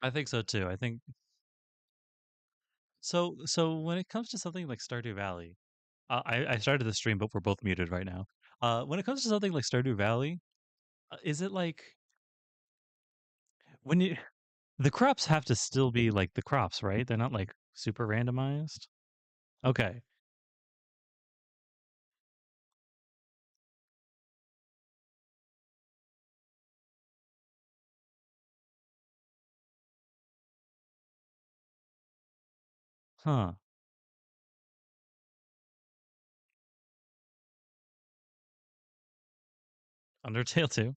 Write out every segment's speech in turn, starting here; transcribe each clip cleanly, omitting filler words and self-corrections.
I think so too. I think so. So when it comes to something like Stardew Valley, I started the stream, but we're both muted right now. When it comes to something like Stardew Valley, is it like when you the crops have to still be like the crops, right? They're not like super randomized. Okay. Huh. Undertale too.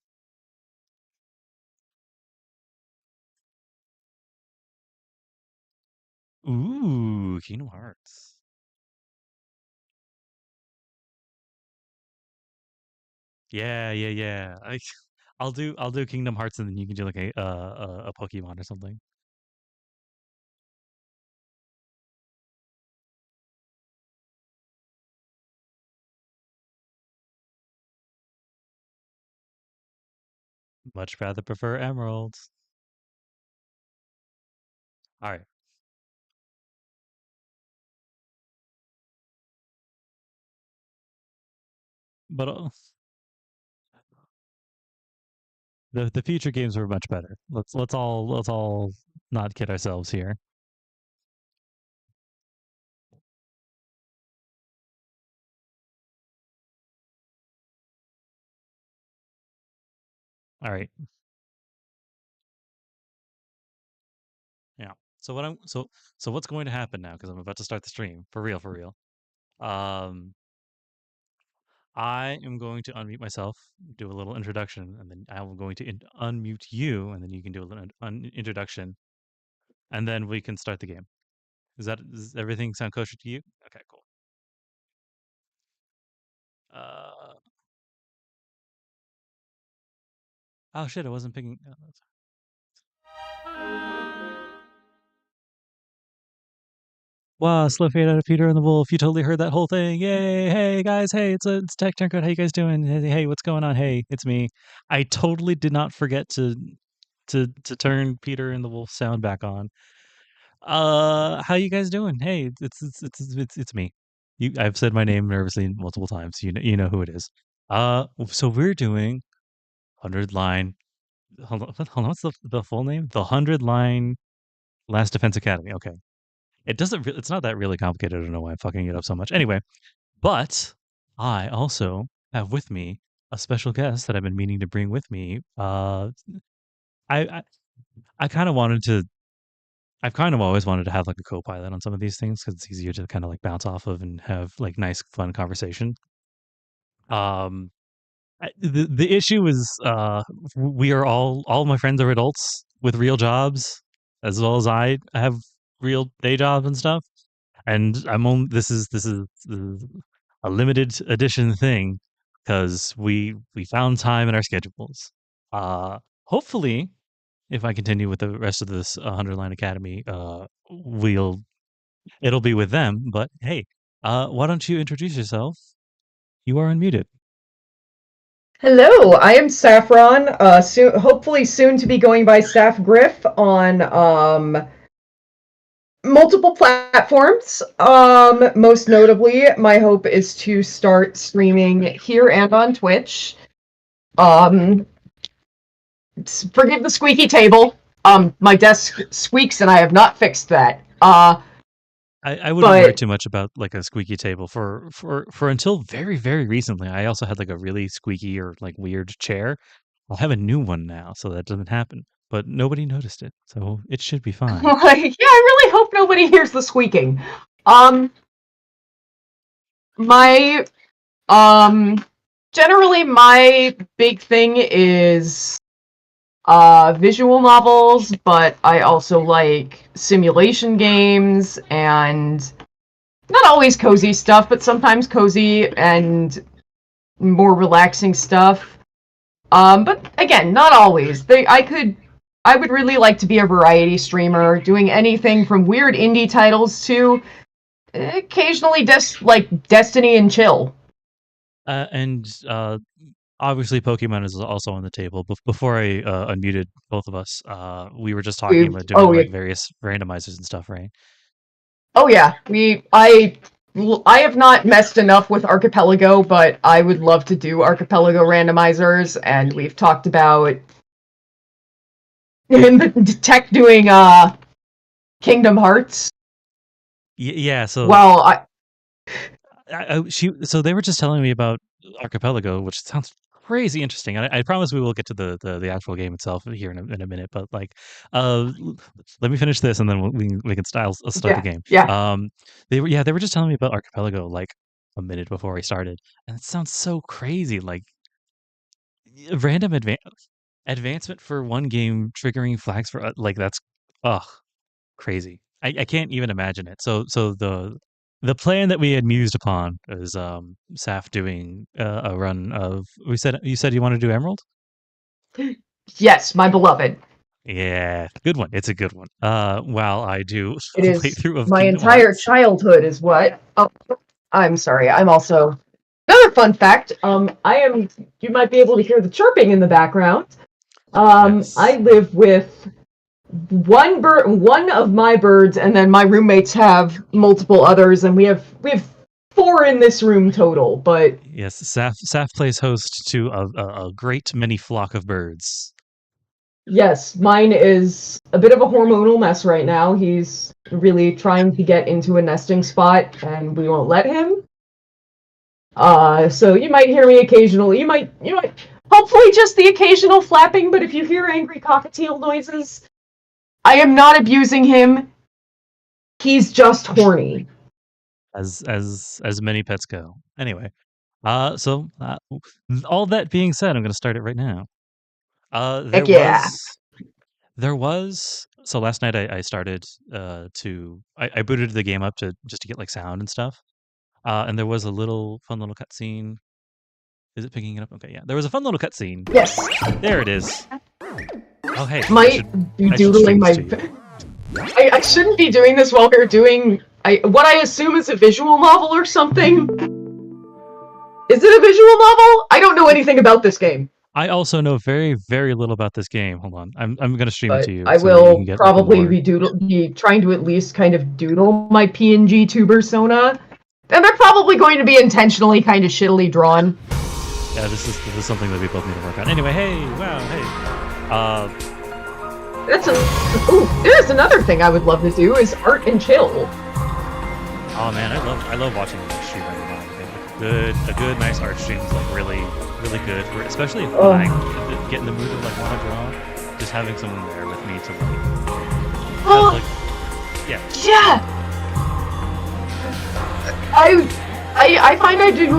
Ooh, Kingdom Hearts. Yeah, yeah, yeah. I'll do Kingdom Hearts and then you can do like a Pokemon or something. Much rather prefer emeralds. All right. But the future games were much better. Let's all not kid ourselves here. All right. Yeah. So what's going to happen now? Because I'm about to start the stream for real, for real. Um, I am going to unmute myself, do a little introduction, and then I'm going to unmute you, and then you can do a little introduction, and then we can start the game. Does everything sound kosher to you? Okay, cool. Uh, oh shit, I wasn't picking. Wow, slow fade out of Peter and the Wolf. You totally heard that whole thing. Yay! Hey guys, hey, it's Tech Turncoat. How you guys doing? Hey, what's going on? Hey, it's me. I totally did not forget to turn Peter and the Wolf sound back on. How you guys doing? Hey, it's me. I've said my name nervously multiple times. You know who it is. So we're doing 100 line. Hold on. What's the full name? The 100 line Last Defense Academy. Okay. It's not that really complicated. I don't know why I'm fucking it up so much. Anyway, but I also have with me a special guest that I've been meaning to bring with me. I I, I kind of wanted to. I've kind of always wanted to have like a co-pilot on some of these things because it's easier to kind of like bounce off of and have like nice, fun conversation. Um, the issue is we are all my friends are adults with real jobs, as well as I have real day jobs and stuff. And I'm only this is a limited edition thing because we found time in our schedules. Hopefully, if I continue with the rest of this 100 line academy, we'll it'll be with them. But hey, why don't you introduce yourself? You are unmuted. Hello, I am Saffron. Hopefully soon to be going by Saff Griff on multiple platforms. Most notably, my hope is to start streaming here and on Twitch. Um, Forgive the squeaky table. My desk squeaks, and I have not fixed that. I wouldn't worry But too much about like a squeaky table for until very very recently. I also had like a really squeaky or like weird chair. I'll have a new one now, so that doesn't happen. But nobody noticed it, so it should be fine. like, yeah, I really hope nobody hears the squeaking. Um, my Um, Generally, my big thing is visual novels, but I also like simulation games and not always cozy stuff, but sometimes cozy and more relaxing stuff. But again, not always. I would really like to be a variety streamer, doing anything from weird indie titles to occasionally like Destiny and chill. And obviously Pokemon is also on the table. Before I unmuted both of us, we were just talking We've about doing yeah. like various randomizers and stuff, right? Oh yeah, I have not messed enough with Archipelago, but I would love to do Archipelago randomizers, and we've talked about in the tech doing Kingdom Hearts. Yeah. So Well, so they were just telling me about Archipelago, which sounds crazy interesting. I promise we will get to the actual game itself here in a minute. But like, let me finish this and then we can start the yeah, game. yeah. They were just telling me about Archipelago like a minute before we started, and it sounds so crazy. Like random advancement for one game triggering flags for like that's ugh crazy. I can't even imagine it. So the plan that we had mused upon is Saf doing a run of you said you want to do Emerald? Yes, my beloved. Yeah, good one. It's a good one. While I do It a is playthrough of my Kingdom entire Hearts. childhood is what. Oh, I'm sorry. I'm also another fun fact. I am. You might be able to hear the chirping in the background. I Yes. live with one of my birds, and then my roommates have multiple others, and we have 4 in this room total. But Yes, Saf plays host to a great many flock of birds. yes, mine is a bit of a hormonal mess right now. He's really trying to get into a nesting spot, and we won't let him. So you might hear me occasionally. You might hopefully just the occasional flapping, but if you hear angry cockatiel noises, I am not abusing him. He's just horny. As many pets go. Anyway, so all that being said, I'm going to start it right now. Heck yeah. There was so last night I started I booted the game up to just to get like sound and stuff. And there was a fun little cutscene. Is it picking it up? Okay, yeah. There was a fun little cutscene. Yes. There it is. Oh hey, Might be doodling my. I shouldn't be doing this while we're doing what I assume is a visual novel or something. Is it a visual novel? I don't know anything about this game. I also know very, very little about this game. Hold on, I'm going to stream it to you. I So that you will can get probably like be trying to at least kind of doodle my PNG tubersona, and they're probably going to be intentionally kind of shittily drawn. Yeah, this is something that we both need to work on. Anyway, hey, wow, hey. There's another thing I would love to do is art and chill. Oh man, I love watching the stream every now and again. A good nice art stream is like really good. Especially if I get in the mood of like want to draw, just having someone there with me to like, yeah. I find I do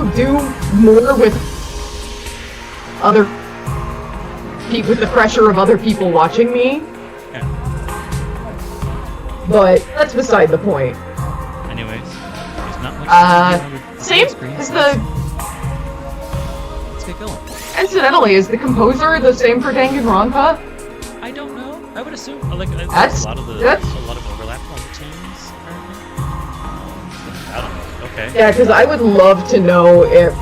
more with other people, with the pressure of other people watching me. Yeah. But that's beside the point. Anyways, there's not much. Same as the. Let's get going. Incidentally, is the composer the same for Danganronpa? I don't know. I would assume like there's a lot of overlap on the teams. I don't know. Okay. Yeah, because I would love to know if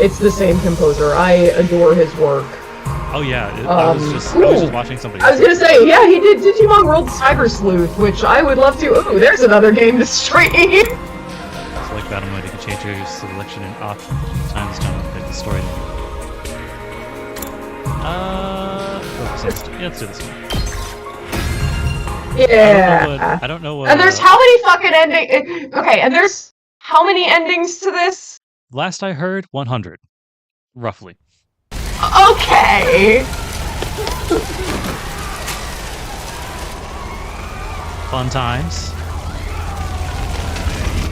it's the same composer. I adore his work. Oh yeah, I was just watching somebody. I was gonna say, yeah, he did Digimon World Cyber Sleuth, which I would love to. Ooh, there's another game to stream. So like Battle Mode, you can change your selection and times to pick the story. Let's do this one. Yeah. I don't know what. And there's how many fucking endings? Okay, and there's how many endings to this? Last I heard, 100, roughly. Okay. Fun times.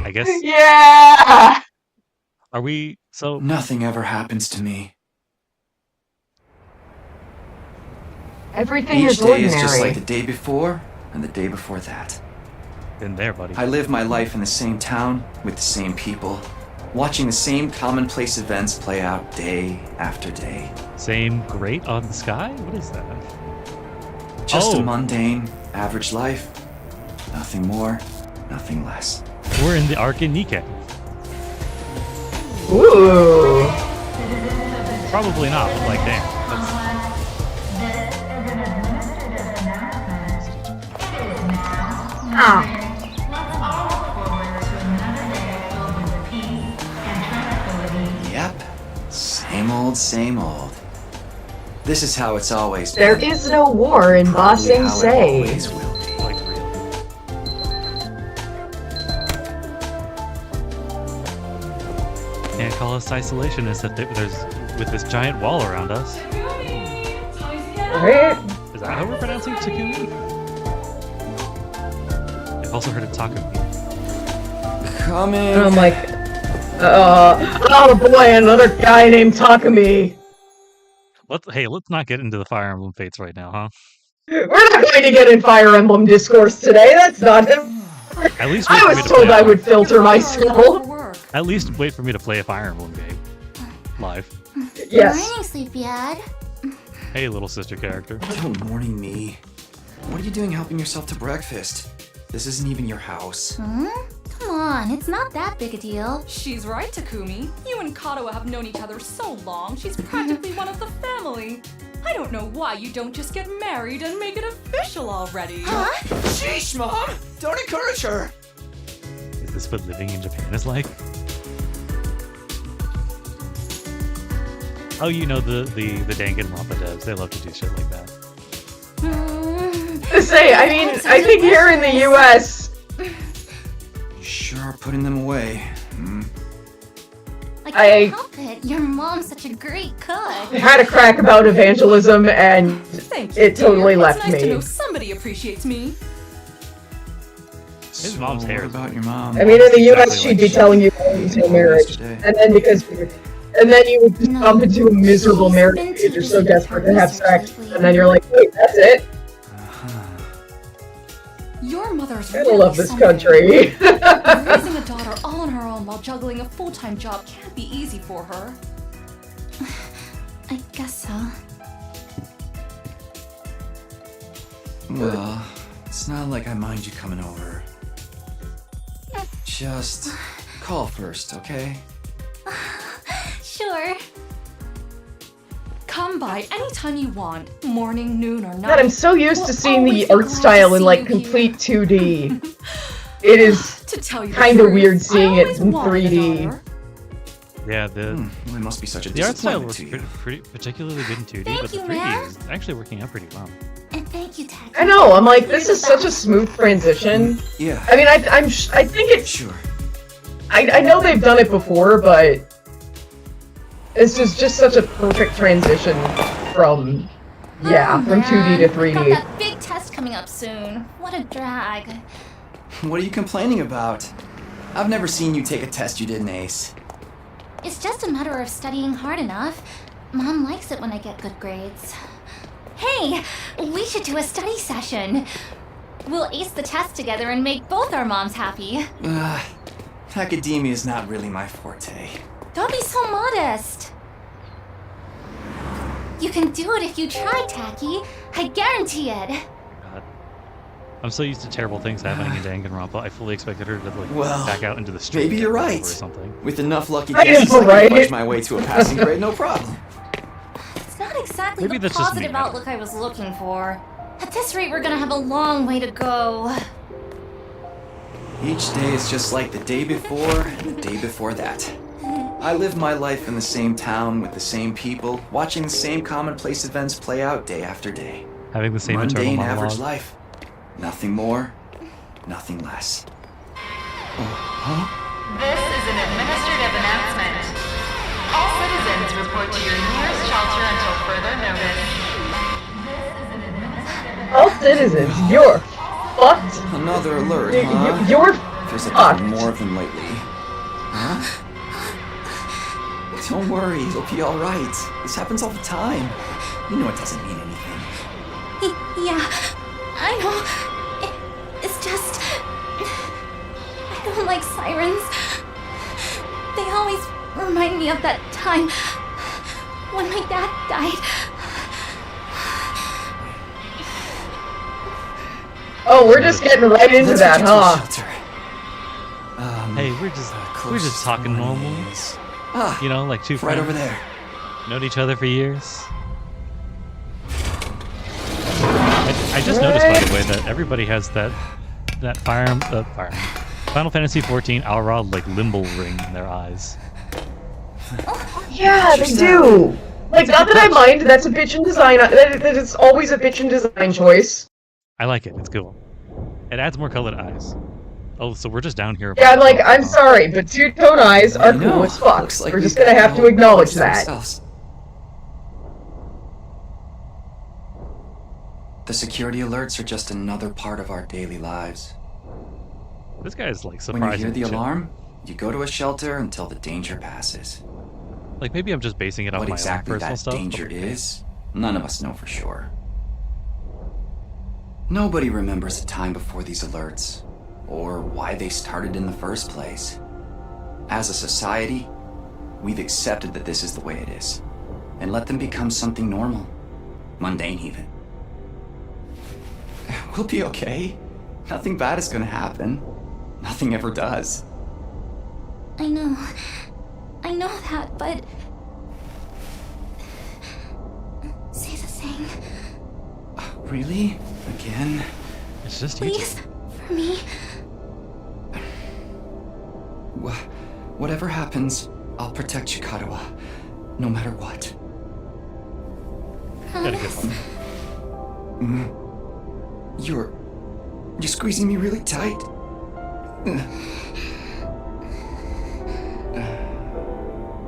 I guess. Yeah. Are we so? Nothing ever happens to me. Everything Each is day ordinary. is just like the day before and the day before that. Been there, buddy. I live my life in the same town with the same people, watching the same commonplace events play out day after day. Same grate on the sky? What is that? Just a mundane, average life. Nothing more, nothing less. We're in the Ark in Nikkei. Ooh. Probably not, but like, damn. That's... Yep. Same old, same old. This is how it's always been. There is no war in Ba Probably Sing how it Se. always will be. Like, real. Can't call us isolationist if there's with this giant wall around us. Right? Is that how we're pronouncing Takumi? I've also heard it Takumi. Coming. And I'm like, oh boy, another guy named Takumi. Let's not get into the Fire Emblem fates right now, huh? We're not going to get in Fire Emblem discourse today. That's not him. At least I was told I would filter my soul. At least wait for me to play a Fire Emblem game live. Yes. Morning, sleepyhead. Hey, little sister character. Don't morning me. What are you doing helping yourself to breakfast? This isn't even your house. Come on, it's not that big a deal. She's right, Takumi. You and Kato have known each other so long, she's practically one of the family. I don't know why you don't just get married and make it official already. Huh? Sheesh, Mom! Don't encourage her! Is this what living in Japan is like? Oh, you know the Danganronpa devs. They love to do shit like that. To say, I mean, I think here in the U.S., You sure are putting them away. I can't help it. Your mom's such a great cook. I had a crack about evangelism, and Thank you, it totally dear. left It's nice to know me. somebody appreciates me. His mom's hair is about your mom. I mean, in the U.S., Exactly she'd like be shit. telling you until marriage, Yesterday. and then you would just No. bump into a miserable She's marriage been because you're too so busy with desperate her to have research sex, lately. and then you're like, wait, that's it? Your mother's I really love this something. country. Raising a daughter all on her own while juggling a full-time job can't be easy for her. I guess so. Well, it's not like I mind you coming over. Just call first, okay? Sure. Come by anytime you want, morning, noon, or night. God, I'm so used to We'll seeing the always be art glad style to in see like you complete here. 2D. It is To tell you the kinda truth, weird seeing I it always in wanted a 3D. daughter. Yeah, Well, it must be such a the art style disappointment looks to you. pretty particularly good in 2D, Thank but the you, 3D man. is actually working out pretty well. And thank you, Tacky. I know, I'm like, this is such a smooth transition. Yeah, I mean, I think it's, sure. I know they've done it before, but this is just such a perfect transition from, yeah, from 2D to Got 3D. that big test coming up soon. What a drag. What are you complaining about? I've never seen you take a test you didn't ace. It's just a matter of studying hard enough. Mom likes it when I get good grades. Hey, we should do a study session. We'll ace the test together and make both our moms happy. Academia is not really my forte. Don't be so modest. You can do it if you try, Tacky. I guarantee it. God. I'm so used to terrible things happening in Danganronpa. I fully expected her to like Well, back out into the street. maybe you're and get right. over Or something. With enough lucky I guesses, know, I right? can push my way to a passing grade, no problem. It's not exactly Maybe the that's just me, positive I don't outlook I was looking for. At this rate, we're gonna have a long way to go. Each day is just like the day before and the day before that. I live my life in the same town with the same people, watching the same commonplace events play out day after day. Having the same internal Mundane monologue. average life. Nothing more, nothing less. Huh? This is an administrative announcement. All citizens report to your nearest shelter until further notice. All citizens, you're fucked. Another alert, huh? You're Feels like fucked. there's been more of them lately. Huh? Don't worry, it'll be alright. This happens all the time. You know it doesn't mean anything. Yeah, I know. It's just... I don't like sirens. They always remind me of that time when my dad died. Oh, we're just getting right into Let's that, get you to a huh? shelter. Hey, we're just talking normal. Ah, You know, like two right friends. over there. Known each other for years. I just noticed, by the way, that everybody has that Final Fantasy XIV Aura like limbo ring in their eyes. Yeah, they do. Like, not that I mind. That's a bitchin' design. That is always a bitchin' design choice. I like it. It's cool. It adds more colored eyes. Oh, so we're just down here. Yeah, I'm sorry, but two-tone eyes are cool as fuck. Like we're just gonna have to acknowledge that. The security alerts are just another part of our daily lives. This guy's like When surprising. you hear the alarm, you go to a shelter until the danger passes. Like maybe I'm just basing it off What my exactly own personal that stuff. danger Okay. is, none of us know for sure. Nobody remembers a time before these alerts, or why they started in the first place. As a society, we've accepted that this is the way it is, and let them become something normal, mundane even. We'll be okay. Nothing bad is gonna happen. Nothing ever does. I know that, but... Say the thing. Really? Again? It's just you. Please, for me. Whatever happens, I'll protect you, Kadoa. No matter what. Got a good one. You're squeezing me really tight.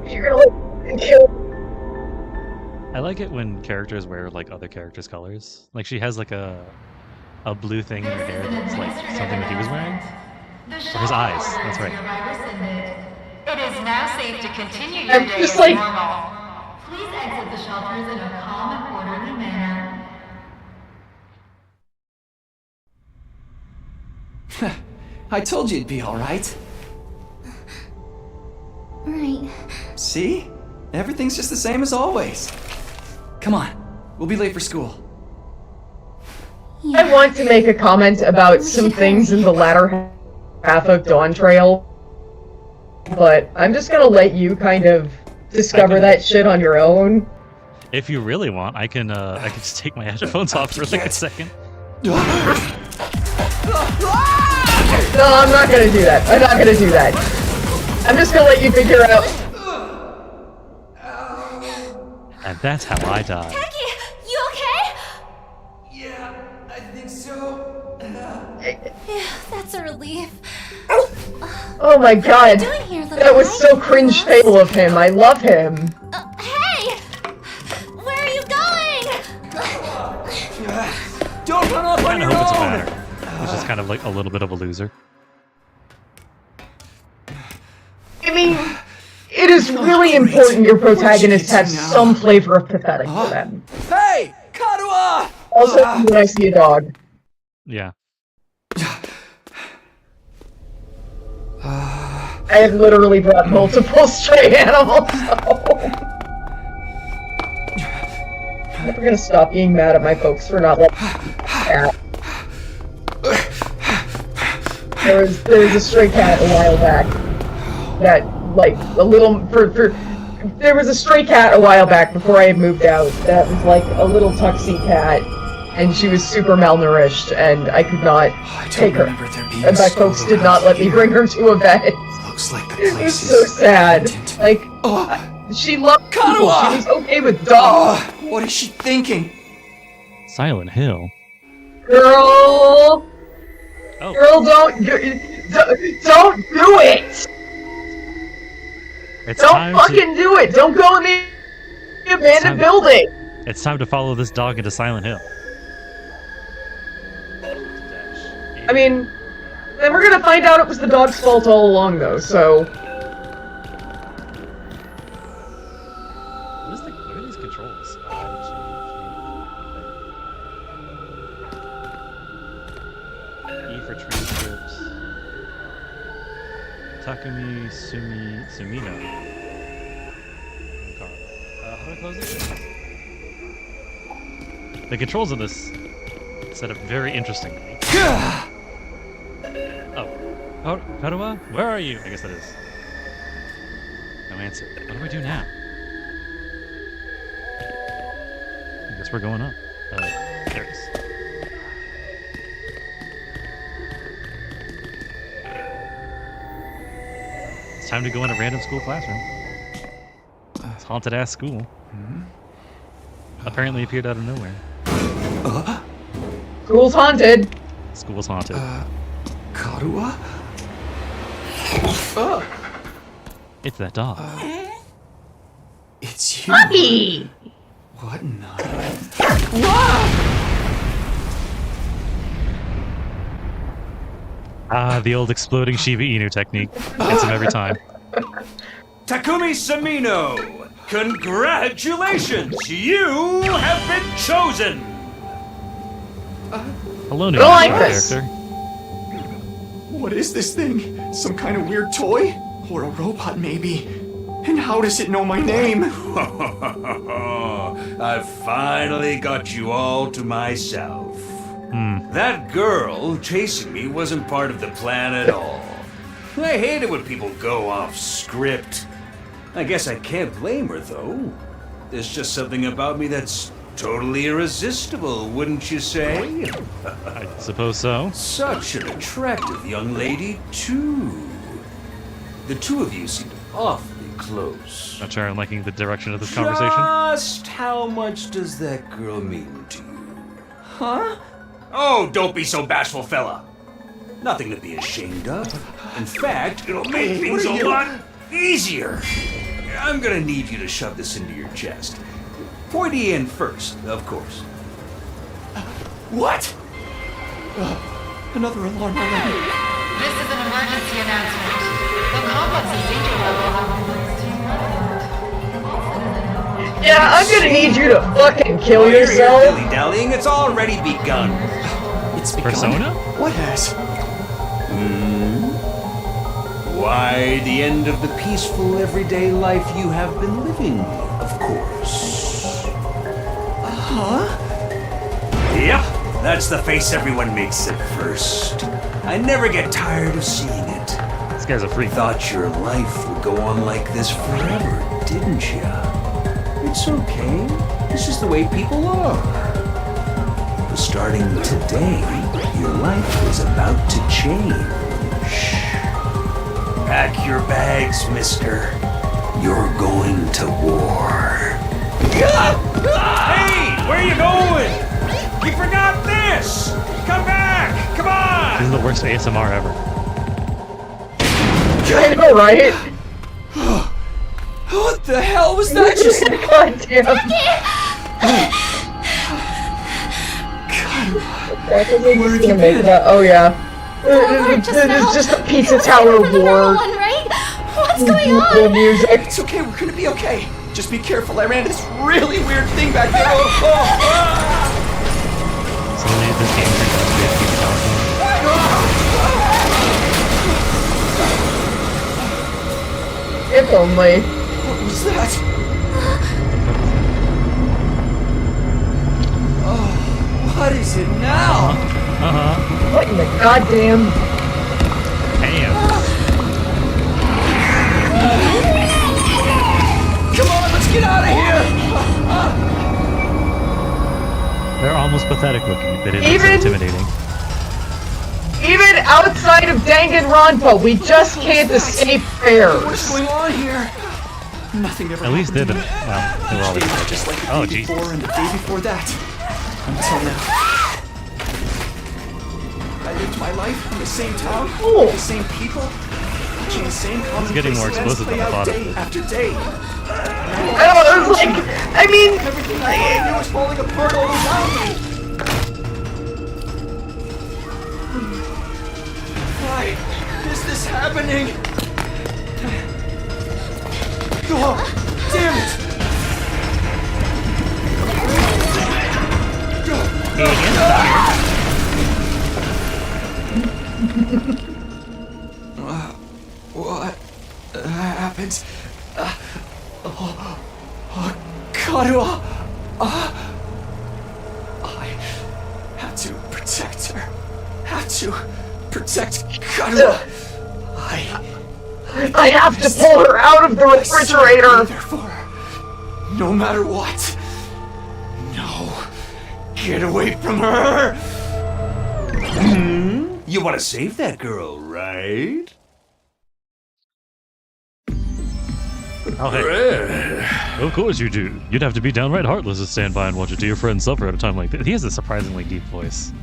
You're gonna kill. I like it when characters wear like other characters' colors. Like she has like a blue thing in her hair that's like something that he was wearing. Or his eyes. That's right. It is now safe to continue your I'm day just as like- normal. Please exit the shelters in a calm and orderly manner. I told you it'd be alright. Right. See? Everything's just the same as always. Come on. We'll be late for school. I want to make a comment about some things in the latter half of Dawn Trail, but I'm just gonna let you kind of discover that shit on your own. If you really want, I can just take my headphones off for like a second. No, I'm not gonna do that. I'm not gonna do that. I'm just gonna let you figure out. And that's how I die. Becky, you okay? Yeah, I think so. Yeah, that's a relief. Oh my god. Doing here, little That was guy? so cringe fatal of him. I love him. Hey! Where are you going? Don't run off I on kind your of hope it's own! better. He's just kind of like a little bit of a loser. I mean, it is really important your protagonists have some flavor of pathetic for them. Hey! Kadoa! Also, when I see a dog. Yeah. I have literally brought multiple stray animals home. I'm never gonna stop being mad at my folks for not letting cat. There was a stray cat a while back that, like, there was a stray cat a while back before I had moved out that was like a little tuxie cat, and she was super malnourished, and I could not take her. And my folks did not let me bring her to a vet. Looks like the It place was so sad. Like, she loved people. Kadoa! She was okay with dogs. What is she thinking? Silent Hill. Girl, Oh, girl, don't do it. it's Don't time fucking do it. Don't go in the time- abandoned building. It's time to follow this dog into Silent Hill. I mean, then we're gonna find out it was the dog's fault all along, though. So What are these controls? E for transcript. Takumi Sumino. How do I close this? The controls of this set up very interesting to me. Oh, Kadoa? Where are you? I guess that is. No answer. What do I do now? guess we're going up. There it is. It's time to go in a random school classroom. It's haunted ass school. Apparently appeared out of nowhere. School's haunted. School's haunted. Karua? It's that dog. It's you. Puppy! What in the... The old exploding Shiba Inu technique. Gets him every time. Takumi Samino, congratulations! You have been chosen! Hello, new I like character. this. What is this thing? Some kind of weird toy? Or a robot, maybe? And how does it know my name? I've finally got you all to myself. That girl chasing me wasn't part of the plan at all. I hate it when people go off script. I guess I can't blame her, though. There's just something about me that's totally irresistible, wouldn't you say? I suppose so. Such an attractive young lady, too. The two of you seem awfully close. Not sure I'm liking the direction of this conversation. Just how much does that girl mean to you? Huh? Oh, don't be so bashful, fella. Nothing to be ashamed of. In fact, it'll make things a lot easier. I'm gonna need you to shove this into your chest. Pointy end first, of course. What? Another alarm already. This is an emergency announcement. The complex's danger level has been raised to Yeah, I'm gonna need you to fucking kill While you're yourself. here dilly-dallying, it's already begun. It's begun. Persona? What has? Why, the end of the peaceful, everyday life you have been living, of course. Yep, that's the face everyone makes at first. I never get tired of seeing it. This guy's a freak. Thought your life would go on like this forever, didn't ya? It's okay. This is the way people are. But starting today, your life is about to change. Pack your bags, mister. You're going to war. Hey, where you going? You forgot this! Come back! Come This is on! the worst ASMR ever. I know, right? What the hell was that just? God damn. Where have you been? Oh yeah. It's just a pizza tower war. One, right? What's going on? The music. It's okay, we're gonna be okay. Just be careful. I ran this really weird thing back there. Someone made this game turned out to be a huge telephone. If only. What was that? Oh, what is it now? What in the goddamn? Damn. Come on, let's get out of here! They're almost pathetic looking. They didn't look so Even- intimidating. Even outside of Danganronpa, we just can't escape What's fairs. going on here? Nothing ever At least happened they're to the. me. Well, they were always Each day was dead. just like the Oh, day jeez. before and the day before that. Until now. I lived my life in the same town, Cool. with the same people, watching the same getting more commonplace events explicit play than I out thought it day would. after day. I don't know, it was like, I mean, Everything I knew was falling apart all around me. Why is this happening? Oh, damn it! What happened? Karua! I have to protect her. Have to protect Karua. I have to pull her out of the refrigerator. Be there for her, no matter what. No. Get away from her! You want to save that girl, right? Oh, hey. Of course you do. You'd have to be downright heartless to stand by and watch a dear friend suffer at a time like this. He has a surprisingly deep voice.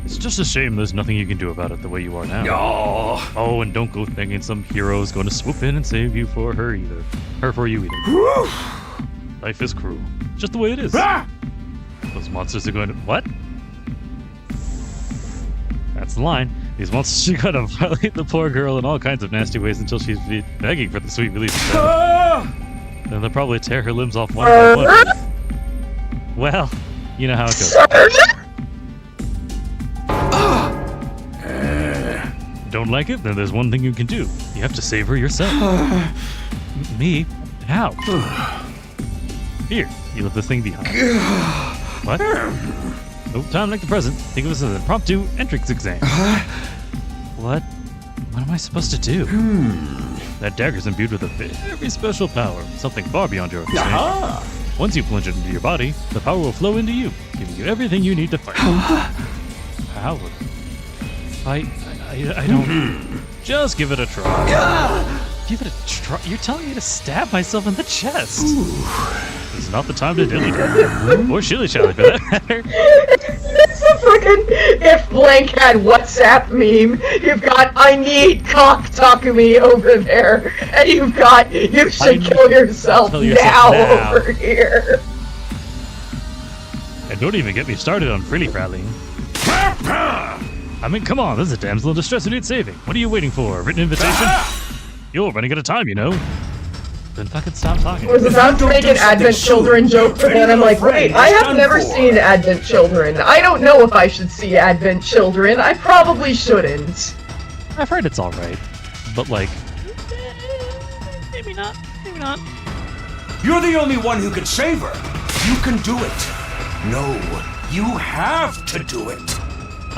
It's just a shame there's nothing you can do about it the way you are now. Oh, and don't go thinking some hero's going to swoop in and save you for her either. Her for you either. Life is cruel. Just the way it is. Those monsters are going to... What? That's the line. These monsters are going to violate the poor girl in all kinds of nasty ways until she's begging for the sweet release of them. Then they'll probably tear her limbs off one by one. Well, you know how it goes. Don't like it? Then there's one thing you can do. You have to save her yourself. Me? How? Here, you left this thing behind. What? No time like the present. Think of this as an impromptu entrance exam. What? What am I supposed to do? That dagger's imbued with a very special power. Something far beyond your understanding. Once you plunge it into your body, the power will flow into you, giving you everything you need to fight. Power? I don't... Just give it a try. Give it a try? You're telling me to stab myself in the chest. This is not the time to dilly-dally. Or shilly-shally, for that matter. It's a fucking if blank had WhatsApp meme. You've got I need cock Takumi over there, and you've got you should kill yourself now over here. And don't even get me started on frilly fralling. I mean, come on, this is a damsel in distress who needs saving. What are you waiting for? A written invitation? You're running out of time, you know. Then fucking stop talking. I was about to make an Advent Children joke, but then I'm like, wait, I have never seen Advent Children. I don't know if I should see Advent Children. I probably shouldn't. I've heard it's alright. But like, maybe not. Maybe not. You're the only one who can save her. You can do it. No, you have to do it.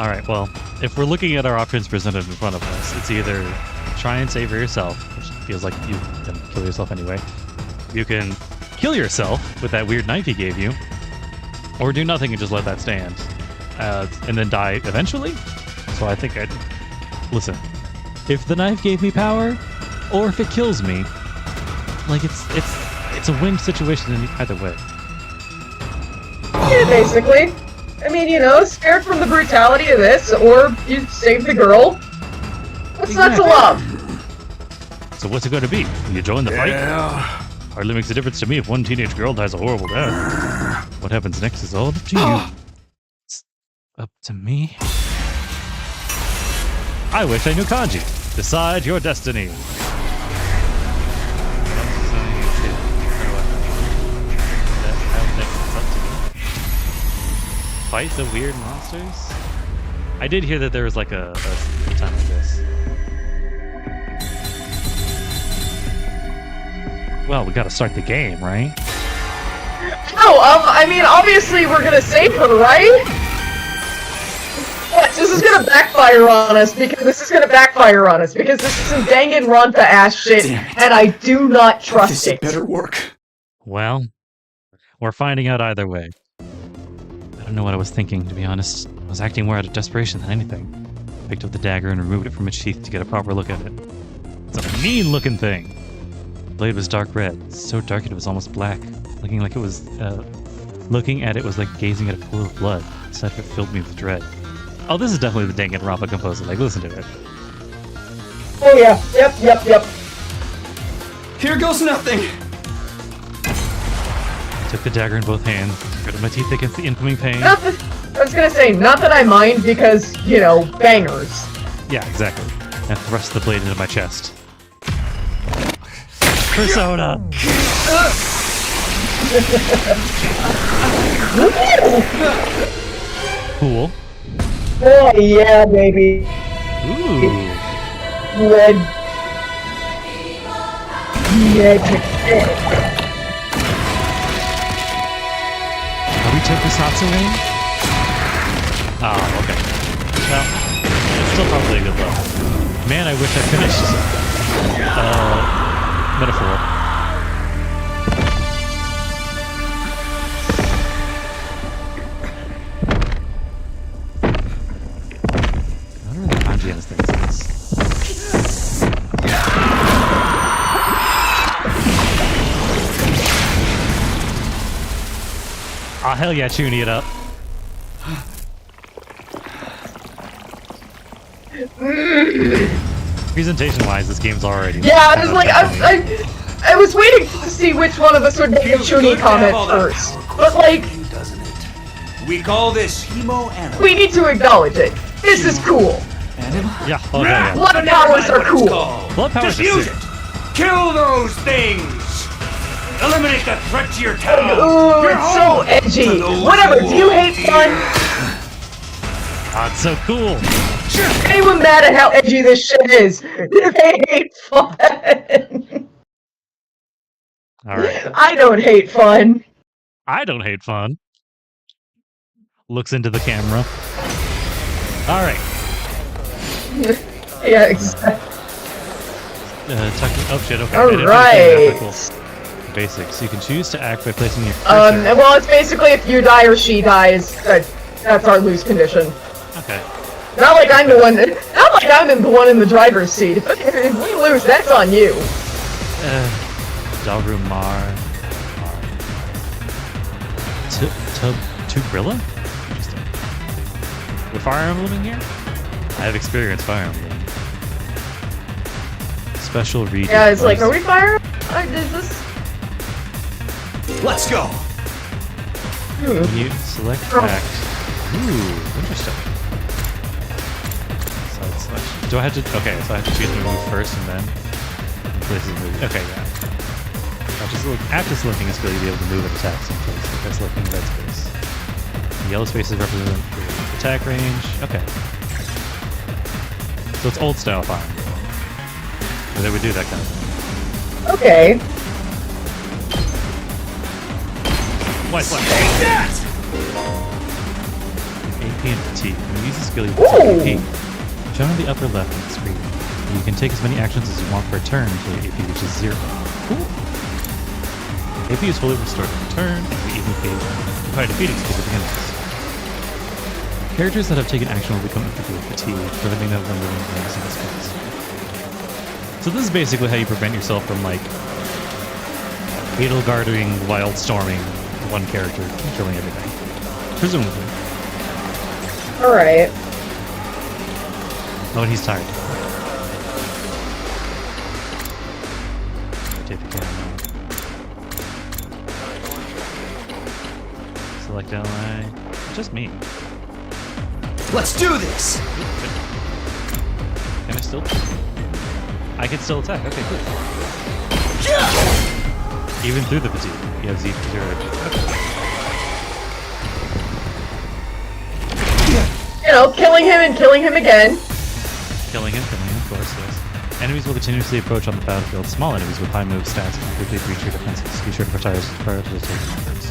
Alright, well, if we're looking at our options presented in front of us, it's either try and save her yourself, which feels like you can kill yourself anyway. You can kill yourself with that weird knife he gave you, or do nothing and just let that stand, and then die eventually. So I think I'd... Listen, if the knife gave me power, or if it kills me, like it's a win situation in either way. Yeah, basically. I mean, you know, spared from the brutality of this, or you save the girl. What's not to love? So what's it going to be? Will you join the fight? Hardly makes a difference to me if one teenage girl dies a horrible death. What happens next is all up to you. It's up to me? I wish I knew kanji. Decide your destiny. Fight the weird monsters? I did hear that there was like a time like this. Well, we gotta start the game, right? No, I mean, obviously we're gonna save her, right? What? This is gonna backfire on us because this is some Danganronpa ass shit, and I do not trust it. Better work. Well, we're finding out either way. I don't know what I was thinking, to be honest. I was acting more out of desperation than anything. I picked up the dagger and removed it from its sheath to get a proper look at it. It's a mean-looking thing. The blade was dark red, so dark it was almost black. Looking at it was like gazing at a pool of blood. The sight of it filled me with dread. Oh, this is definitely the Danganronpa composer. Like, listen to it. Oh yeah, yep. Here goes nothing. I took the dagger in both hands, gritted my teeth against the incoming pain. I was gonna say, not that I mind because, you know, bangers. Yeah, exactly. And thrust the blade into my chest. Persona! Cool. Oh yeah, baby. Ooh. Red. Are we Tokusatsu in? Oh, okay. Well, it's still probably a good level. Man, I wish I finished Metaphor. energy in his things. Oh, hell yeah, tuning it up. Presentation-wise, this game's already... Yeah, I was like, I was waiting to see which one of us would make a Chuni comment first. But like... Doesn't it? We call this hemo animal. We need to acknowledge it. This is cool. Yeah, oh, yeah. Blood powers are cool. Blood powers Just are use sick. it! Kill those things! Eliminate the threat to your town! Ooh, Your it's so home! edgy. To those Whatever, who do you hate fun? Oh, it's so cool. Anyone mad at how edgy this shit is? They hate fun. Alright. I don't hate fun. I don't hate fun. Looks into the camera. Alright. Yeah, exactly. Oh shit, okay. Alright. Cool. Basics. You can choose to act by placing your cursor. Well, it's basically if you die or she dies, that's our lose condition. Okay. Not like I'm the one. Not like I'm the one in the driver's seat. If we lose, that's on you. Dalru Mar. Tubrilla? Interesting. We're fire embleming here? I have experience fire emblem. Special region. Yeah, it's like, are we fire? Is this? Let's go! When you select act. Ooh, interesting. Side slash. Do I have to? Okay, so I have to choose to move first and then places move. Okay, yeah. After selecting a skill, you'll be able to move and attack someplace by selecting the red space. The yellow spaces represent the attack range. Okay. So it's old style fire. Where they would do that kind of thing. Okay. White flag. Take that! AP and fatigue. When you use the skill, you can Ooh. take AP. Shown on the upper left of the screen. You can take as many actions as you want per turn until your AP reaches 0. Cool. AP is fully restored in turn, and the AP by defeating skills at beginnings. Characters that have taken action will become inflicted with fatigue, preventing them from moving into single skills. So this is basically how you prevent yourself from, like, fatal guarding, wild storming one character and killing everything. Presumably. Alright. Oh, and he's tired. Rotate the camera. Select ally. Just me. Let's do this! Can I still? I can still attack. Okay, cool. Even through the fatigue, you have Z0. You know, killing him and killing him again. Killing him, of course, yes. Enemies will continuously approach on the battlefield. Small enemies with high move stats can quickly breach your defenses. Be sure to prioritize taking offense.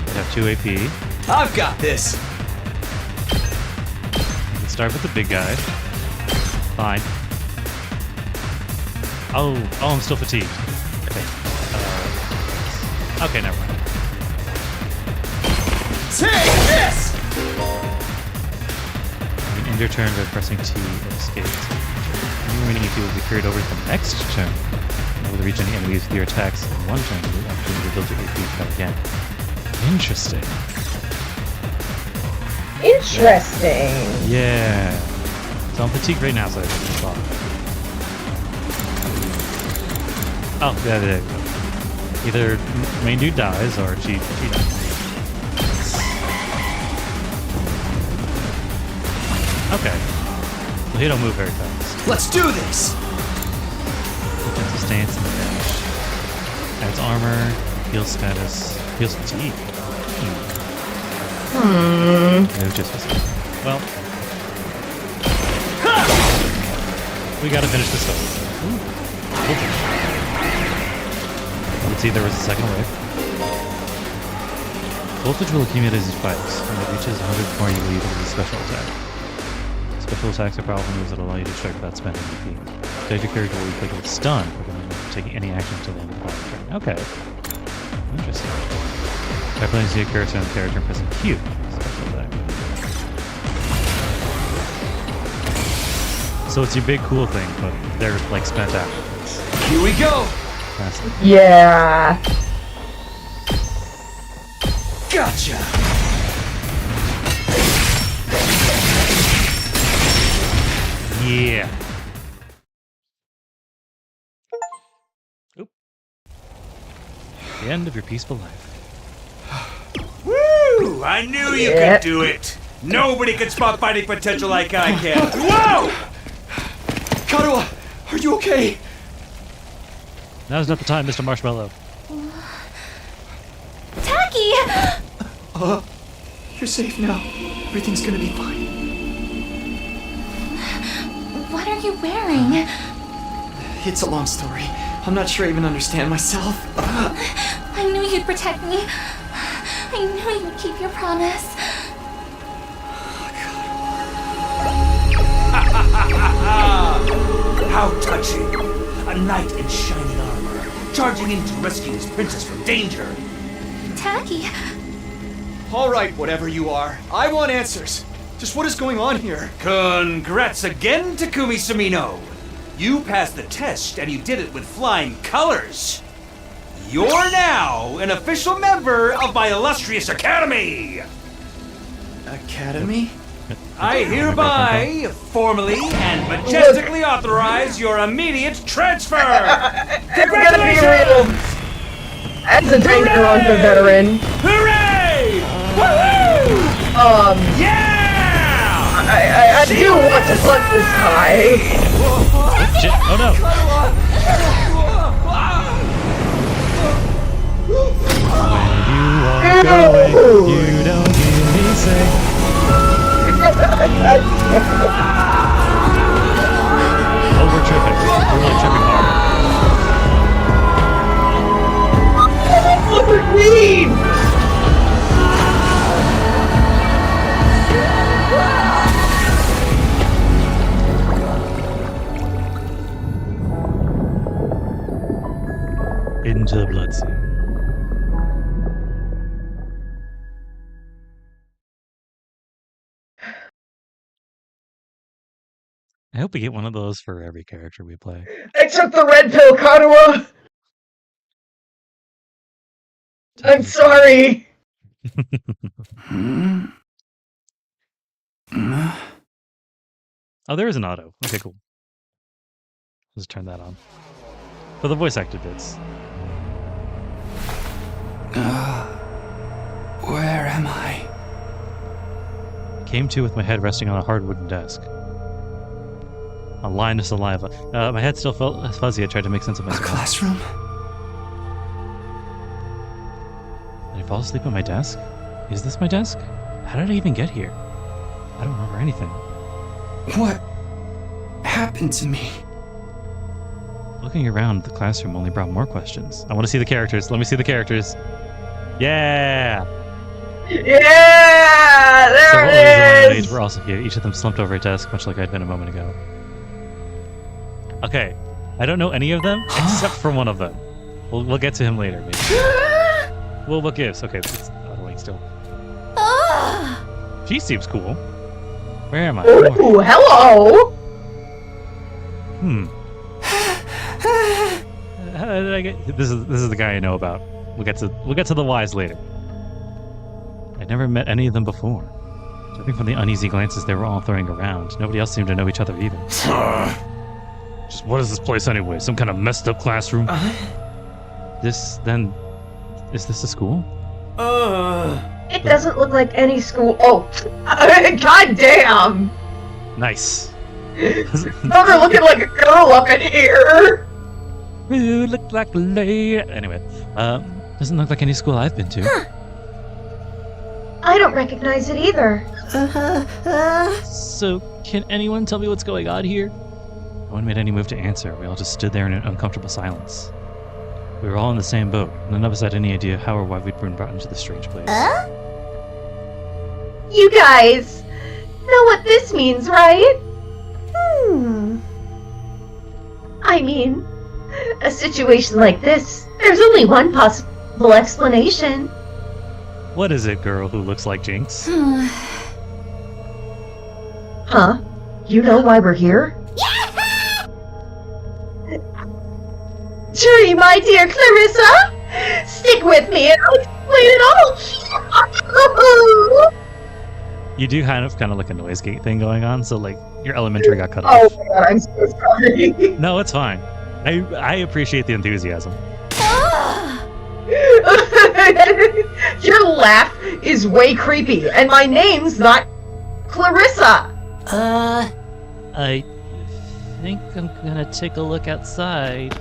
They have 2 AP. I've got this! You can start with the big guy. Fine. Oh, I'm still fatigued. Okay. Okay, never mind. Take this! You can end your turn by pressing T or escape. Any remaining AP will be carried over to the next turn. Able to reach any enemies with your attacks in one turn. You will actually rebuild your AP try again. Interesting. Interesting. Yeah. So I'm fatigued right now, so I can spot. Oh, yeah, there you go. Either main dude dies or she dies. Okay. Well, he don't move very fast. Let's do this! Defensive stance and dash. Adds armor, heals status, heals fatigue. No, just fatigue. Well, we gotta finish this stuff. Cool. Let's see, there was a second wave. Voltage will accumulate as it spikes. When it reaches 100 before you leave, it is a special attack. Special attacks are powerful moves that allow you to strike without spending AP. Character character will be afflicted with stun, preventing them from taking any action until the end of the battle turn. Okay. Interesting. By placing your cursor on the character and pressing Q. Special attack. So it's your big cool thing, but they're like spent out. Here we go! Yeah. Gotcha! Yeah. Oop. The end of your peaceful life. Woo! I knew you Yeah. could do it! Nobody can spot fighting potential like I can! Whoa! Karuha, are you okay? Now's not the time, Mr. Marshmallow. Tacky! You're safe now. Everything's gonna be fine. What are you wearing? It's a long story. I'm not sure I even understand myself. I knew you'd protect me. I knew you would keep your promise. How touching! A knight in shining armor, charging in to rescue his princess from danger. Tacky, All right, whatever you are. I want answers. Just what is going on here? Congrats again, Takumi Sumino! You passed the test and you did it with flying colors! You're now an official member of my illustrious academy! Academy? I hereby, formally and majestically authorize your immediate transfer! It's gonna be real. That's a danger on the veteran. Hooray! Woohoo! Yeah! I do want to punch this guy. Shit. Oh no. When you walk away, you don't hear me say. Oh, we're tripping. We're really tripping hard. Look at me! Into the blood sea. I hope we get one of those for every character we play. I took the red pill, Karuha! I'm sorry! Oh, there is an auto. Okay, cool. Let's turn that on. For the voice acted bits. Where am I? Came to with my head resting on a hard wooden desk. A line of saliva. My head still felt fuzzy. I tried to make sense of A myself. classroom? Did I fall asleep at my desk? Is this my desk? How did I even get here? I don't remember anything. What happened to me? Looking around the classroom only brought more questions. I want to see the characters. Let me see the characters. Yeah! Yeah! Several others There around it age is! were also here, each of them slumped over a desk, much like I'd been a moment ago. Okay, I don't know any of them, except for one of them. We'll get to him later, maybe. Well, what gives? Okay, it's autoing still. She seems cool. Where am I? Ooh, hello! How did I get? This is the guy I know about. We'll get to the whys later. I'd never met any of them before. Judging from the uneasy glances they were all throwing around, nobody else seemed to know each other either. Just what is this place anyway? Some kind of messed up classroom? Is this a school? It doesn't look like any school. Oh, god damn! Nice. Never looking like a girl up in here. You look like a lady. Anyway, doesn't look like any school I've been to. I don't recognize it either. So, can anyone tell me what's going on here? No one made any move to answer. We all just stood there in an uncomfortable silence. We were all in the same boat. None of us had any idea how or why we'd been brought into this strange place. You guys know what this means, right? I mean, a situation like this, there's only one possible explanation. What is it, girl who looks like Jinx? Huh? You know why we're here? Yeah! victory, my dear Clarissa! Stick with me and I'll explain it all! You do kind of like a noise gate thing going on, so like your elementary got cut Oh off. my god, I'm so sorry. No, it's fine. I appreciate the enthusiasm. Your laugh is way creepy, and my name's not Clarissa! I think I'm gonna take a look outside.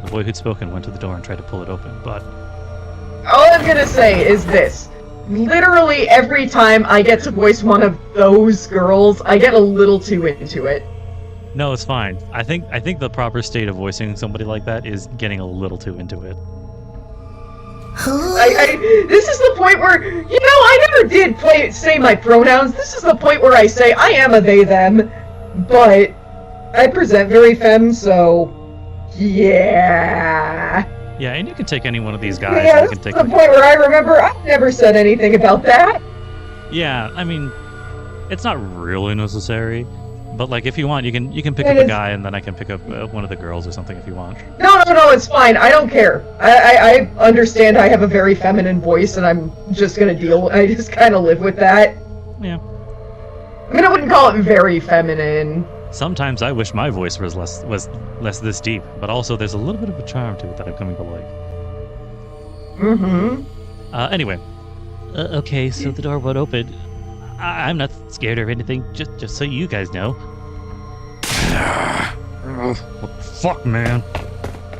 The boy who'd spoken went to the door and tried to pull it open, but All I'm gonna say is this. Literally every time I get to voice one of those girls, I get a little too into it. no, it's fine. I think the proper state of voicing somebody like that is getting a little too into it. This is the point where, I never did say my pronouns. This is the point where I say I am a they, them, but I present very femme, so yeah. Yeah, and you can take any one of these guys. Yeah, And you this can is take the point where I remember I've never said anything about that. Yeah, I mean, it's not really necessary, but like if you want, you can pick up a guy, and then I can pick up one of the girls or something if you want. No, it's fine. I don't care. I understand I have a very feminine voice, and I'm just gonna I just kind of live with that. Yeah. I mean, I wouldn't call it very feminine. Sometimes I wish my voice was less this deep, but also there's a little bit of a charm to it that I'm coming to like. Mm-hmm. Anyway. Okay, so the door won't open. I'm not scared or anything, just so you guys know. What the fuck, man?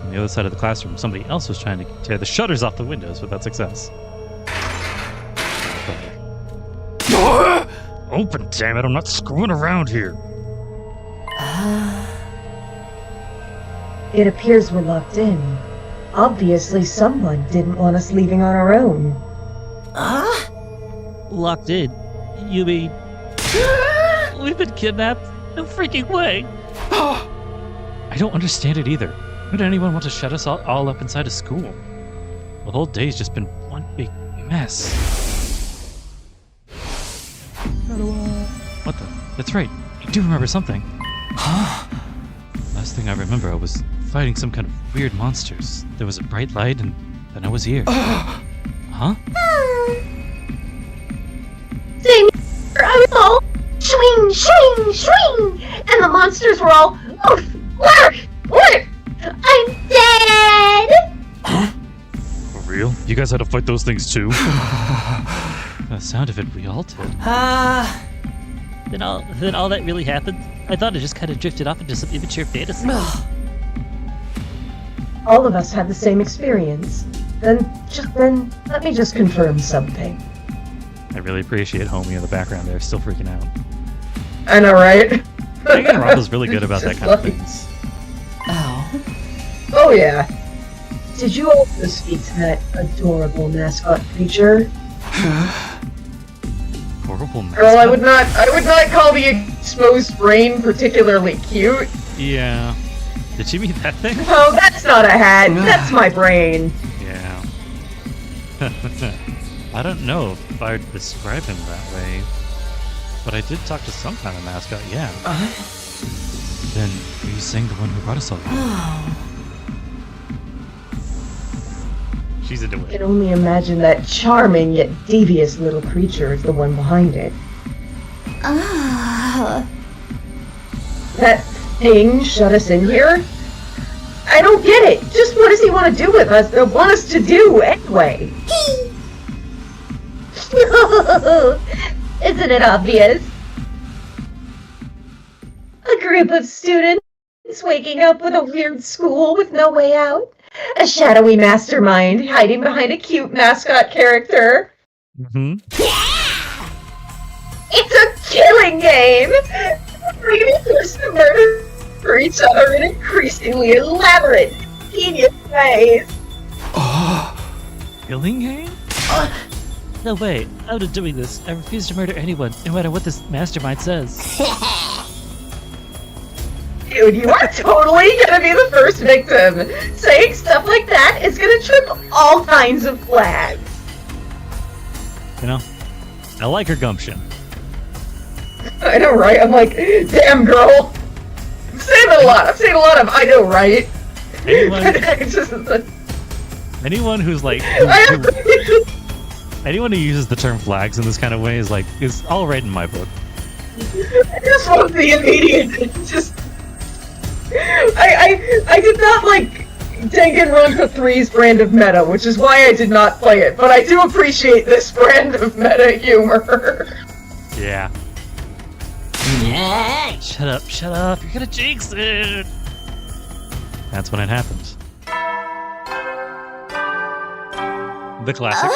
On the other side of the classroom, somebody else was trying to tear the shutters off the windows without success. Open, damn it, I'm not screwing around here. It appears we're locked in. Obviously, someone didn't want us leaving on our own. Locked in? You mean... We've been kidnapped? No freaking way! I don't understand it either. Why would anyone want to shut us all up inside a school? The whole day's just been one big mess. What the? That's right. I do remember something. Last thing I remember, I was fighting some kind of weird monsters. There was a bright light, and then I was here. Huh? Same here. I was all swing, swing, swing, and the monsters were all work. I'm dead. Huh? For real? You guys had to fight those things too? The sound of it, we all did. Then all that really happened? I thought it just kind of drifted off into some immature fantasy. All of us had the same experience. Then let me just confirm something. I really appreciate Homie in the background there, still freaking out. I know, right? Megan Roth really good about that kind of things. Oh yeah. Did you also speak to that adorable mascot creature? Horrible mascot? Girl, I would not call the exposed brain particularly cute. Yeah. Did she mean that thing? Oh, that's not a hat. That's my brain. Yeah. I don't know if I'd describe him that way, but I did talk to some kind of mascot, yeah. Then, are you saying the one who brought us all here? She's into I it. can only imagine that charming yet devious little creature is the one behind it. That thing shut us in here? I don't get it. Just what does he want to do with us? Want us to do anyway? Isn't it obvious? A group of students waking up in a weird school with no way out. A shadowy mastermind hiding behind a cute mascot character. Mm-hmm. It's a killing game! Bringing us to murder for each other in increasingly elaborate, genius ways. Killing game? No way. Out of doing this, I refuse to murder anyone, no matter what this mastermind says. Dude, you are totally gonna be the first victim. Saying stuff like that is gonna trip all kinds of flags. You know, I like her gumption. I know, right? I'm like, damn, girl. I'm saying a lot of, I know, right? anyone who's like anyone who uses the term flags in this kind of way is all right in my book. I just want the immediate. I did not like Danganronpa 3's brand of meta, which is why I did not play it. But I do appreciate this brand of meta humor. Yeah. Yeah. Shut up. You're gonna jinx it. That's when it happens. The classic.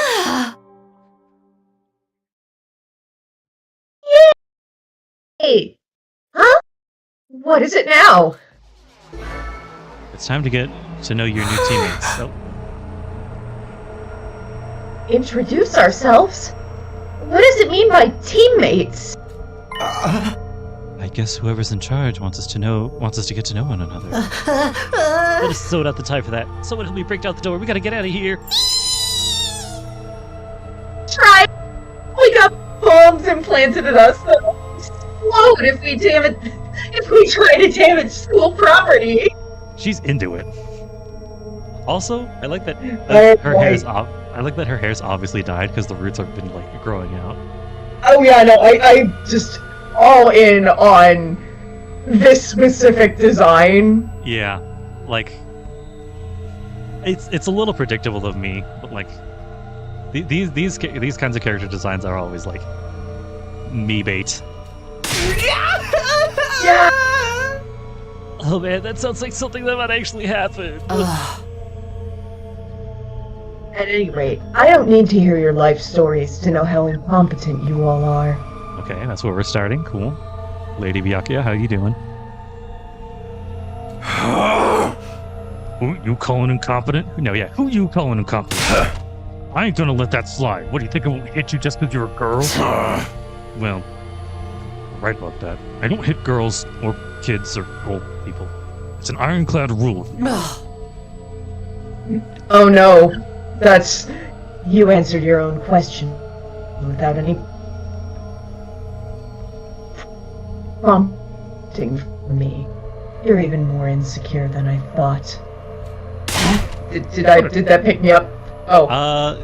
Hey. Huh? What is it now? It's time to get to know your new teammates. So, Introduce ourselves? What does it mean by teammates? I guess whoever's in charge wants us to get to know one another. That is so not the time for that. Someone help me break down the door. We gotta get out of here. Try. We got bombs implanted in us that will explode if we try to damage school property. She's into it. Also, I like that her hair's I like that her hair's obviously dyed because the roots have been like growing out. Oh yeah, no, I just all in on this specific design. Yeah, like it's a little predictable of me, but like these kinds of character designs are always like me bait. Yeah. Oh man, that sounds like something that might actually happen. At any rate, I don't need to hear your life stories to know how incompetent you all are. Okay, that's where we're starting. Cool. Lady Byakuya, how you doing? Who you calling incompetent? No, yeah, who you calling incompetent? I ain't gonna let that slide. What do you think I won't hit you just because you're a girl? Well, right about that. I don't hit girls or kids or old people. It's an ironclad rule. Oh no, you answered your own question without any prompting from me. You're even more insecure than I thought. Did that pick me up? Oh.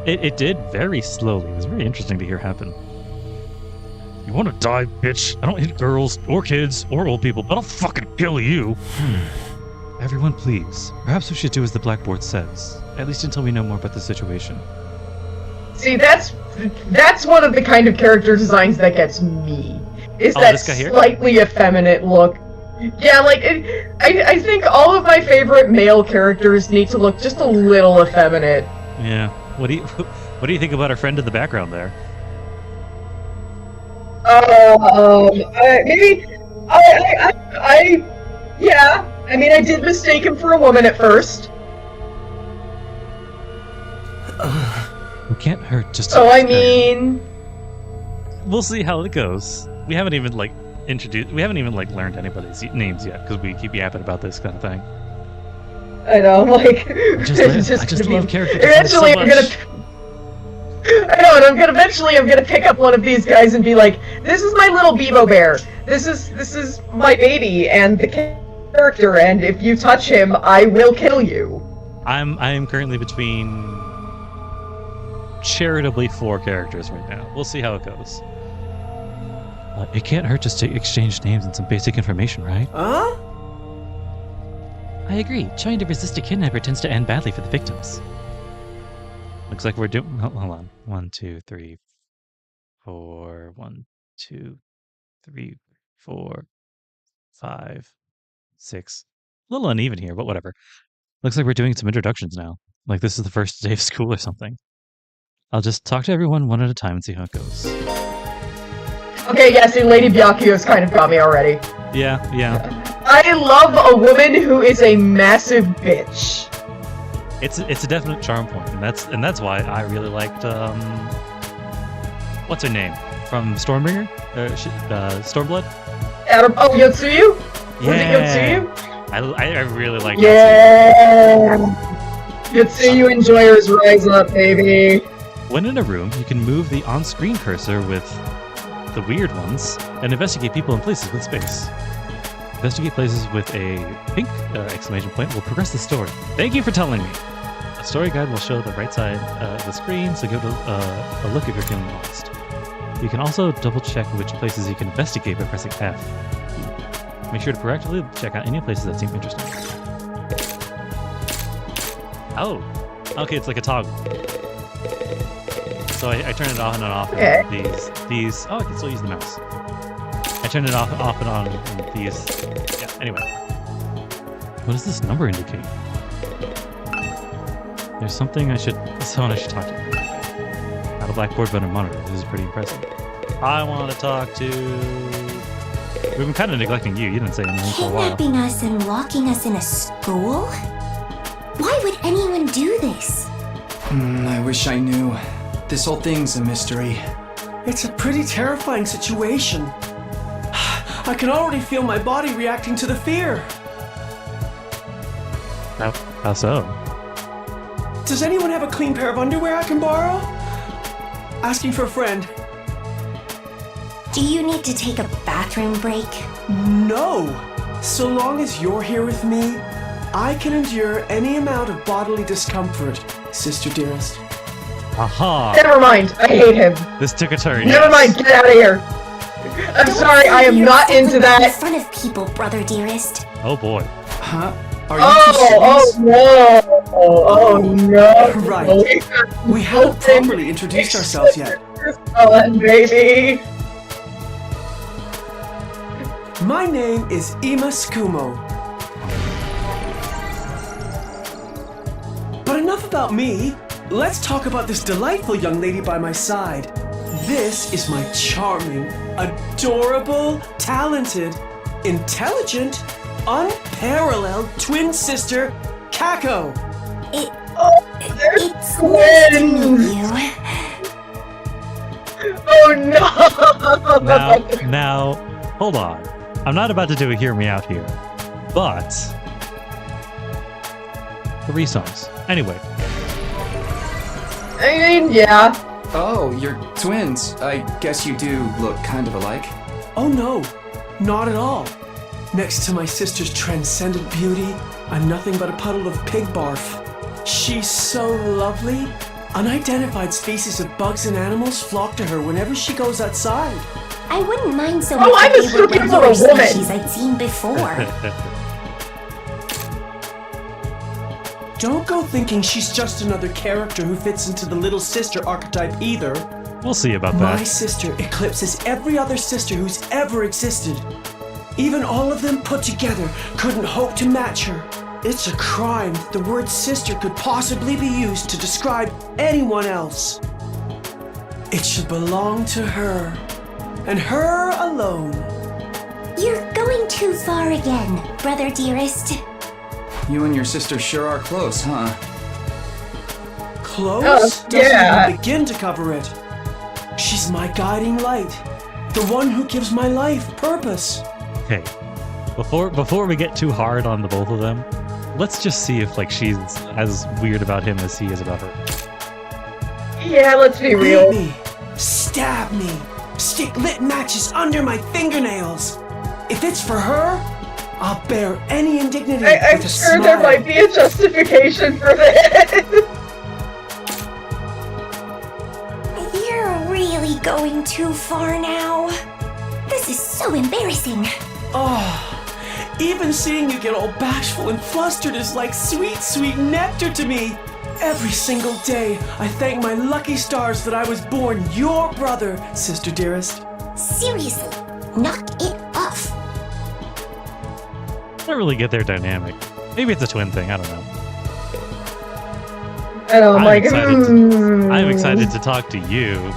It did very slowly. It was very interesting to hear happen. You wanna die, bitch? I don't hit girls, or kids, or old people, but I'll fucking kill you! Everyone, please. Perhaps we should do as the blackboard says. At least until we know more about the situation. See, that's one of the kind of character designs that gets me. Is that this guy here? Slightly effeminate look. Yeah, like, I think all of my favorite male characters need to look just a little effeminate. Yeah. What do you think about our friend in the background there? Maybe yeah. I mean, I did mistake him for a woman at first. It can't hurt just to... So, I mean... We'll see how it goes. We haven't even, learned anybody's names yet, because we keep yapping about this kind of thing. I know, like... I just love character design eventually, so much. I'm gonna pick up one of these guys and be like, this is my little Bebo bear. This is my baby and the character, and if you touch him, I will kill you. I am currently between charitably 4 characters right now. We'll see how it goes. It can't hurt just to exchange names and some basic information, right? Huh? I agree. Trying to resist a kidnapper tends to end badly for the victims. Looks like we're doing... Hold on. 1, 2, 3, 4... 1, 2, 3, 4, 5, 6... A little uneven here, but whatever. Looks like we're doing some introductions now. Like this is the first day of school or something. I'll just talk to everyone one at a time and see how it goes. Okay, yeah, see, Lady Byakuya's kind of got me already. Yeah. I love a woman who is a massive bitch. It's a definite charm point, and that's why I really liked what's her name from Stormbringer, Stormblood. Yotsuyu. Yeah. Was it Yotsuyu? I really like. Yeah. Yotsuyu enjoyers rise up, baby. When in a room, you can move the on-screen cursor with the weird ones and investigate people in places with space. Investigate places with a pink exclamation point will progress the story. Thank you for telling me. A story guide will show the right side of the screen, so give it a look if you're feeling lost. You can also double check which places you can investigate by pressing F. Make sure to proactively check out any places that seem interesting. Oh, okay, it's like a toggle. So I turn it off and on. Okay. These. Oh, I can still use the mouse. I turn it off and on and these. Yeah. Anyway, what does this number indicate? There's someone I should talk to. Not a blackboard, but a monitor. This is pretty impressive. I want to talk to. We've been kind of neglecting you. You didn't say anything for a while. Kidnapping us and locking us in a school? Why would anyone do this? I wish I knew. This whole thing's a mystery. It's a pretty terrifying situation. I can already feel my body reacting to the fear. How so? Does anyone have a clean pair of underwear I can borrow? Asking for a friend. Do you need to take a bathroom break? No! So long as you're here with me, I can endure any amount of bodily discomfort, sister dearest. Aha! Never mind. I hate him. This took a turn. Never mind. Get out of here. I'm sorry. I am not into that. In front of people, brother dearest. Oh boy. Huh? Are you two serious? No. Oh no. Right. We haven't properly introduced ourselves yet. Fun, baby. My name is Ima Skumo. But enough about me. Let's talk about this delightful young lady by my side. This is my charming, adorable, talented, intelligent, unparalleled twin sister, Kako. It's twins. nice to meet you. Oh no. Now, hold on. I'm not about to do a hear me out here, but 3 songs. Anyway. I mean, yeah. Oh, you're twins. I guess you do look kind of alike. Oh no, not at all. Next to my sister's transcendent beauty, I'm nothing but a puddle of pig barf. She's so lovely. Unidentified species of bugs and animals flock to her whenever she goes outside. I wouldn't mind so Oh, much I'm if a they were super regular woman. species I'd seen before. Don't go thinking she's just another character who fits into the little sister archetype either. We'll see about My that. sister eclipses every other sister who's ever existed. Even all of them put together couldn't hope to match her. It's a crime that the word sister could possibly be used to describe anyone else. It should belong to her, and her alone. You're going too far again, brother dearest. You and your sister sure are close, huh? Close doesn't yeah. even begin to cover it. She's my guiding light, the one who gives my life purpose. Okay. Before we get too hard on the both of them, let's just see if she's as weird about him as he is about her. Yeah, let's be Beat real. me, stab me, stick lit matches under my fingernails. If it's for her, I'll bear any indignity I'm with a sure smile. there might be a justification for this. You're really going too far now. This is so embarrassing. Oh, even seeing you get all bashful and flustered is like sweet, sweet nectar to me. Every single day, I thank my lucky stars that I was born your brother, sister dearest. Seriously, knock it off. I don't really get their dynamic. Maybe it's a twin thing. I don't know. And I'm like, I'm excited to talk to you.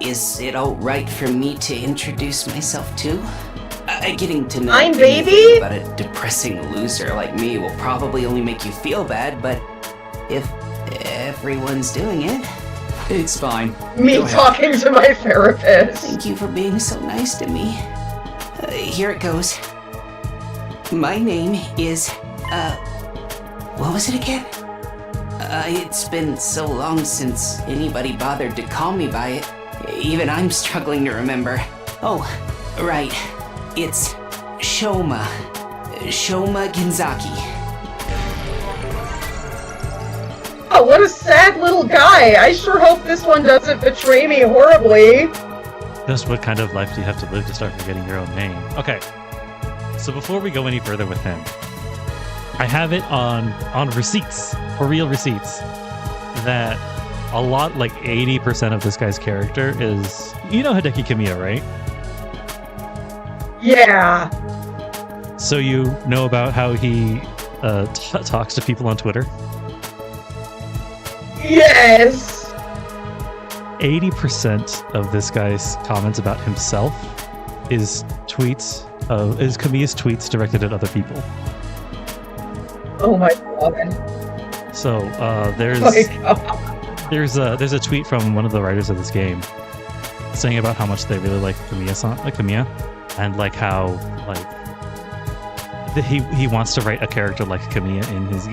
Is it alright for me to introduce myself too? Getting to know I'm anything baby? about a depressing loser like me will probably only make you feel bad, but if everyone's doing it... It's fine. Me Go ahead. talking to my therapist. Thank you for being so nice to me. Here it goes. My name is, what was it again? It's been so long since anybody bothered to call me by it. Even I'm struggling to remember. Oh, right. It's Shoma Genzaki. Oh, what a sad little guy. I sure hope this one doesn't betray me horribly. Just what kind of life do you have to live to start forgetting your own name? Okay, so before we go any further with him, I have it on receipts, for real receipts, that a lot, like 80% of this guy's character is... You know Hideki Kamiya, right? Yeah. So you know about how he talks to people on Twitter? Yes. 80% of this guy's comments about himself is Kamiya's tweets directed at other people. Oh my god. So there's a tweet from one of the writers of this game saying about how much they really like Kamiya, and like how he wants to write a character like Kamiya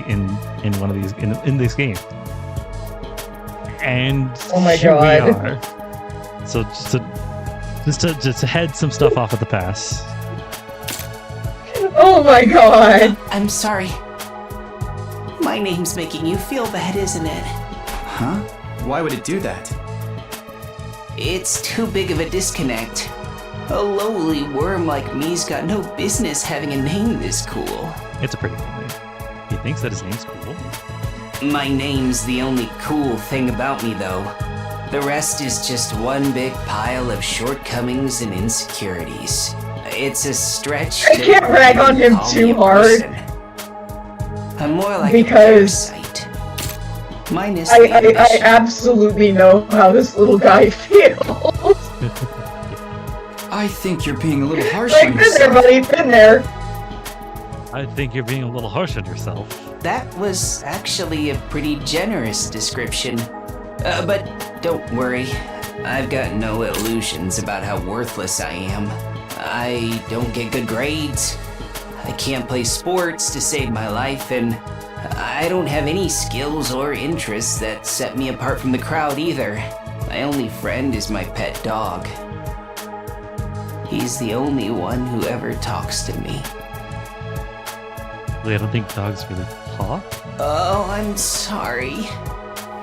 in one of these in this game. And oh my here god. we are. So just to head some stuff off at the pass. Oh my god. I'm sorry. My name's making you feel bad, isn't it? Huh? Why would it do that? It's too big of a disconnect. A lowly worm like me's got no business having a name this cool. It's a pretty cool name. He thinks that his name's cool. My name's the only cool thing about me, though. The rest is just one big pile of shortcomings and insecurities. It's a stretch. I can't rag on him too hard. I'm more like because a parasite. Minus I absolutely know how this little guy feels. I think you're being a little harsh like, on been yourself. there, buddy, been there. I think you're being a little harsh on yourself. That was actually a pretty generous description. But don't worry, I've got no illusions about how worthless I am. I don't get good grades, I can't play sports to save my life, and I don't have any skills or interests that set me apart from the crowd either. My only friend is my pet dog. He's the only one who ever talks to me. I don't think dogs really talk. Oh, I'm sorry.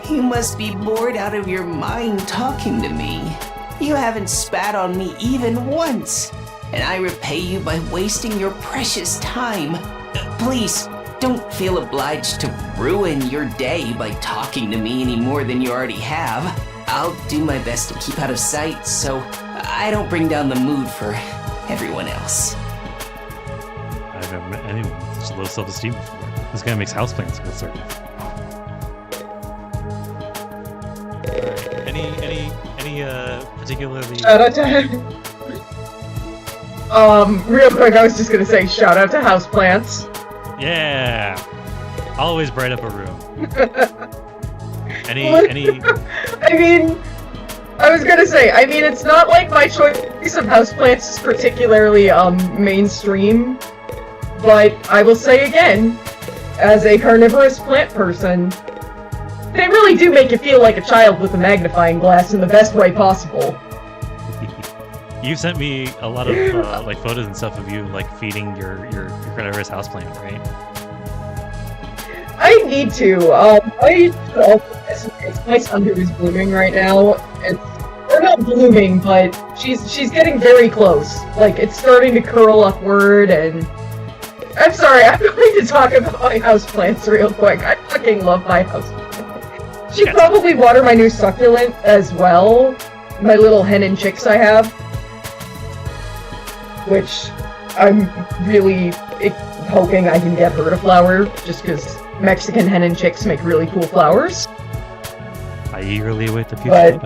You must be bored out of your mind talking to me. You haven't spat on me even once, and I repay you by wasting your precious time. Please, don't feel obliged to ruin your day by talking to me any more than you already have. I'll do my best to keep out of sight so I don't bring down the mood for everyone else. I've never met anyone with such low self-esteem before. This guy makes houseplants feel certain. Any particularly... Shout out to him. Real quick, I was just gonna say shout out to houseplants. Yeah! Always bright up a room. Any... I mean, I was gonna say, it's not like my choice of houseplants is particularly, mainstream, but I will say again, as a carnivorous plant person, they really do make you feel like a child with a magnifying glass in the best way possible. You sent me a lot of, photos and stuff of you, feeding your carnivorous houseplant, right? I need to. My sundew is blooming right now. We're not blooming, but she's getting very close. It's starting to curl upward, and I'm sorry, I'm going to talk about my houseplants real quick. I fucking love my houseplants. Should probably water my new succulent as well. My little hen and chicks I have. Which I'm really hoping I can get her to flower, just because Mexican hen and chicks make really cool flowers. I eagerly await the future.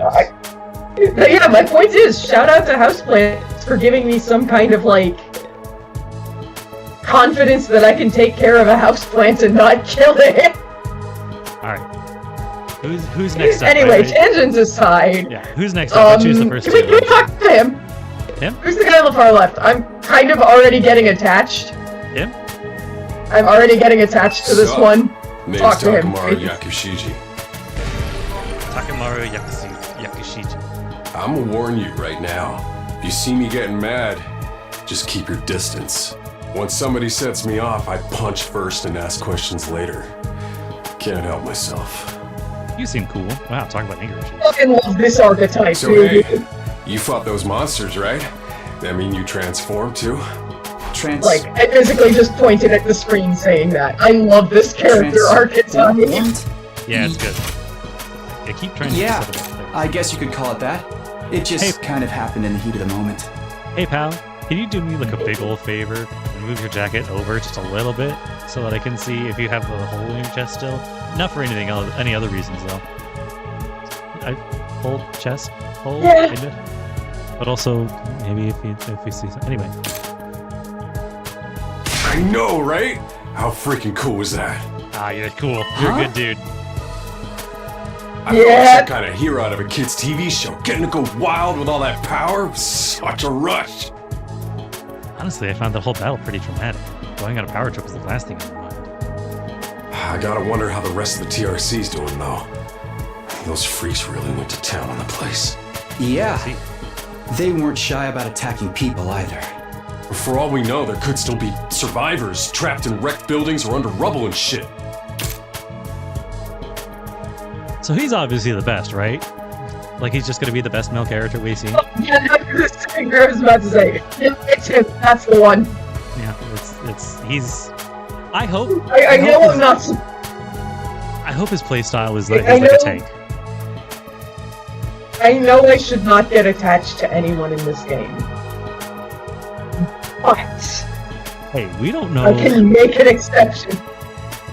But yeah, my point is, shout out to houseplants for giving me some kind of, confidence that I can take care of a houseplant and not kill it. Alright. Who's next up? Anyway, tangents aside. Yeah, who's next up? I choose the first two. Can we talk to him? Him? Who's the guy on the far left? I'm kind of already getting attached. Him? I'm already getting attached to this one. Name's Talk to him. Takamaru Yakushiji. Takamaru Yakushiji. I'm gonna warn you right now. If you see me getting mad, Just keep your distance. Once somebody sets me off, I punch first and ask questions later. Can't help myself. You seem cool. Wow, talk about anger issues. Fucking love this archetype, So dude. hey, you fought those monsters, right? That mean you transformed too? Like, I physically just pointed at the screen saying that. I love this character archetype. Yeah, it's good. I keep trying to Yeah, set it up there. I guess you could call it that. It just kind of happened in the heat of the moment. Hey, pal, can you do me like a big old favor and move your jacket over just a little bit so that I can see if you have the hole in your chest still? Not for anything else, any other reasons though. Hold chest, hold, Yeah. kind of. But also maybe if we see something. Anyway. I know, right? How freaking cool was that? Ah, you're cool. You're a good dude. I felt like some kind of hero out of a kid's TV show. Getting to go wild with all that power was such a rush. Honestly, I found that whole battle pretty traumatic. Going on a power trip was the last thing in my mind. I gotta wonder how the rest of the TRC's doing, though. Those freaks really went to town on the place. Yeah. They weren't shy about attacking people either. For all we know, there could still be survivors trapped in wrecked buildings or under rubble and shit. So he's obviously the best, right? Like he's just gonna be the best male character we've seen. Yeah, I was about to say, it's him. That's the one. Yeah, he's. I hope. I know hope I'm not. I hope his playstyle is like I he's like a know- tank. I know I should not get attached to anyone in this game. But Hey, we don't know. I can make an exception.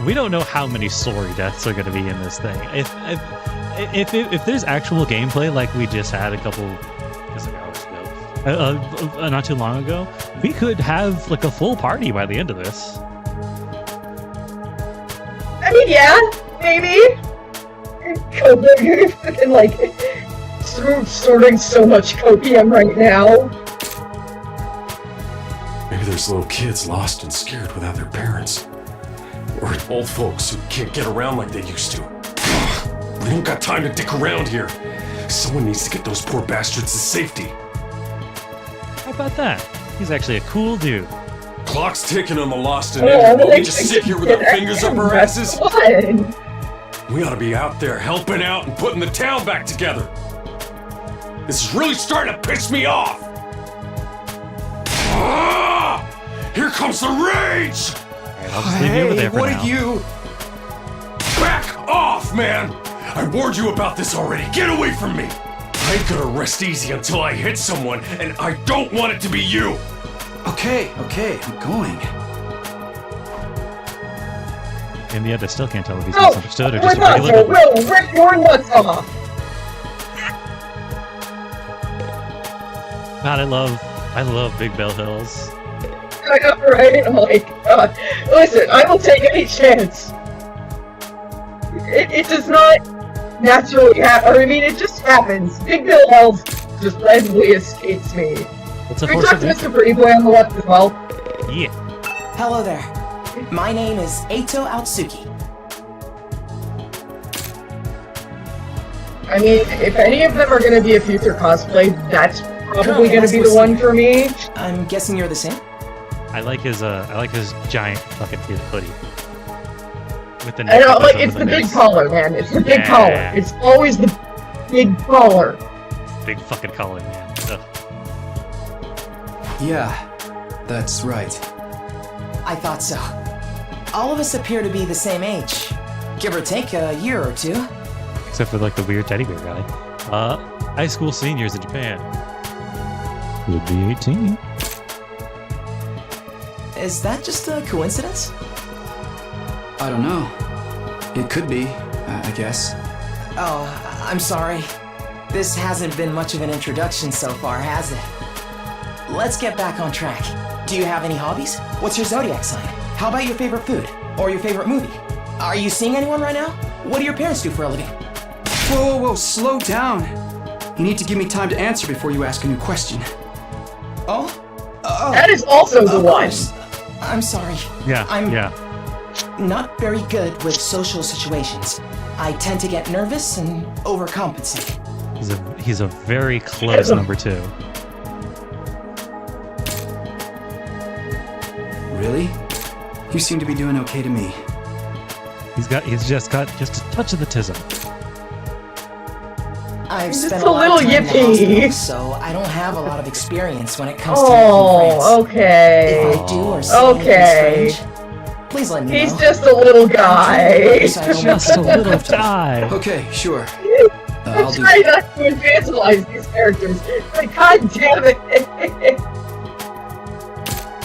We don't know how many story deaths are going to be in this thing. If there's actual gameplay like we just had a couple hours ago, not too long ago, we could have like a full party by the end of this. I mean, yeah, maybe. You're fucking like sorting so much copium right now. Maybe there's little kids lost and scared without their parents. Or old folks who can't get around like they used to. We don't got time to dick around here. Someone needs to get those poor bastards to safety. How about that? He's actually a cool dude. Clock's ticking on the lost and injured. We just sit here with our fingers up our asses. We ought to be out there helping out and putting the town back together. This is really starting to piss me off. Ah! Here comes the rage! I'll just leave you over there for now. Back off, man! I warned you about this already. Get away from me! I ain't gonna rest easy until I hit someone, and I don't want it to be you! Okay, I'm going. In the end, I still can't tell if he's No, misunderstood or we're just a not. regular. We'll rip your nuts off. God, I love Big Bell Hills. Right? Oh my god. Listen, I will take any chance. It does not naturally happen. I mean, it just happens. Big Bill Hells just randomly escapes me. It's a Can we force talk of to nature. Mr. Pretty Boy on the left as well? Yeah. Hello there. My name is Eito Aotsuki. I mean, if any of them are going to be a future cosplay, that's probably going to be the one for me. I'm guessing you're the same? I like his giant fucking hoodie. With the I know, neck like, over it's the big nose. collar, man. It's the big Yeah. collar. It's always the big collar. Big fucking collar, man. Ugh. Yeah, that's right. I thought so. All of us appear to be the same age. Give or take a year or two. Except for like the weird teddy bear guy. High school seniors in Japan. Would be 18. Is that just a coincidence? I don't know. It could be, I guess. Oh, I'm sorry. This hasn't been much of an introduction so far, has it? Let's get back on track. Do you have any hobbies? What's your zodiac sign? How about your favorite food? Or your favorite movie? Are you seeing anyone right now? What do your parents do for a living? Whoa, slow down. You need to give me time to answer before you ask a new question. Oh? That is also the Of one. course. I'm sorry. Yeah, I'm yeah. not very good with social situations. I tend to get nervous and overcompensate. He's a very close number 2. Really? You seem to be doing okay to me. He's just got just a touch of the tism. I've Just spent a a lot of little time in the yippee. hospital, so I don't have a lot of experience when it comes to Oh, making friends. okay. If I do or say Okay. anything strange, please let me know. He's just a little guy. Just a little guy. Okay, sure. I'm I'll do trying that. not to infantilize these characters, but god damn it.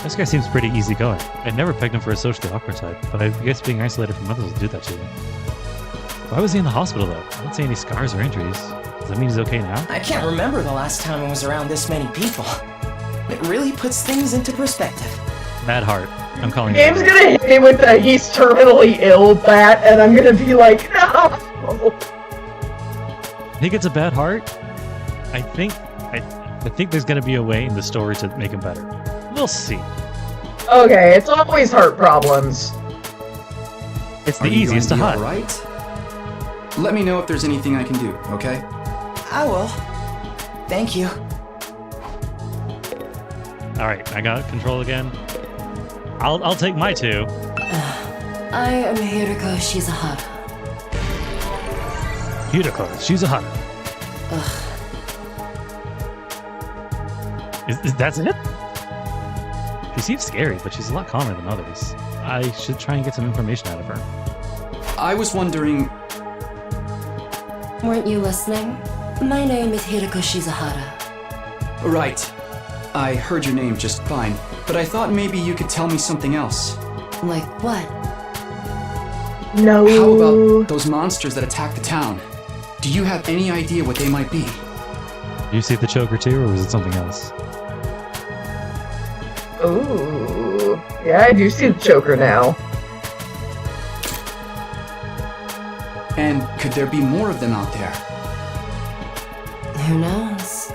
This guy seems pretty easygoing. I never pegged him for a socially awkward type, but I guess being isolated from others will do that to you. Why was he in the hospital though? I don't see any scars or injuries. Does that mean he's okay now? I can't remember the last time I was around this many people. It really puts things into perspective. Mad heart. I'm calling it. Game's gonna hit me with the he's terminally ill bat, and I'm gonna be like, no. He gets a bad heart. I think there's gonna be a way in the story to make him better. We'll see. Okay, it's always heart problems. It's the Are you easiest to going hide. be all right? Let me know if there's anything I can do, okay? I will. Thank you. All right, I got control again. I'll take my 2. I am Hiroko Shizahara. Hiroko, she's a hunter. That's it? She seems scary, but she's a lot calmer than others. I should try and get some information out of her. I was wondering... Weren't you listening? My name is Hiroko Shizahara. Right. I heard your name just fine, but I thought maybe you could tell me something else. Like what? No. How about those monsters that attacked the town? Do you have any idea what they might be? Do you see the choker too, or was it something else? Ooh. Yeah, I do see the choker now. And could there be more of them out there? Who knows?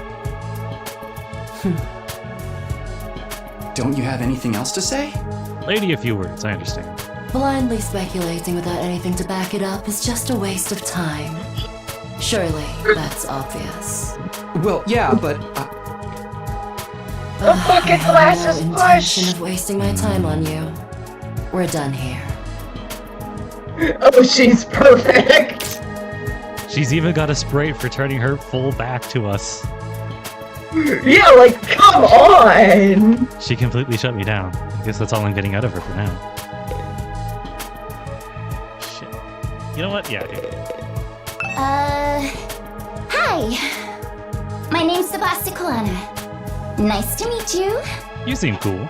Don't you have anything else to say? Lady, a few words, I understand. Blindly speculating without anything to back it up is just a waste of time. Surely, that's obvious. Well, yeah, but... The bucket glass is I have no intention push! of wasting my time on you. We're done here. Oh, she's perfect! She's even got a spray for turning her full back to us. Yeah, like, come on! She completely shut me down. I guess that's all I'm getting out of her for now. Shit. You know what? Yeah, dude. Hi. My name's Sebasticolana. Nice to meet you. You seem cool.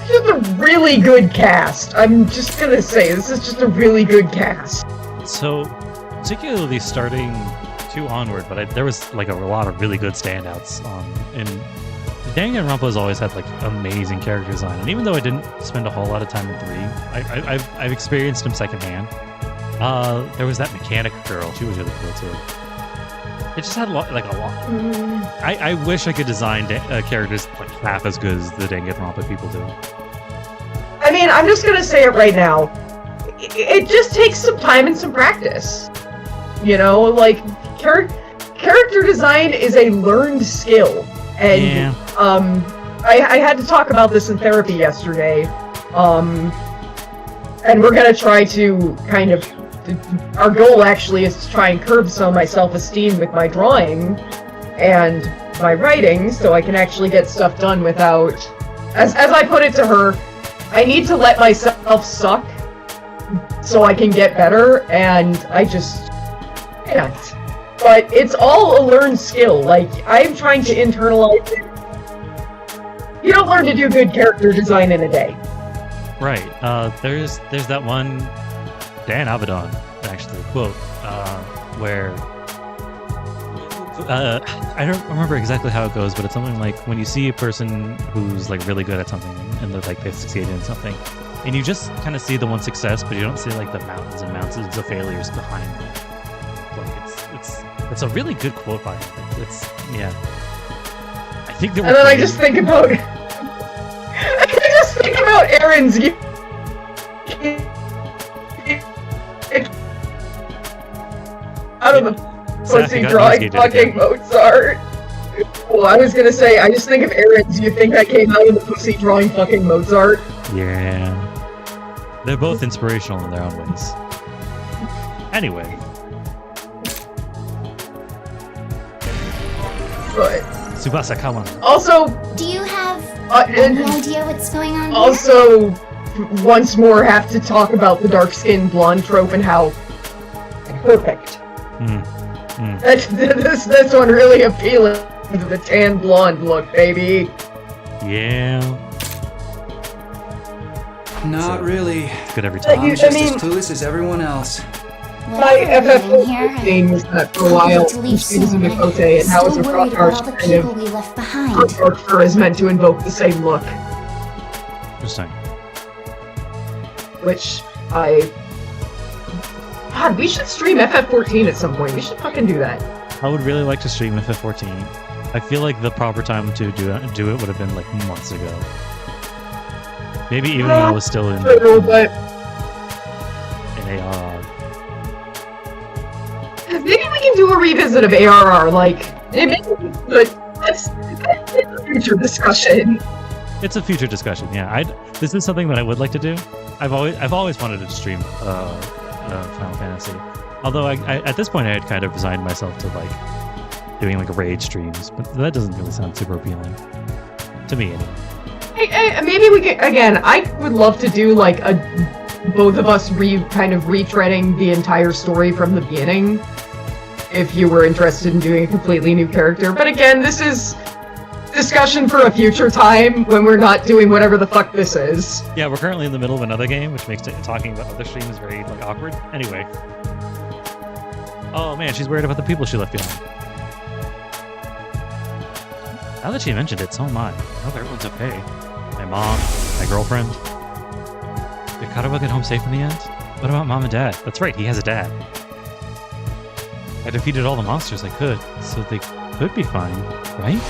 This is a really good cast. I'm just gonna say, this is just a really good cast. So, particularly starting 2 onward, but there was like a lot of really good standouts and Danganronpa's always had like amazing character design, and even though I didn't spend a whole lot of time in 3, I've experienced them secondhand. There was that mechanic girl; she was really cool too. It just had a lot. I wish I could design characters like half as good as the Danganronpa people do. I mean, I'm just gonna say it right now. It just takes some time and some practice. You know, like, character design is a learned skill. And, I had to talk about this in therapy yesterday. And we're gonna try to kind of... Our goal, actually, is to try and curb some of my self-esteem with my drawing and my writing, so I can actually get stuff done without... As I put it to her, I need to let myself suck so I can get better, and I just can't. But it's all a learned skill. Like, I'm trying to internalize it. You don't learn to do good character design in a day. Right. There's that one Dan Avedon, actually, quote, where I don't remember exactly how it goes, but it's something like when you see a person who's like really good at something and they've succeeded in something, and you just kind of see the one success, but you don't see like the mountains and mountains of failures behind them. Like it's a really good quote by him. I think that. And then I just think about Aaron's. Out of the pussy drawing fucking Mozart. Oh, I was gonna say, I just think of Aaron. Do you think I came out of the pussy drawing fucking Mozart? Yeah. They're both inspirational in their own ways. Anyway. But Tsubasa, come on. also, Do you have and any idea what's going on here? also, once more, have to talk about the dark-skinned blonde trope and how perfect. This one really appealing to the tan blonde look, baby. Yeah. Not really. It's good every time. I'm just as clueless as everyone else. My FF14 was that for a while. Students in Mikote and how it's a rock art kind of archer is meant to invoke the same look. Interesting. Which God, we should stream FF14 at some point. We should fucking do that. I would really like to stream FF14. I feel like the proper time to do it would have been like months ago. Maybe even when I was still in but ARR. maybe we can do a revisit of ARR, but that's a future discussion. It's a future discussion. Yeah, this is something that I would like to do. I've always wanted to stream Final Fantasy. Although I at this point I had kind of resigned myself to like doing like raid streams, but that doesn't really sound super appealing to me anyway. Maybe we could again. I would love to do like both of us kind of retreading the entire story from the beginning. If you were interested in doing a completely new character, but again, this is discussion for a future time when we're not doing whatever the fuck this is. Yeah, we're currently in the middle of another game, which makes talking about other streams very like awkward. Anyway. Oh man, she's worried about the people she left behind. Now that she mentioned it, so am I. I hope everyone's okay. My mom, my girlfriend. Did Katawa get home safe in the end? What about Mom and Dad? That's right, he has a dad. I defeated all the monsters I could, so they could be fine, right?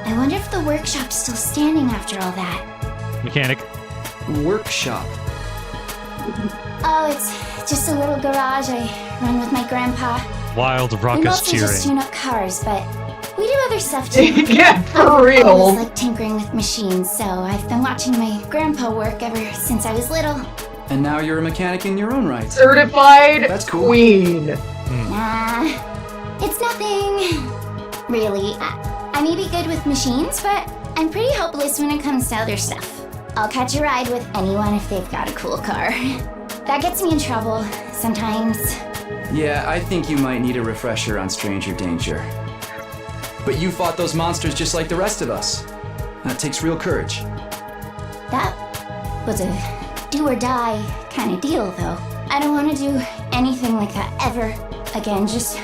I wonder if the workshop's still standing after all that. Mechanic. Workshop. Oh, it's just a little garage I run with my grandpa. Wild We raucous mostly cheering. just tune up cars, but we do other stuff too. Yeah, for real. I always like tinkering with machines, so I've been watching my grandpa work ever since I was little. And now you're a mechanic in your own right. Certified That's cool. queen. Nah, it's nothing. Really, I may be good with machines, but I'm pretty hopeless when it comes to other stuff. I'll catch a ride with anyone if they've got a cool car. That gets me in trouble sometimes. Yeah, I think you might need a refresher on stranger danger. But you fought those monsters just like the rest of us. That takes real courage. That was a do or die kind of deal, though. I don't want to do anything like that ever again. Just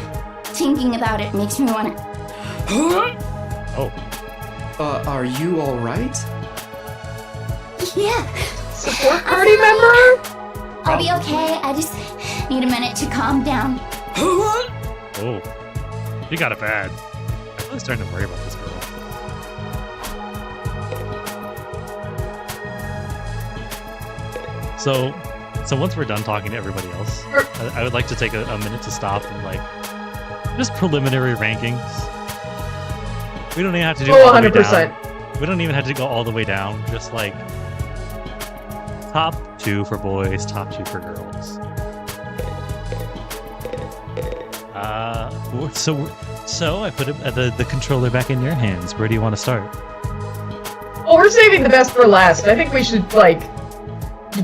thinking about it makes me want to... Oh. Are you alright? Yeah. Support party member? I'll be okay. I just need a minute to calm down. Oh. You got it bad. I'm really starting to worry about this girl. So once we're done talking to everybody else, I would like to take a minute to stop and like just preliminary rankings. We don't even have to do all the way 100%. down. We don't even have to go all the way down. Just like top 2 for boys, top 2 for girls. So I put the controller back in your hands. Where do you want to start? Well, we're saving the best for last. I think we should like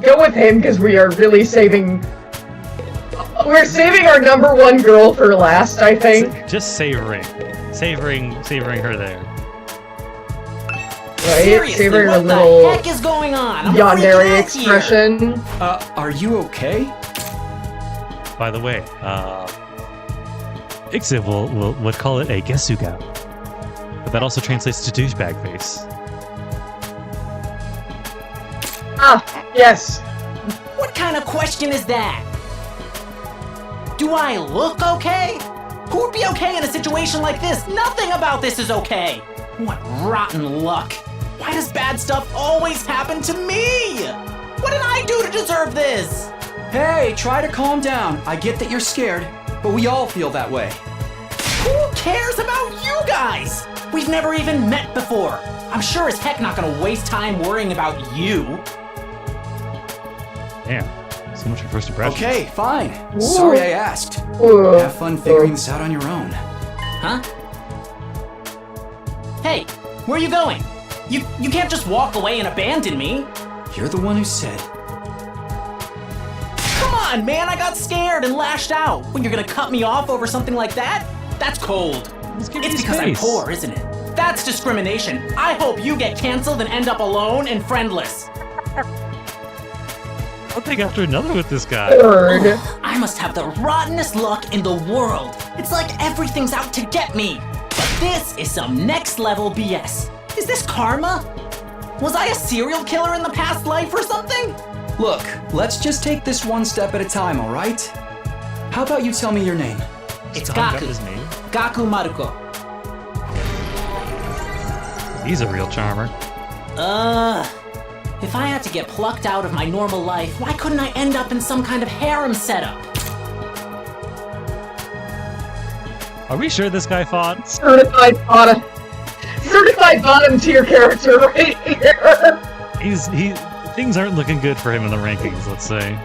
go with him because we are really saving. We're saving our number 1 girl for last. I think. Just savoring her there. Right? Seriously, Savoring her what the little heck is going on? I'm yandere freaking out expression. Are you okay? By the way, Ixib would call it a Gesuga, but that also translates to douchebag face. Ah, yes. What kind of question is that? Do I look okay? Who would be okay in a situation like this? Nothing about this is okay. What rotten luck. Why does bad stuff always happen to me? What did I do to deserve this? Hey, try to calm down. I get that you're scared, but we all feel that way. Who cares about you guys? We've never even met before. I'm sure as heck not gonna waste time worrying about you. Damn. So much for first impression. Okay, fine. Sorry I asked. Have fun figuring this out on your own. Huh? Hey, where are you going? You can't just walk away and abandon me. You're the one who said. Come on, man, I got scared and lashed out. When you're gonna cut me off over something like that? That's cold. It's because I'm poor, isn't it? That's discrimination. I hope you get canceled and end up alone and friendless. I'll take after another with this guy. Oh, I must have the rottenest luck in the world. It's like everything's out to get me. But this is some next level BS. Is this karma? Was I a serial killer in the past life or something? Look, let's just take this one step at a time, all right? How about you tell me your name? It's Gaku. Gaku Maruko. He's a real charmer. If I had to get plucked out of my normal life, why couldn't I end up in some kind of harem setup? Are we sure this guy fought? Certified bottom tier character right here. Things aren't looking good for him in the rankings, let's say.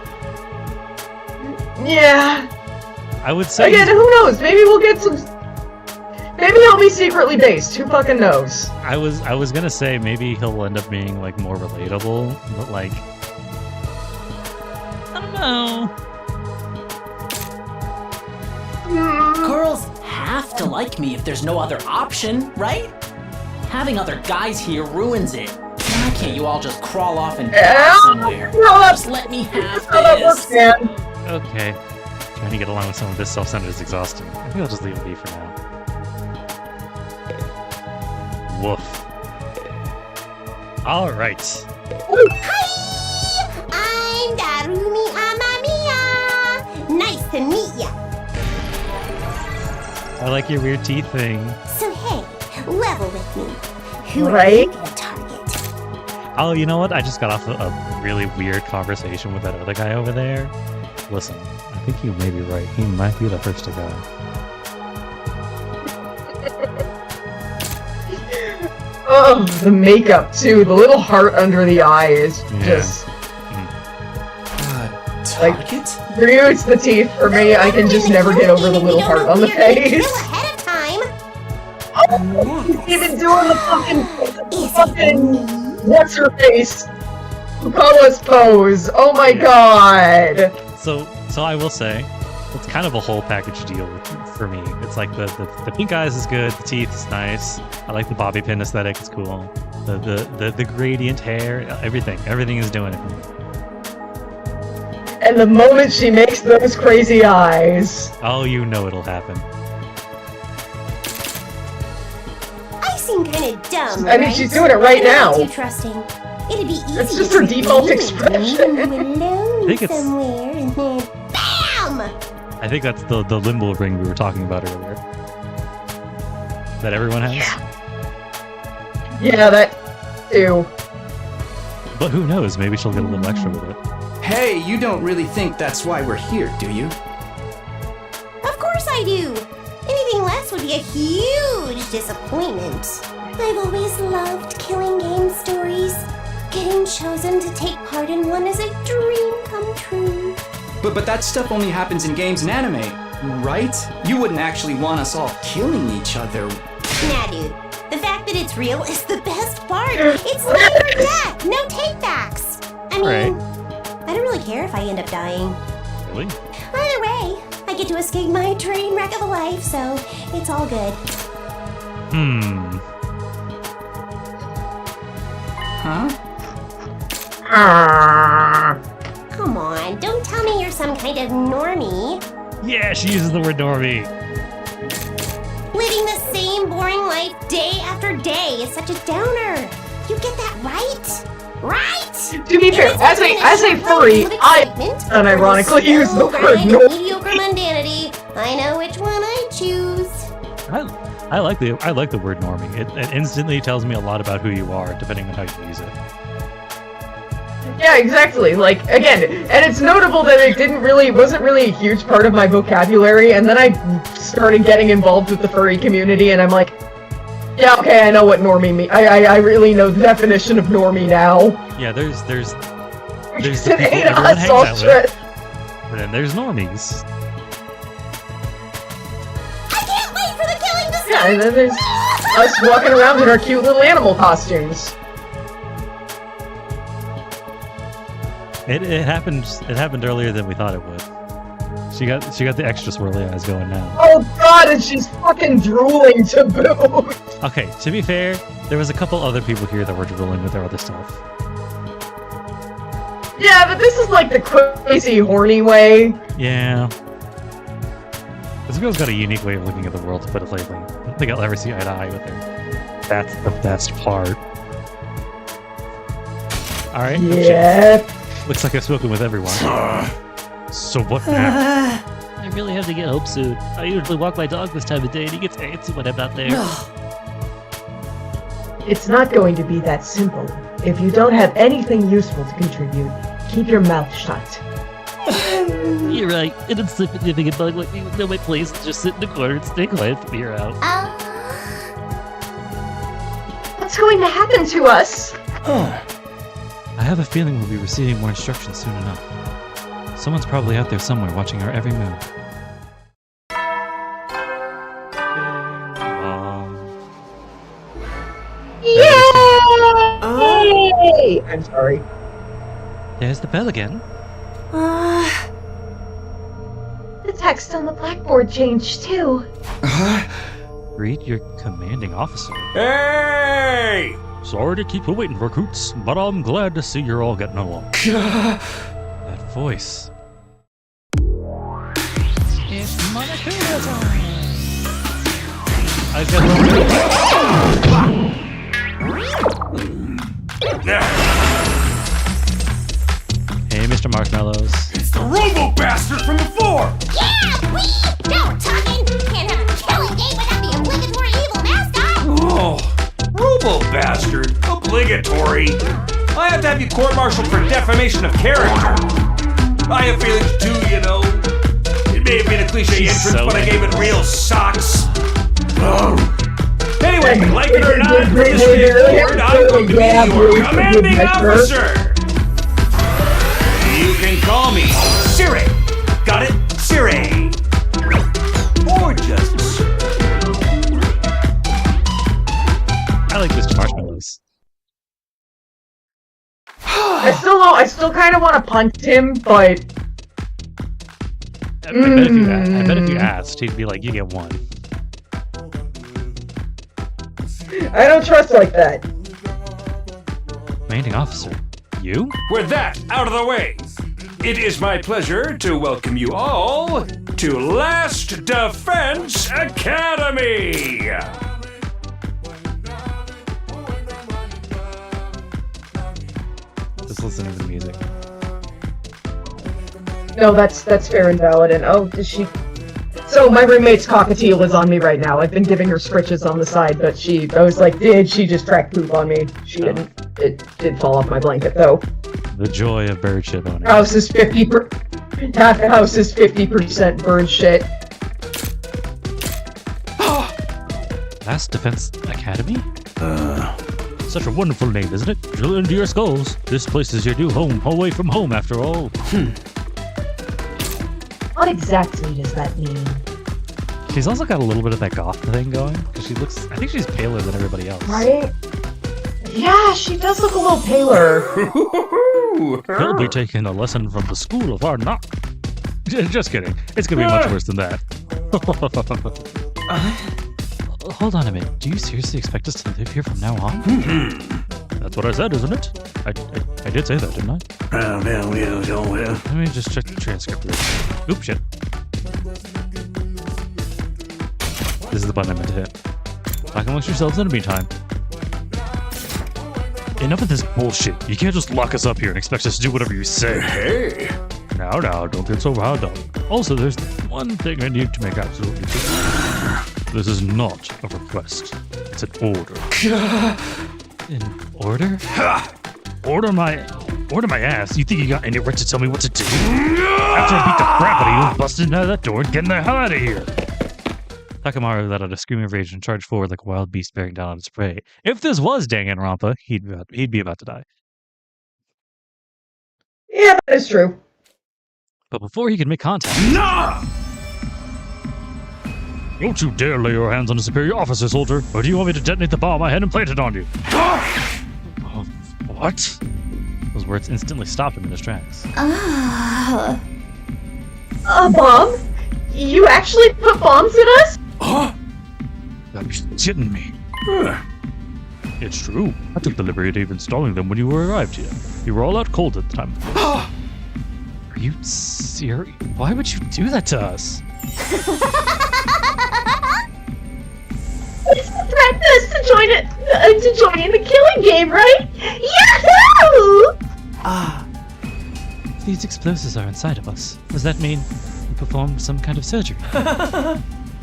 Yeah. I would say. Again, who knows? Maybe we'll get some. Maybe he'll be secretly based. Who fucking knows? I was gonna say maybe he'll end up being like more relatable, but like I don't know. Girls have to like me if there's no other option, right? Having other guys here ruins it. Why can't you all just crawl off and die somewhere? Just let me have this. Okay. Trying to get along with someone this self-centered is exhausting. I think I'll just leave it be for now. Woof. Alright. Hi! I'm Darumi Amamiya! Nice to meet ya! I like your weird teeth thing. So hey, level with me. Who right? are you gonna target? Oh, you know what? I just got off a really weird conversation with that other guy over there. Listen, I think you may be right. He might be the first to go. Oh, the makeup too. The little heart under the eye is just target? For you, it's the teeth. For me, I can just never get over the little heart on the face. Ahead of time. Oh, he's even doing the fucking what's her face? Fukawa's pose. Oh my god. So I will say, it's kind of a whole package deal for me. It's like the pink eyes is good, the teeth is nice. I like the bobby pin aesthetic, it's cool. The gradient hair, everything is doing it for me. And the moment she makes those crazy eyes. Oh, you know it'll happen. I seem kind of dumb, I mean, right? she's doing it right now. Too trusting. It'd be easy. It's just her default expression. I think it's somewhere and then BAM! I think that's the limbo ring we were talking about earlier. That everyone has? Yeah, that too. But who knows, maybe she'll get a little extra with it. Hey, you don't really think that's why we're here, do you? Of course I do. Anything less would be a huge disappointment. I've always loved killing game stories. Getting chosen to take part in one is a dream come true. But that stuff only happens in games and anime, right? You wouldn't actually want us all killing each other. Nah, dude. The fact that it's real is the best part. It's never death. No takebacks. I mean, I don't really care if I end up dying. Really? Either way, I get to escape my train wreck of a life, so it's all good. Huh? Come on, don't tell me you're some kind of normie. Yeah, she uses the word normie. Living the same boring life day after day is such a downer. You get that right? Right? To be fair, as a furry, I unironically use the word normie. Mediocre mundanity. I know which one I choose. I like the word normie. It instantly tells me a lot about who you are, depending on how you use it. Yeah, exactly. Like, again, and it's notable that it wasn't really a huge part of my vocabulary, and then I started getting involved with the furry community, and I'm like, yeah, okay, I know what normie means. I really know the definition of normie now. Yeah, there's the people everyone hangs out with. And then there's normies. I can't wait for the killing to start! Yeah, and then there's us walking around in our cute little animal costumes. It happened earlier than we thought it would. She got the extra swirly eyes going now. Oh god, and she's fucking drooling to boot! Okay, to be fair, there was a couple other people here that were drooling with their other stuff. Yeah, but this is like the crazy horny way. Yeah. This girl's got a unique way of looking at the world, to put it lightly. I don't think I'll ever see eye to eye with her. That's the best part. Alright. Yeah. Looks like I've spoken with everyone. So what now? I really have to get home soon. I usually walk my dog this time of day and he gets antsy when I'm not there. It's not going to be that simple. If you don't have anything useful to contribute, keep your mouth shut. You're right. An insignificant bug like me with no my place to just sit in the corner and stay quiet from here out. What's going to happen to us? I have a feeling we'll be receiving more instructions soon enough. Someone's probably out there somewhere watching our every move. Yay! I'm sorry. There's the bell again. The text on the blackboard changed too. Read your commanding officer. Hey! Sorry to keep you waiting, recruits, but I'm glad to see you're all getting along. That voice. It's Monacular time! I've got Hey, Mr. Marshmallows. It's the Robo Bastard from before! Yeah, we! No talking! Can't have a killing game without the obligatory evil mascot! Oh, Robo Bastard. Obligatory. I have to have you court-martialed for defamation of character. I have feelings too, you know. It may have been a cliche entrance, but I gave it real socks. Anyway, like it or not, from this day forward, I'm going to be your commanding officer. You can call me Siri. Got it? Siri. Or just Siri. I like Mr. Marshmallows. I still kind of want to punt him, but... I bet if you asked, he'd be like, you get one. I don't trust like that. Commanding officer. You? With that out of the way, it is my pleasure to welcome you all to Last Defense Academy! Just listen to the music. No, that's fair and valid, and oh, does she... So, my roommate's cockatiel is on me right now. I've been giving her scritches on the side, but I was like, did she just track poop on me? She didn't. It did fall off my blanket, though. The joy of bird shit owning. House is 50%... Half the house is 50% bird shit. Last Defense Academy? Such a wonderful name, isn't it? Drill into your skulls. This place is your new home, away from home after all. What exactly does that mean? She's also got a little bit of that goth thing going, because she looks, I think she's paler than everybody else. Right? Yeah, she does look a little paler. He'll be taking a lesson from the School of Hard Knock. Just kidding. It's gonna be much worse than that. Hold on a minute. Do you seriously expect us to live here from now on? That's what I said, isn't it? I did say that, didn't I? Let me just check the transcript real quick. Oops, shit. This is the button I meant to hit. Talk amongst yourselves in the meantime. Enough of this bullshit. You can't just lock us up here and expect us to do whatever you say. Hey! Now, don't get so wound up. Also, there's one thing I need to make absolutely clear. This is not a request. It's an order. An order? Order my Order my ass. You think you got any right to tell me what to do? After I beat the crap out of you, I'm busting out of that door and getting the hell out of here. Takamaru let out a scream of rage and charged forward like a wild beast bearing down on its prey. If this was Danganronpa, he'd be about to die. Yeah, that is true. But before he could make contact... Nah! Don't you dare lay your hands on a superior officer, soldier, or do you want me to detonate the bomb I had implanted on you? Oh, what? Those words instantly stopped him in his tracks. Bomb? You actually put bombs in us? Huh? You're shitting me. It's true. I took the liberty of installing them when you arrived here. You were all out cold at the time. Are you serious? Why would you do that to us? It's threatened us to join in the killing game, right? Yahoo! These explosives are inside of us. Does that mean you performed some kind of surgery?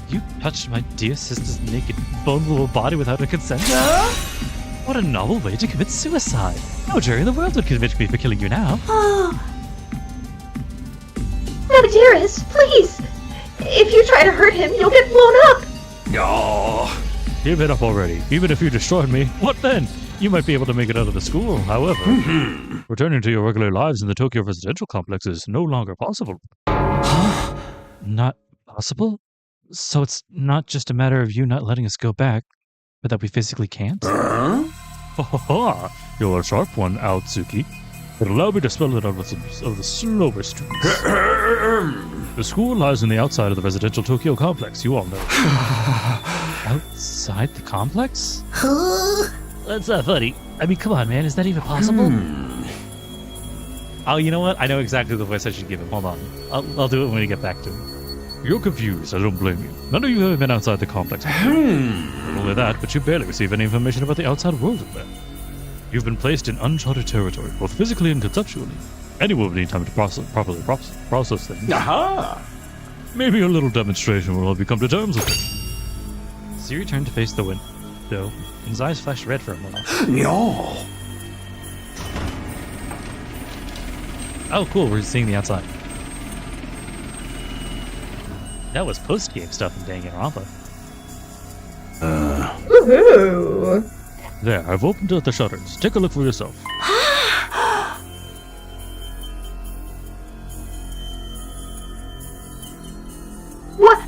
You touched my dear sister's naked, vulnerable body without her consent? What a novel way to commit suicide. No jury in the world would convict me for killing you now. No, dearest, please. If you try to hurt him, you'll get blown up. No. Give it up already. Even if you destroyed me, what then? You might be able to make it out of the school. However, returning to your regular lives in the Tokyo residential complex is no longer possible. Not possible? So it's not just a matter of you not letting us go back, but that we physically can't? You're a sharp one, Aotsuki. But allow me to spell it out with some of the slower streets. The school lies on the outside of the residential Tokyo complex, you all know. Outside the complex? That's not funny. I mean, come on, man, is that even possible? Oh, you know what? I know exactly the voice I should give him. Hold on. I'll do it when we get back to him. You're confused, I don't blame you. None of you have been outside the complex before. Not only that, but you barely receive any information about the outside world of that. You've been placed in uncharted territory, both physically and conceptually. Anyone will need time to properly process things. Aha! Maybe a little demonstration will help you come to terms with it. Siri turned to face the window, and his eyes flashed red for a moment. No. Oh, cool, we're seeing the outside. That was post-game stuff in Danganronpa. Woohoo! There, I've opened the shutters. Take a look for yourself. What?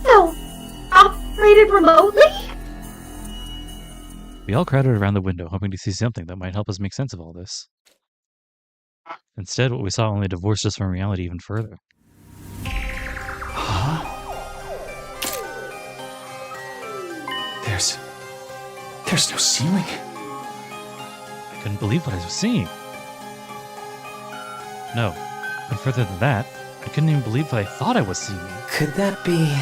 No. Operated remotely? We all crowded around the window, hoping to see something that might help us make sense of all this. Instead, what we saw only divorced us from reality even further. There's no ceiling. I couldn't believe what I was seeing. No, and further than that, I couldn't even believe what I thought I was seeing. Could that be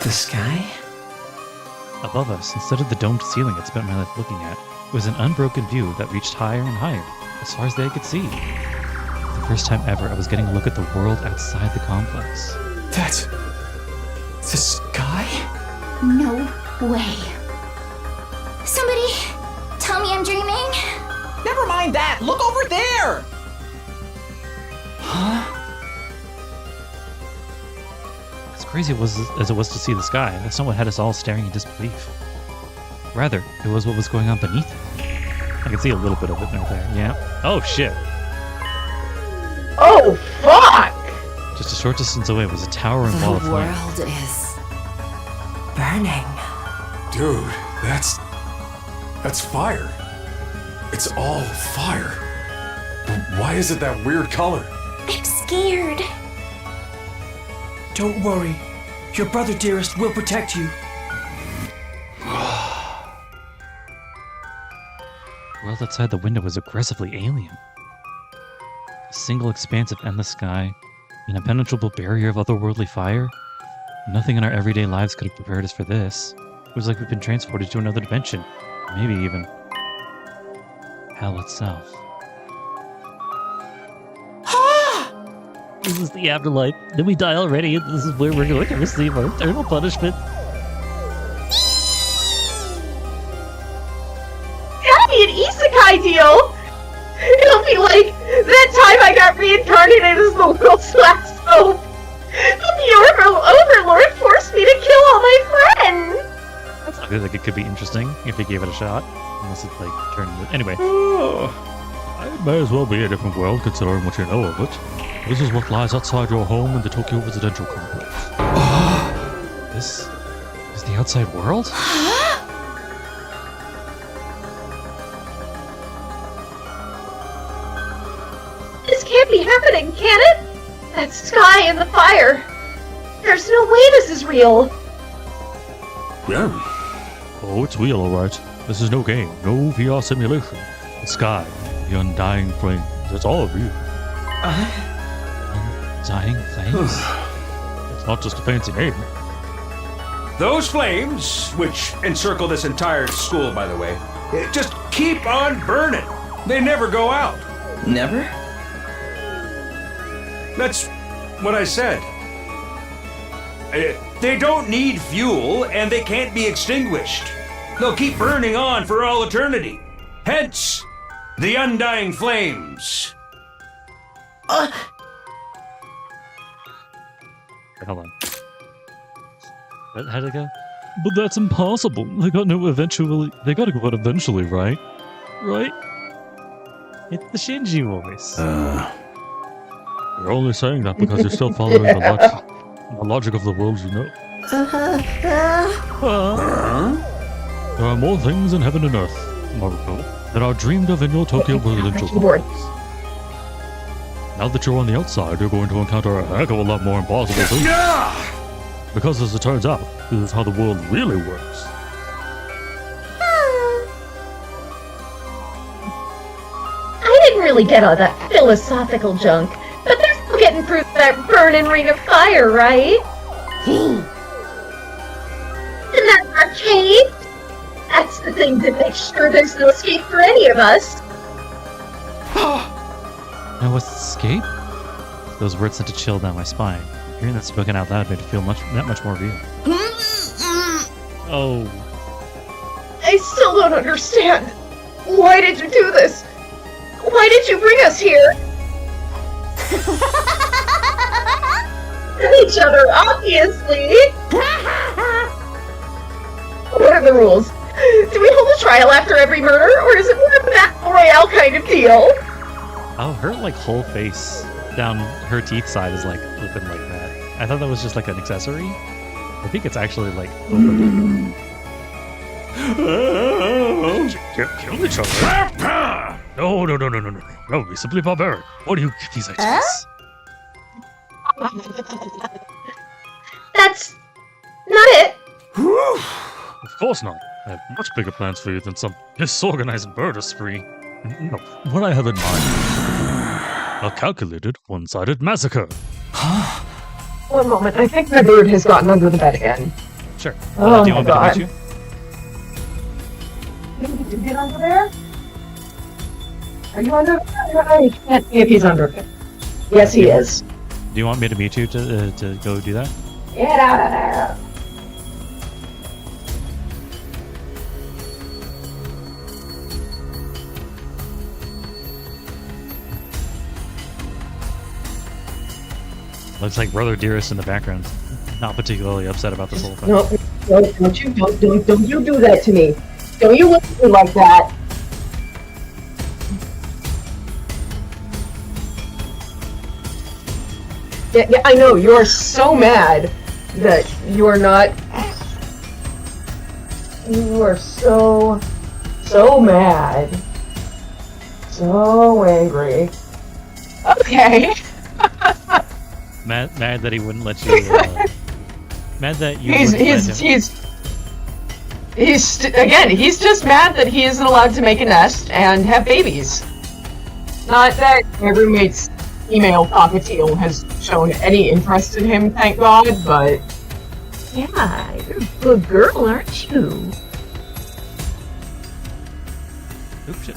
the sky? Above us, instead of the domed ceiling I'd spent my life looking at, was an unbroken view that reached higher and higher, as far as the eye could see. For the first time ever, I was getting a look at the world outside the complex. That's the sky? No way. Somebody tell me I'm dreaming. Never mind that. Look over there. As crazy as it was to see the sky, that's not what had us all staring in disbelief. Rather, it was what was going on beneath it. I can see a little bit of it right there. Yeah. Oh shit. Oh fuck! Just a short distance away was a towering wall of flame. The world is burning. Dude, that's fire. It's all fire. But why is it that weird color? I'm scared. Don't worry. Your brother, dearest, will protect you. The world outside the window was aggressively alien. A single expanse of endless sky, an impenetrable barrier of otherworldly fire. Nothing in our everyday lives could have prepared us for this. It was like we'd been transported to another dimension. Maybe even hell itself. This is the afterlife. Then we die already, and this is where we're going to receive our eternal punishment. That'd be an isekai deal! It'll won't be like that time I got reincarnated as the world's last hope. The Overlord forced me to kill all my friends. I feel like it could be interesting if he gave it a shot. Unless it like turned into... Anyway. It may as well be a different world considering what you know of it. This is what lies outside your home in the Tokyo residential complex. This is the outside world? This can't be happening, can it? That sky and the fire. There's no way this is real. Yeah. Oh, it's real, alright. This is no game, no VR simulation. The sky, the undying flames, it's all real. Undying flames? It's not just a fancy name. Those flames, which encircle this entire school, by the way, just keep on burning. They never go out. Never? That's what I said. They don't need fuel, and they can't be extinguished. They'll keep burning on for all eternity. Hence, the undying flames. Hold on. How'd it go? But that's impossible. They got to go out eventually, right? Right? It's the Shinji voice. You're only saying that because you're still following the logic of the world you know. There are more things in heaven and earth, Maruko, that are dreamed of in your Tokyo residential complex. Now that you're on the outside, you're going to encounter a heck of a lot more impossible things. Because as it turns out, this is how the world really works. I didn't really get all that philosophical junk, but they're still getting through that burning ring of fire, right? And that arcade? That's the thing that makes sure there's no escape for any of us. No escape? Those words sent a chill down my spine. Hearing that spoken out loud made it feel that much more real. Oh. I still don't understand. Why did you do this? Why did you bring us here? Each other, obviously. What are the rules? Do we hold a trial after every murder, or is it more of a battle royale kind of deal? Oh, her like whole face down her teeth side is like open like that. I thought that was just like an accessory. I think it's actually like open. Kill each other. No. That would be simply barbaric. What do you get these ideas? That's not it. Of course not. I have much bigger plans for you than some disorganized murder spree. No, what I have in mind, a calculated, one-sided massacre. One moment, I think my bird has gotten under the bed again. Sure. Oh do you want me to meet you? Did you get under there? Are you under there? I can't see if he's under it. Yes, he is. Do you want me to meet you to go do that? Get out of there. Looks like Brother Dearest in the background. Not particularly upset about this whole thing. No, don't you do that to me. Don't you look at me like that. Yeah, I know, you're so mad that you're not... You are so mad. So angry. Okay. Mad that he wouldn't let you. Mad that you. He's just mad that he isn't allowed to make a nest and have babies. Not that my roommate's female cockatiel has shown any interest in him, thank God, but yeah, you're a good girl, aren't you? Oops, shit.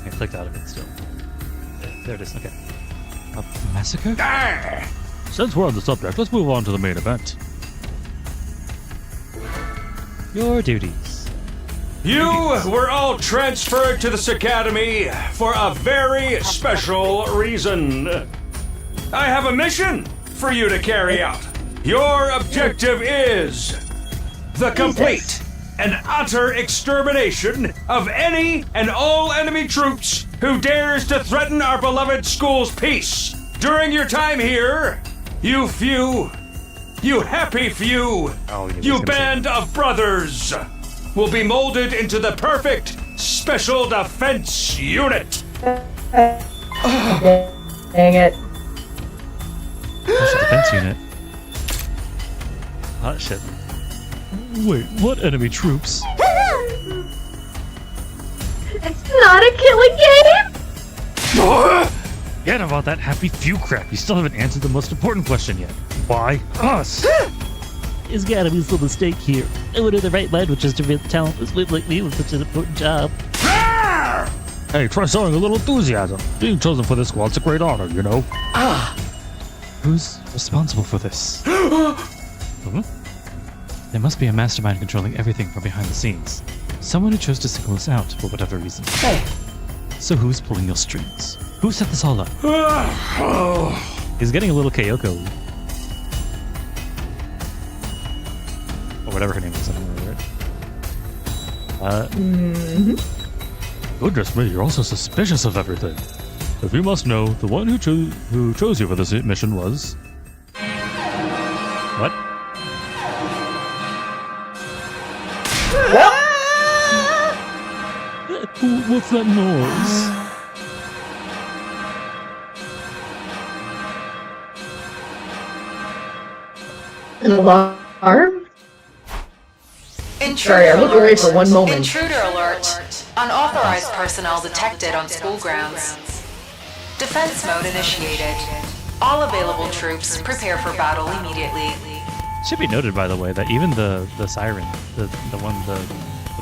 I clicked out of it still. There it is. Okay. A massacre? Since we're on the subject, let's move on to the main event. Your duties. You were all transferred to this academy for a very special reason. I have a mission for you to carry out. Your objective is the complete and utter extermination of any and all enemy troops who dares to threaten our beloved school's peace. During your time here, you happy few, you band of brothers will be molded into the perfect special defense unit. Dang it. Special defense unit. Hot shit. Wait, what enemy troops? It's not a killing game? Forget about that happy few crap. You still haven't answered the most important question yet. Why us? There's gotta be some mistake here. I would have the right mind, which is to be talentless live like me with such an important job. Hey, try showing a little enthusiasm. Being chosen for this squad's a great honor, you know. Who's responsible for this? There must be a mastermind controlling everything from behind the scenes. Someone who chose to single us out for whatever reason. Hey. So who's pulling your strings? Who set this all up? He's getting a little Kyoko. Or whatever her name is, I don't remember it. Goodness me, you're also suspicious of everything. If you must know, the one who chose you for this mission was... What? What's that noise? An alarm? Sorry, I looked away for one moment. Intruder alert. Unauthorized personnel detected on school grounds. Defense mode initiated. All available troops prepare for battle immediately. Should be noted, by the way, that even the siren, the one the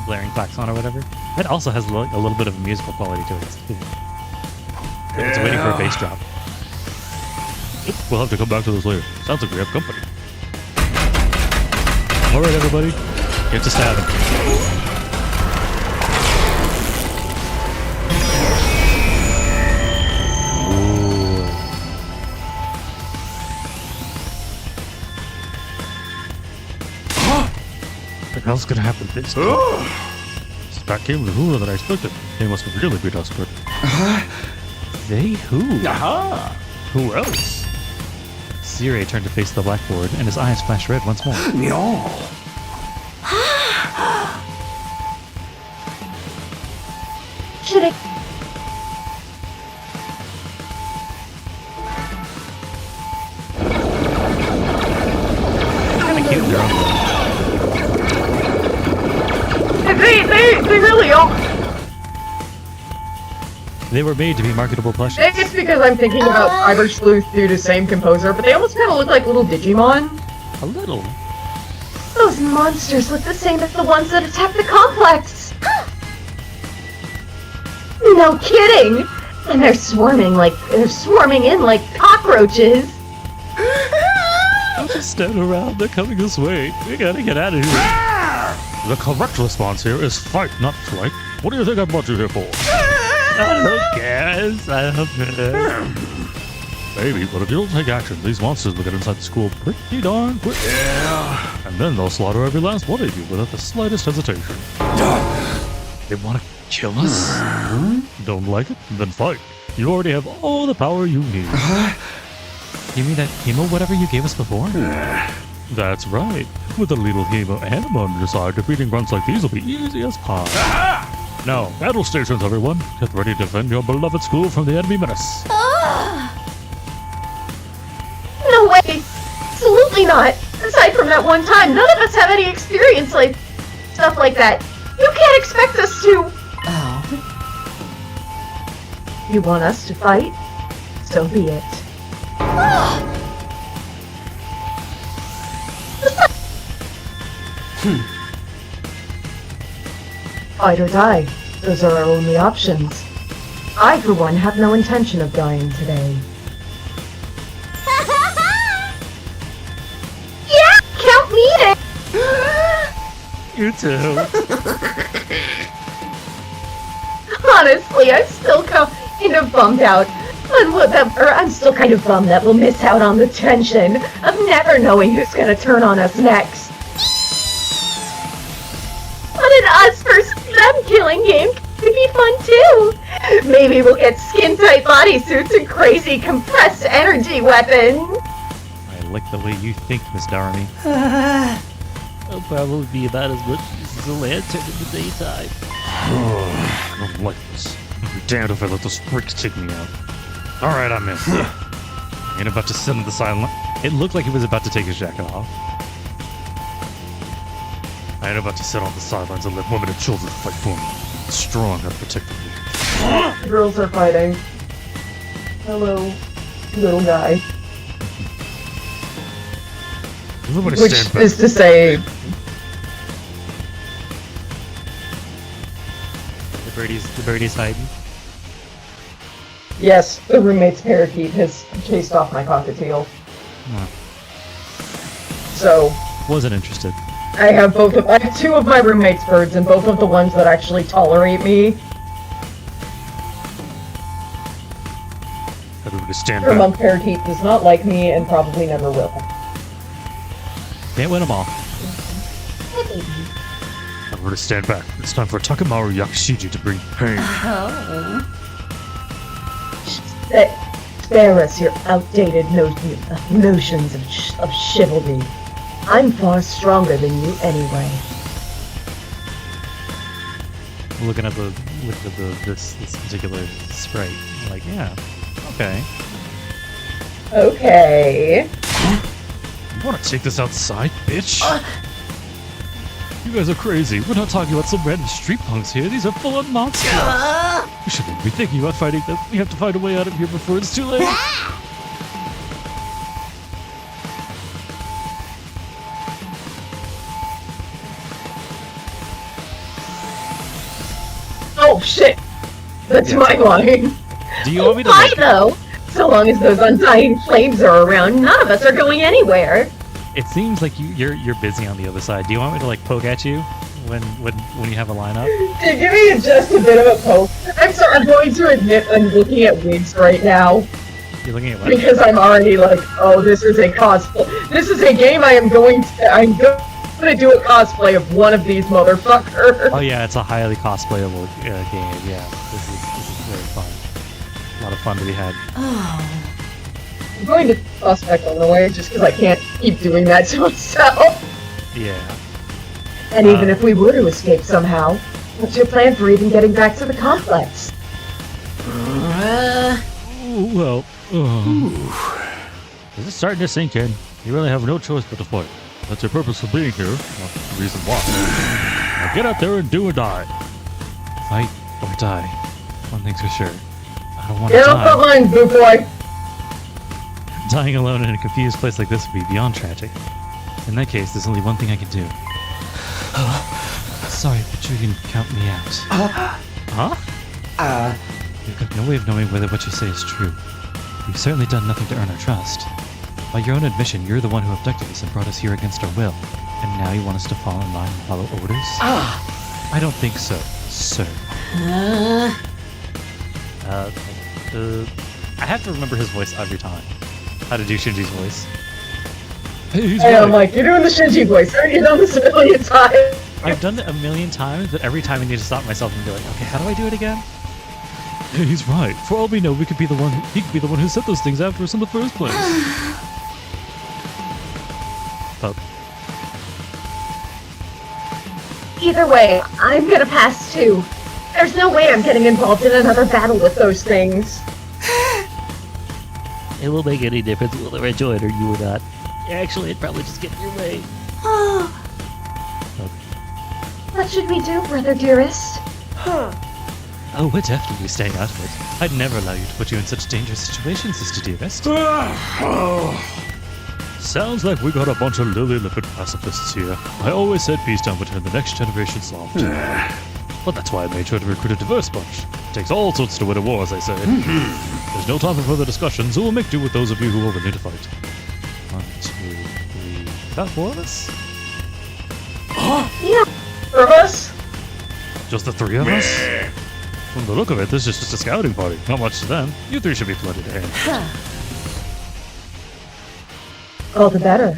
blaring klaxon or whatever, that also has a little bit of a musical quality to it. It's waiting for a bass drop. We'll have to come back to this later. Sounds like we have company. All right, everybody, get to stabbing. What the hell's gonna happen this time? That came with who that I expected. They must really be desperate. They who? Who else? Zirei turned to face the blackboard, and his eyes flashed red once more. No. Should I... Kinda cute in their own way. They really are. They were made to be marketable plushies. It's because I'm thinking about Cyber Sleuth due to same composer, but they almost kind of look like little Digimon. A little. Those monsters look the same as the ones that attacked the complex. No kidding! And they're swarming in like cockroaches. Don't just stand around. They're coming this way. We gotta get out of here. The correct response here is fight, not flight. What do you think I brought you here for? I don't care. Maybe, but if you don't take action, these monsters will get inside the school pretty darn quick. Yeah. And then they'll slaughter every last one of you without the slightest hesitation. They want to kill us? Don't like it? Then fight. You already have all the power you need. You mean that hemo whatever you gave us before? That's right. With a little hemo animal on your side, defeating grunts like these will be easy as pie. Now, battle stations, everyone. Get ready to defend your beloved school from the enemy menace. No way! Absolutely not! Aside from that one time, none of us have any experience like stuff like that. You can't expect us to! Oh. You want us to fight? So be it. Fight or die. Those are our only options. I, for one, have no intention of dying today. Yeah! Count me in! You too. Honestly, I'm still kind of bummed out. I'm still kind of bummed that we'll miss out on the tension of never knowing who's gonna turn on us next. But an us versus them killing game could be fun too. Maybe we'll get skin-tight bodysuits and crazy compressed energy weapons. I like the way you think, Miss Darmy. It'll probably be about as much use as a lantern in the daytime. I don't like this. I'll be damned if I let those freaks take me out. Alright, I'm in. Ain't about to sit on the sideline. It looked like he was about to take his jacket off. I ain't about to sit on the sidelines and let women and children fight for me. Strong, unprotected. Girls are fighting. Hello, little guy. Everybody Which stand back. is to say, The birdie's hiding. yes, the roommate's parakeet has chased off my cockatiel. Huh. So Wasn't interested. I have two of my roommate's birds, and both of the ones that actually tolerate me. Everybody stand Her back. monk parakeet does not like me and probably never will. Can't win them all. Everybody stand back. It's time for Takemaru Yakishiji to bring pain. Spare us your outdated notions of chivalry. I'm far stronger than you anyway. Looking at this particular sprite, I'm like, yeah, okay. Okay. You wanna take this outside, bitch? You guys are crazy. We're not talking about some random street punks here. These are full-on monsters. We shouldn't be thinking about fighting them. We have to find a way out of here before it's too late. Oh shit! That's my line. Do you want me to Why like, though? So long as those undying flames are around, none of us are going anywhere. It seems like you're busy on the other side. Do you want me to like poke at you when you have a lineup? Dude, give me just a bit of a poke. I'm sorry, I'm going to admit I'm looking at wigs right now. You're looking at what? Because I'm already like, oh, this is a cosplay. This is a game I'm going to do a cosplay of one of these motherfuckers. Oh yeah, it's a highly cosplayable game. Yeah, this is very fun. A lot of fun to be had. I'm going to suspect on the way just because I can't keep doing that to myself. Yeah. And even if we were to escape somehow, what's your plan for even getting back to the complex? Well, this is starting to sink in. You really have no choice but to fight. That's your purpose for being here. Well, the reason why. Now get out there and do or die. Fight or die. One thing's for sure. I don't want to Get off that die. line, boo boy! Dying alone in a confused place like this would be beyond tragic. In that case, there's only one thing I can do. Sorry, but you can count me out. Huh? You've got no way of knowing whether what you say is true. You've certainly done nothing to earn our trust. By your own admission, you're the one who abducted us and brought us here against our will. And now you want us to fall in line and follow orders? I don't think so, sir. I have to remember his voice every time. How to do Shinji's voice. Hey, he's And right. I'm like, you're doing the Shinji voice. Haven't you done this a million times? I've done it a million times, but every time I need to stop myself and be like, okay, how do I do it again? Hey, he's right. For all we know, he could be the one who set those things after us in the first place. Poke. Either way, I'm gonna pass too. There's no way I'm getting involved in another battle with those things. It won't make any difference whether I join or you or not. Actually, it'd probably just get in your way. What should we do, brother dearest? Oh, we're definitely staying out of it. I'd never allow you to put you in such dangerous situations, sister dearest. Sounds like we got a bunch of lily-lipped pacifists here. I always said peace down between the next generation solved. But that's why I made sure to recruit a diverse bunch. It takes all sorts to win a war, as they say. There's no time for further discussion, so we'll make do with those of you who are willing to fight. 1, 2, 3. About 4 of us? Yeah, for us. Just the 3 of us? From the look of it, this is just a scouting party. Not much to them. You three should be plenty to handle. All the better.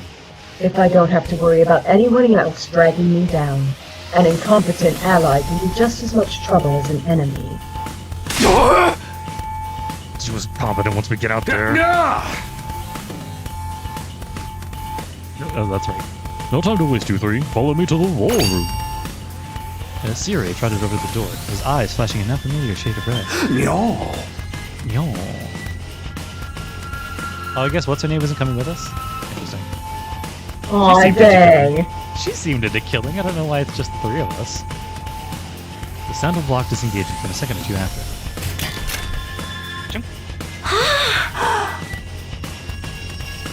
If I don't have to worry about anyone else dragging me down. An incompetent ally can do just as much trouble as an enemy. She was competent once we get out there. Oh, that's right. No time to waste, you three. Follow me to the war room. As Siri trotted over the door, his eyes flashing an unfamiliar shade of red. No. Oh, I guess what's her name isn't coming with us? Interesting. Aw, dang. She seemed into killing. I don't know why it's just the three of us. The sound of lock disengaging from a second or two after.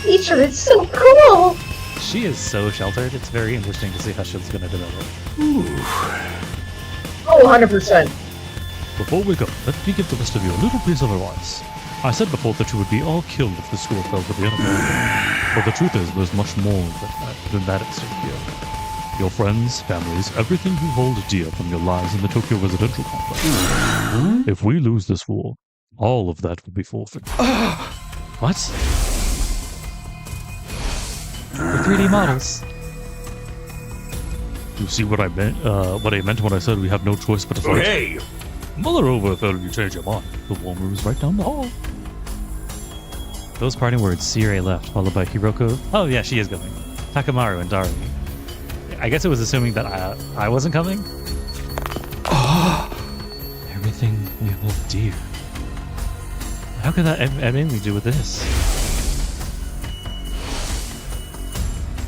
Teacher, it's so cool! She is so sheltered. It's very interesting to see how she's going to develop. Oh, 100%. Before we go, let me give the rest of you a little piece of advice. I said before that you would be all killed if the school fell to the enemy. But the truth is, there's much more than that at stake here. Your friends, families, everything you hold dear from your lives in the Tokyo residential complex. If we lose this war, all of that will be forfeit. What? The 3D models. You see what I meant? What I meant when I said we have no choice but to fight. Hey! Mother over if you change your mind. The war room's right down the hall. Those parting words, Siri left, followed by Hiroko. Oh yeah, she is going. Takamaru and Dari. I guess it was assuming that I wasn't coming. Everything we hold dear. How could that have anything to do with this?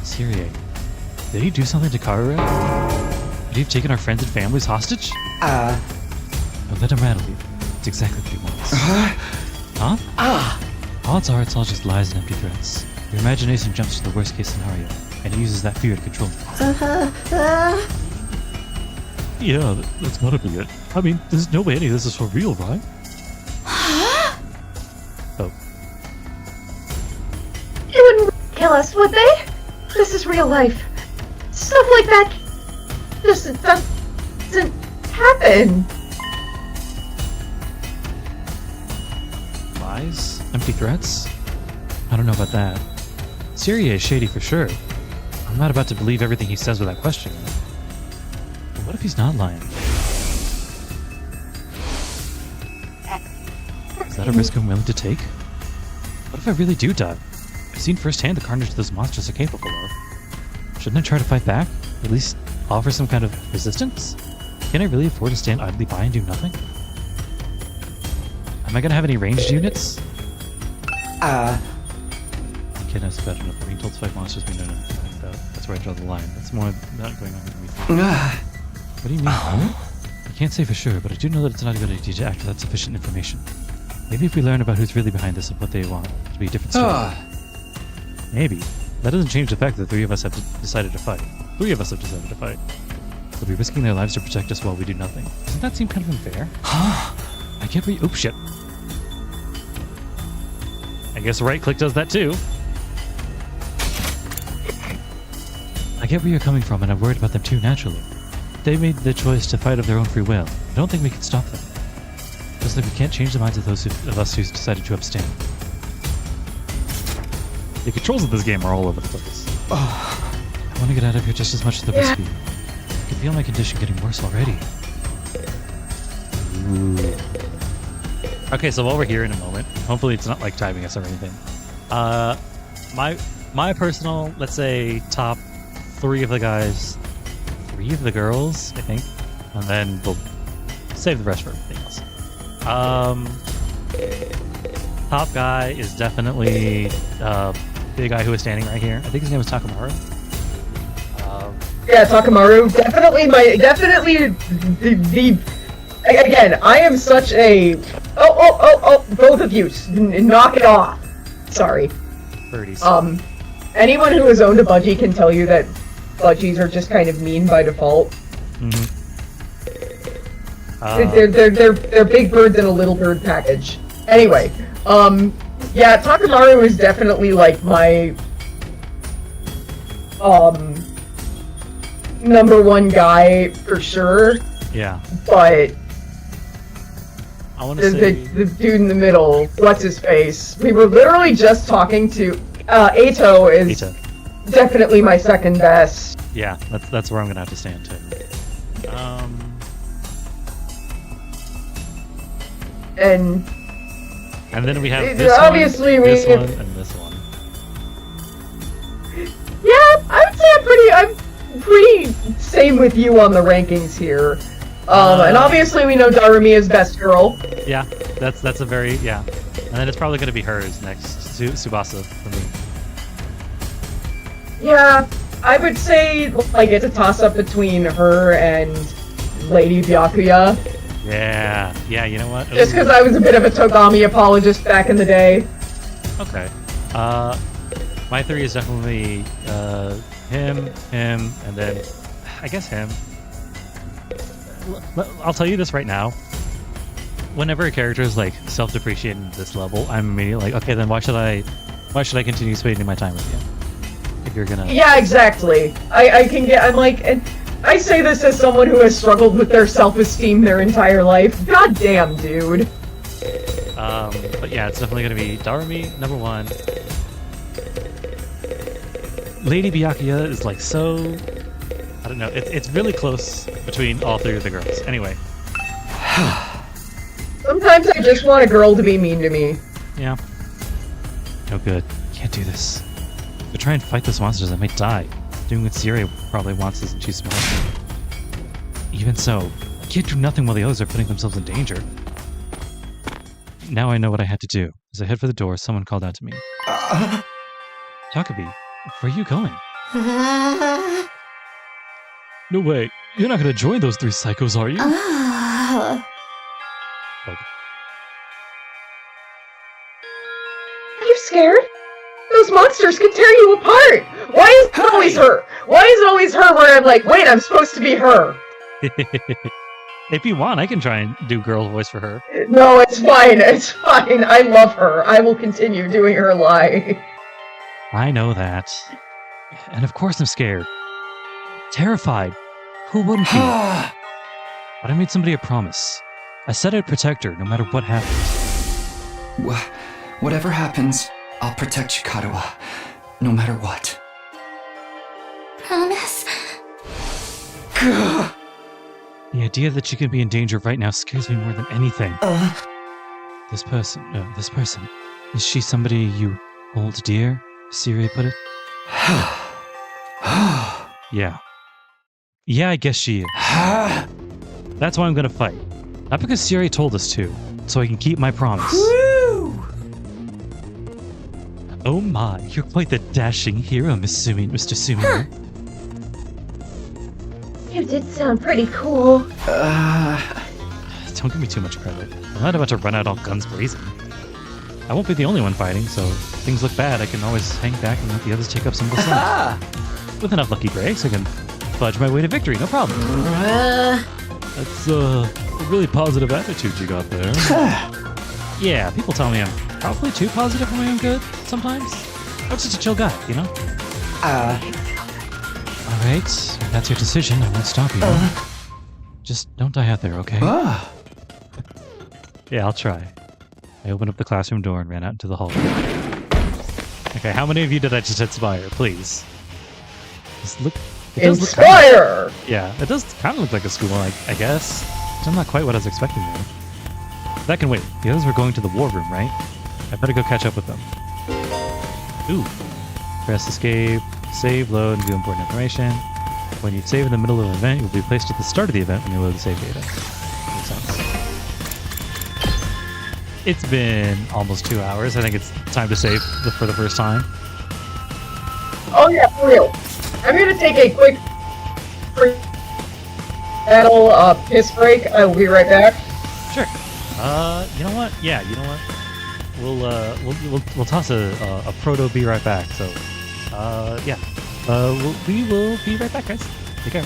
Siri, did he do something to Karura? Could he have taken our friends and families hostage? Don't let him rattle you. It's exactly what he wants. Huh? Odds are it's all just lies and empty threats. Your imagination jumps to the worst case scenario, and he uses that fear to control you. Yeah, that's gotta be it. I mean, there's no way any of this is for real, right? Oh. They wouldn't kill us, would they? This is real life. Stuff like that doesn't happen. Lies? Empty threats? I don't know about that. Siri is shady for sure. I'm not about to believe everything he says without questioning it. But what if he's not lying? Is that a risk I'm willing to take? What if I really do die? I've seen firsthand the carnage those monsters are capable of. Shouldn't I try to fight back? At least offer some kind of resistance? Can I really afford to stand idly by and do nothing? Am I gonna have any ranged units? I can't ask about enough. Being told to fight monsters we know nothing about. That's where I draw the line. That's more not going on than we think. What do you mean? I can't say for sure, but I do know that it's not a good idea to act without sufficient information. Maybe if we learn about who's really behind this and what they want, it'll be a different story. Maybe. That doesn't change the fact that three of us have decided to fight. Three of us have decided to fight. They'll be risking their lives to protect us while we do nothing. Doesn't that seem kind of unfair? I can't read. Oh shit. I guess right click does that too. I get where you're coming from, and I'm worried about them too, naturally. They made the choice to fight of their own free will. I don't think we can stop them. Just like we can't change the minds of those of us who's decided to abstain. The controls of this game are all over the place. I want to get out of here just as much as the rest of you. I can feel my condition getting worse already. Ooh. Okay, so while we're here in a moment, hopefully it's not like timing us or anything. My personal, let's say, top 3 of the guys, 3 of the girls, I think, and then we'll save the rest for everything else. Top guy is definitely the guy who is standing right here. I think his name is Takamaru. Yeah, Takamaru. Definitely the again, I am such a both of you, knock it off. Sorry. Birdies. Anyone who has owned a budgie can tell you that budgies are just kind of mean by default. Mm-hmm. They're big birds in a little bird package. Anyway, yeah, Takamaru is definitely like my number 1 guy for sure. Yeah. But I want to say the dude in the middle, what's his face? We were literally just talking to Ato is definitely my second best. Yeah, that's where I'm gonna have to stand too. And then we have this obviously one, this one, and this one. Yeah, I would say I'm pretty same with you on the rankings here. And obviously we know Darumi is best girl. Yeah, that's a very and then it's probably gonna be hers next, Tsubasa for me. Yeah, I would say like it's a toss up between her and Lady Byakuya. Yeah, you know what? Just because I was a bit of a Togami apologist back in the day. Okay. My 3 is definitely him, and then I guess him. I'll tell you this right now. Whenever a character is like self-depreciating at this level, I'm immediately like, okay, then why should I continue spending my time with you? If you're gonna. Yeah, exactly. I'm like, and I say this as someone who has struggled with their self-esteem their entire life. God damn, dude. But yeah, it's definitely gonna be Darumi, number 1. Lady Byakuya is like so... I don't know, it's really close between all 3 of the girls. Anyway. Sometimes I just want a girl to be mean to me. Yeah. No good. Can't do this. If I try and fight those monsters, I might die. Doing what Siri probably wants isn't too smart. Even so, I can't do nothing while the others are putting themselves in danger. Now I know what I had to do. As I head for the door, someone called out to me. Takabi, where are you going? No way. You're not gonna join those 3 psychos, are you? Okay. Are you scared? Those monsters can tear you apart! Why is it always her? Why is it always her where I'm like, wait, I'm supposed to be her? If you want, I can try and do girl voice for her. No, it's fine. It's fine. I love her. I will continue doing her lie. I know that. And of course I'm scared. Terrified. Who wouldn't be? But I made somebody a promise. I said I'd protect her no matter what happened. Whatever happens, I'll protect you, Kadoa. No matter what. Promise? The idea that she could be in danger right now scares me more than anything. This person, is she somebody you hold dear? Siri put it. Yeah. Yeah, I guess she is. That's why I'm gonna fight. Not because Siri told us to, so I can keep my promise. Woo! Oh my, you're quite the dashing hero, Mr. Sumino. You did sound pretty cool. Don't give me too much credit. I'm not about to run out all guns blazing. I won't be the only one fighting, so if things look bad, I can always hang back and let the others take up some of the slack. With enough lucky breaks, I can fudge my way to victory, no problem. That's a really positive attitude you got there. Yeah, people tell me I'm probably too positive for my own good sometimes. I'm just a chill guy, you know? Alright, if that's your decision, I won't stop you. Just don't die out there, okay? Yeah, I'll try. I opened up the classroom door and ran out into the hall. Okay, how many of you did I just inspire? Please. Just look. Inspire! It does kind of look like a school, I guess. I'm not quite what I was expecting though. That can wait. The others were going to the war room, right? I better go catch up with them. Ooh. Press escape, save, load, and view important information. When you save in the middle of an event, you'll be placed at the start of the event when you load the save data. Makes sense. It's been almost 2 hours. I think it's time to save for the first time. Oh yeah, for real. I'm gonna take a quick battle piss break. I will be right back. Sure. You know what? Yeah, you know what? We'll toss a proto be right back. So, yeah. We will be right back, guys. Take care.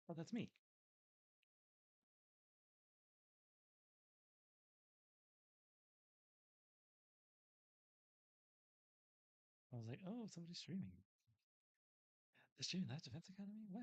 Oh, that's me. I was like, oh, somebody's streaming. They're streaming that Defense Academy? Wow.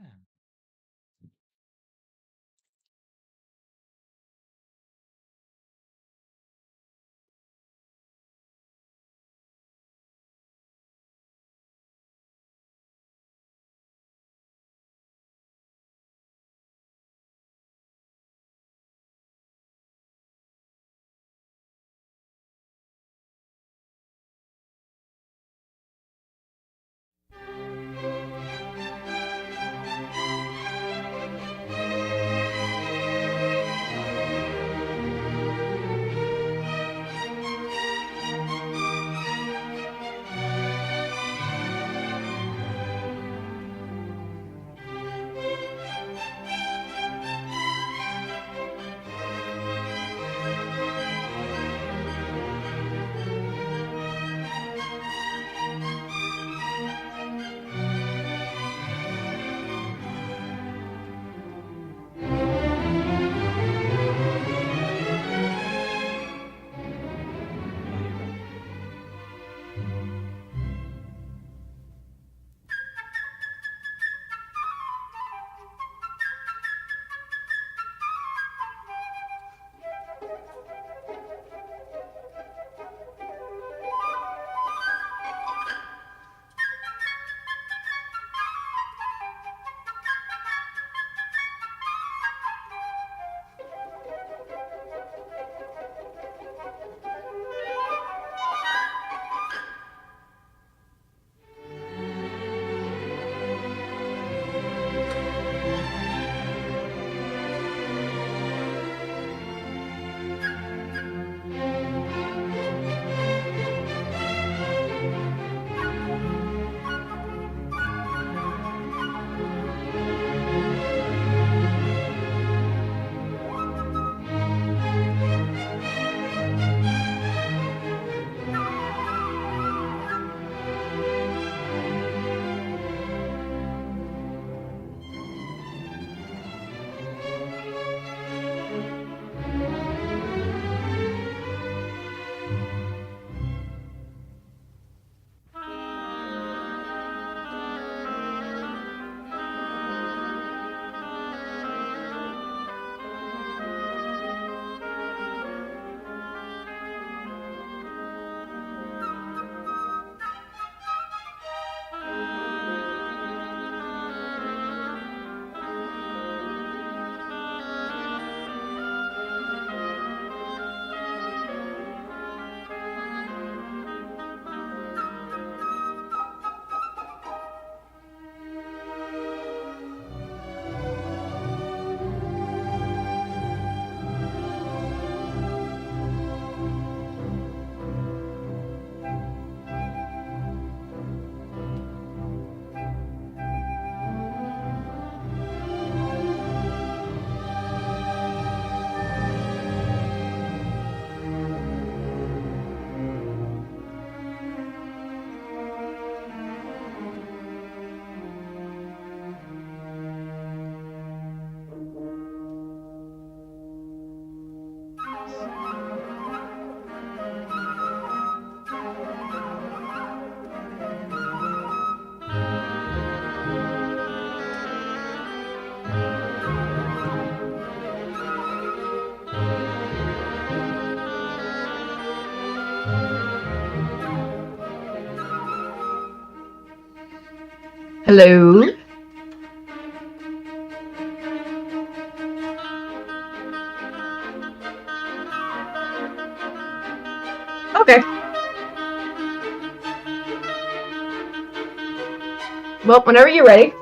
Hello? Okay. Well, whenever you're ready.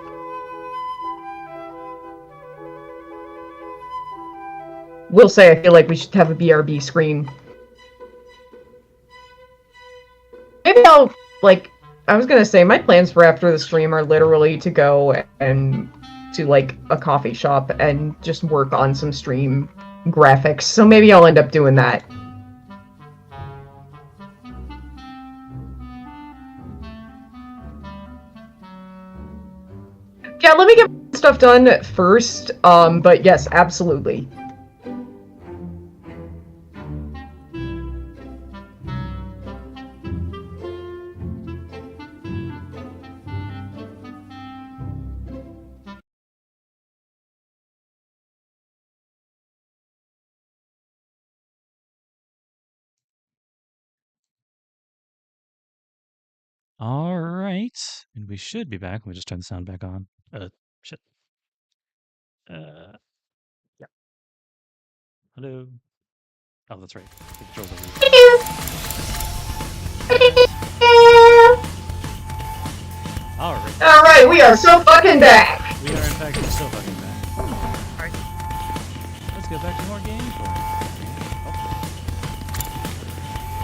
Will say I feel like we should have a BRB screen. Maybe I'll, like, I was gonna say, my plans for after the stream are literally to go and to, like, a coffee shop and just work on some stream graphics, so maybe I'll end up doing that. Yeah, let me get stuff done first. But yes, absolutely. All right, and we should be back. Let me just turn the sound back on. Shit. Yeah. Hello. Oh, that's right. The controls over here. All right. All right, we are so fucking back. We are in fact so fucking back. All right. Let's get back to more gameplay.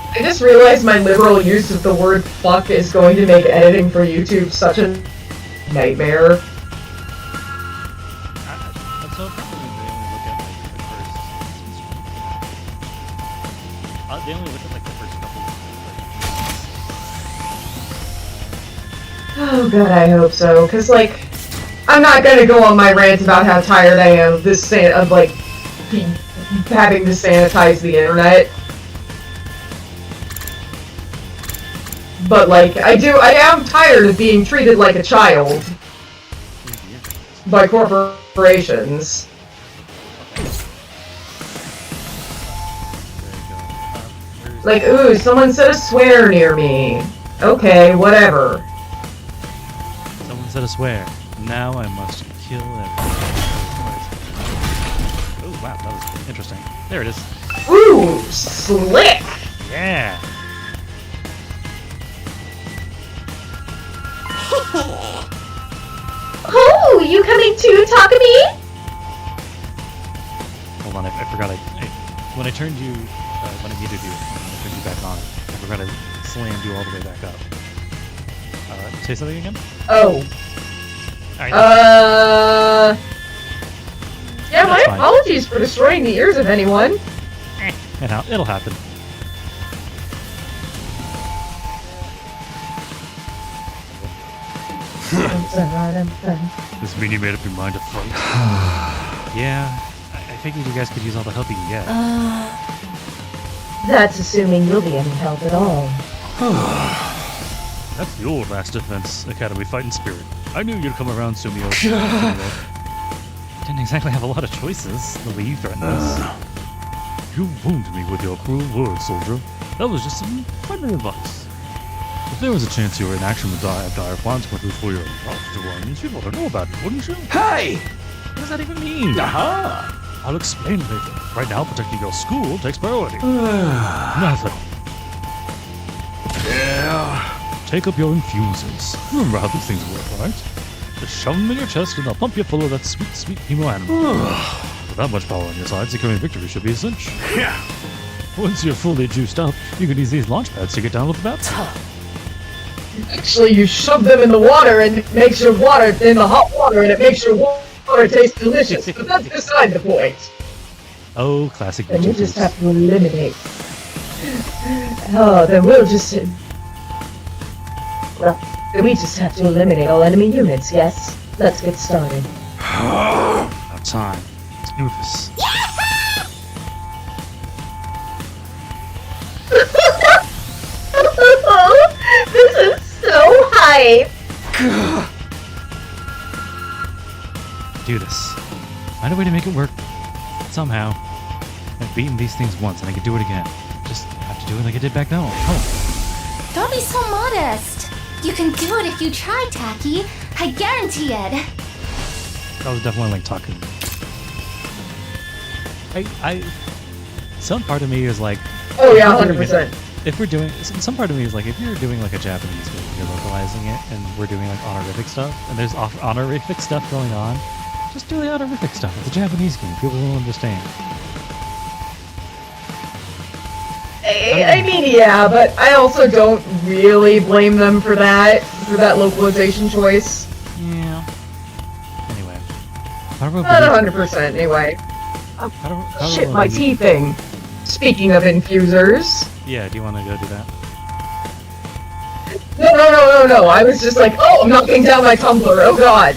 I just realized my liberal use of the word fuck is going to make editing for YouTube such a nightmare. That's so funny. They only look at like the first couple. Oh god, I hope so. Because, like, I'm not gonna go on my rant about how tired I am of this of like having to sanitize the internet. But like, I am tired of being treated like a child by corporations. Like, ooh, someone said a swear near me. Okay, whatever. Someone said a swear. Now I must kill everyone. Oh wow, that was interesting. There it is. Ooh, slick! Yeah! Oh, you coming to talk to me? Hold on, I forgot when I turned you, when I muted you, when I turned you back on, I forgot I slammed you all the way back up. Say something again? Oh. Alright. Yeah, my apologies for destroying the ears of anyone. It'll happen. This mean you made up your mind to fight? Yeah, I figured you guys could use all the help you can get. That's assuming you'll be any help at all. That's the old last Defense Academy fighting spirit. I knew you'd come around, Sumio. Didn't exactly have a lot of choices, the way you threatened us. You wounded me with your cruel words, soldier. That was just some friendly advice. If there was a chance you were in action with dire consequences for your loved ones, you'd want to know about it, wouldn't you? Hey! What does that even mean? Aha! I'll explain later. Right now, protecting your school takes priority. Nothing. Yeah. Take up your infusers. Remember how these things work, right? Just shove them in your chest and they'll pump you full of that sweet, sweet hemo animal. With that much power on your side, securing victory should be a cinch. Yeah. Once you're fully juiced up, you can use these launch pads to get down with the battle. Actually, you shove them in the water and it makes your water, in the hot water, and it makes your water taste delicious. But that's beside the point. Oh, classic. Then you just have to eliminate. Oh, then we'll just... Well, we just have to eliminate all enemy units, yes? Let's get started. About time. Let's do this. This is so hype! Do this. Find a way to make it work. Somehow. I've beaten these things once and I can do it again. Just have to do it like I did back then. Oh. Don't be so modest. You can do it if you try, Tacky. I guarantee it. That was definitely like talking. Some part of me is like... Oh yeah, 100%. If we're doing... Some part of me is like, if you're doing like a Japanese movie, you're localizing it, and we're doing like honorific stuff, and there's honorific stuff going on, just do the honorific stuff. It's a Japanese game. People will understand. I mean, yeah, but I also don't really blame them for that localization choice. Yeah. Anyway. Not 100% anyway. Shit, my tea thing. Speaking of infusers. Yeah, do you want to go do that? No. I was just like, oh, I'm knocking down my tumbler. Oh god.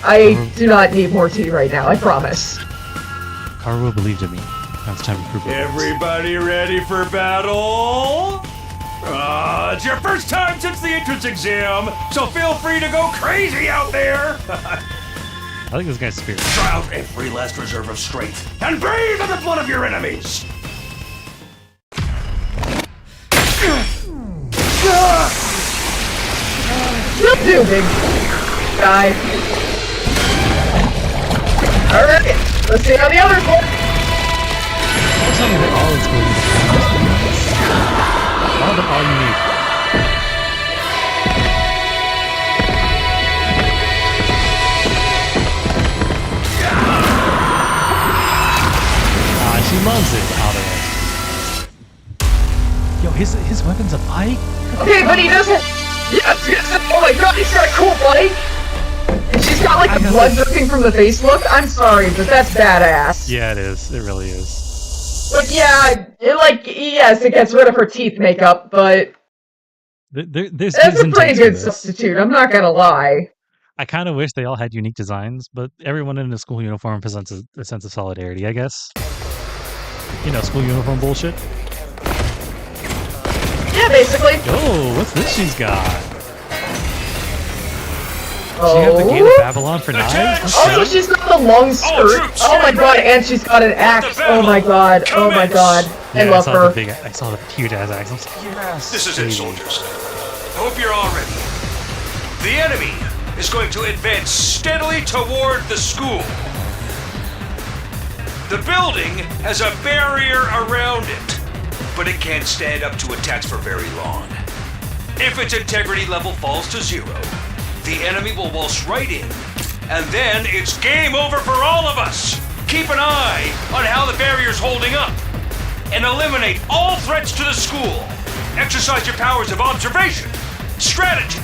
I do not need more tea right now, I promise. Karuo believed in me. Now it's time to prove it. Everybody ready for battle? It's your first time since the entrance exam, so feel free to go crazy out there. I think this guy's spirit. Try out every last reserve of strength and breathe on the blood of your enemies. You'll do, big guy. Alright, let's see how the others look. Don't tell me that all is going to be all you need. She loves it out of it. Yo, his weapon's a bike? Okay, but he doesn't. Yes, oh my god, he's got a cool bike! And she's got like the blood dripping from the face look. I'm sorry, but that's badass. Yeah, it is. It really is. Like, yeah, yes, it gets rid of her teeth makeup, but there's that's a pretty good substitute, I'm not gonna lie. I kind of wish they all had unique designs, but everyone in a school uniform presents a sense of solidarity, I guess. You know, school uniform bullshit. Yeah, basically. Oh, what's this she's got? Oh. She have the Gate of Babylon for knives? Oh, she's got the long skirt. Oh my god, and she's got an axe. Oh my god. Oh my god. I love her. I saw the huge ass axe. I was like, yes. This is it, soldiers. I hope you're all ready. The enemy is going to advance steadily toward the school. The building has a barrier around it, but it can't stand up to attacks for very long. If its integrity level falls to 0, the enemy will waltz right in, and then it's game over for all of us. Keep an eye on how the barrier's holding up, and eliminate all threats to the school. Exercise your powers of observation, strategy,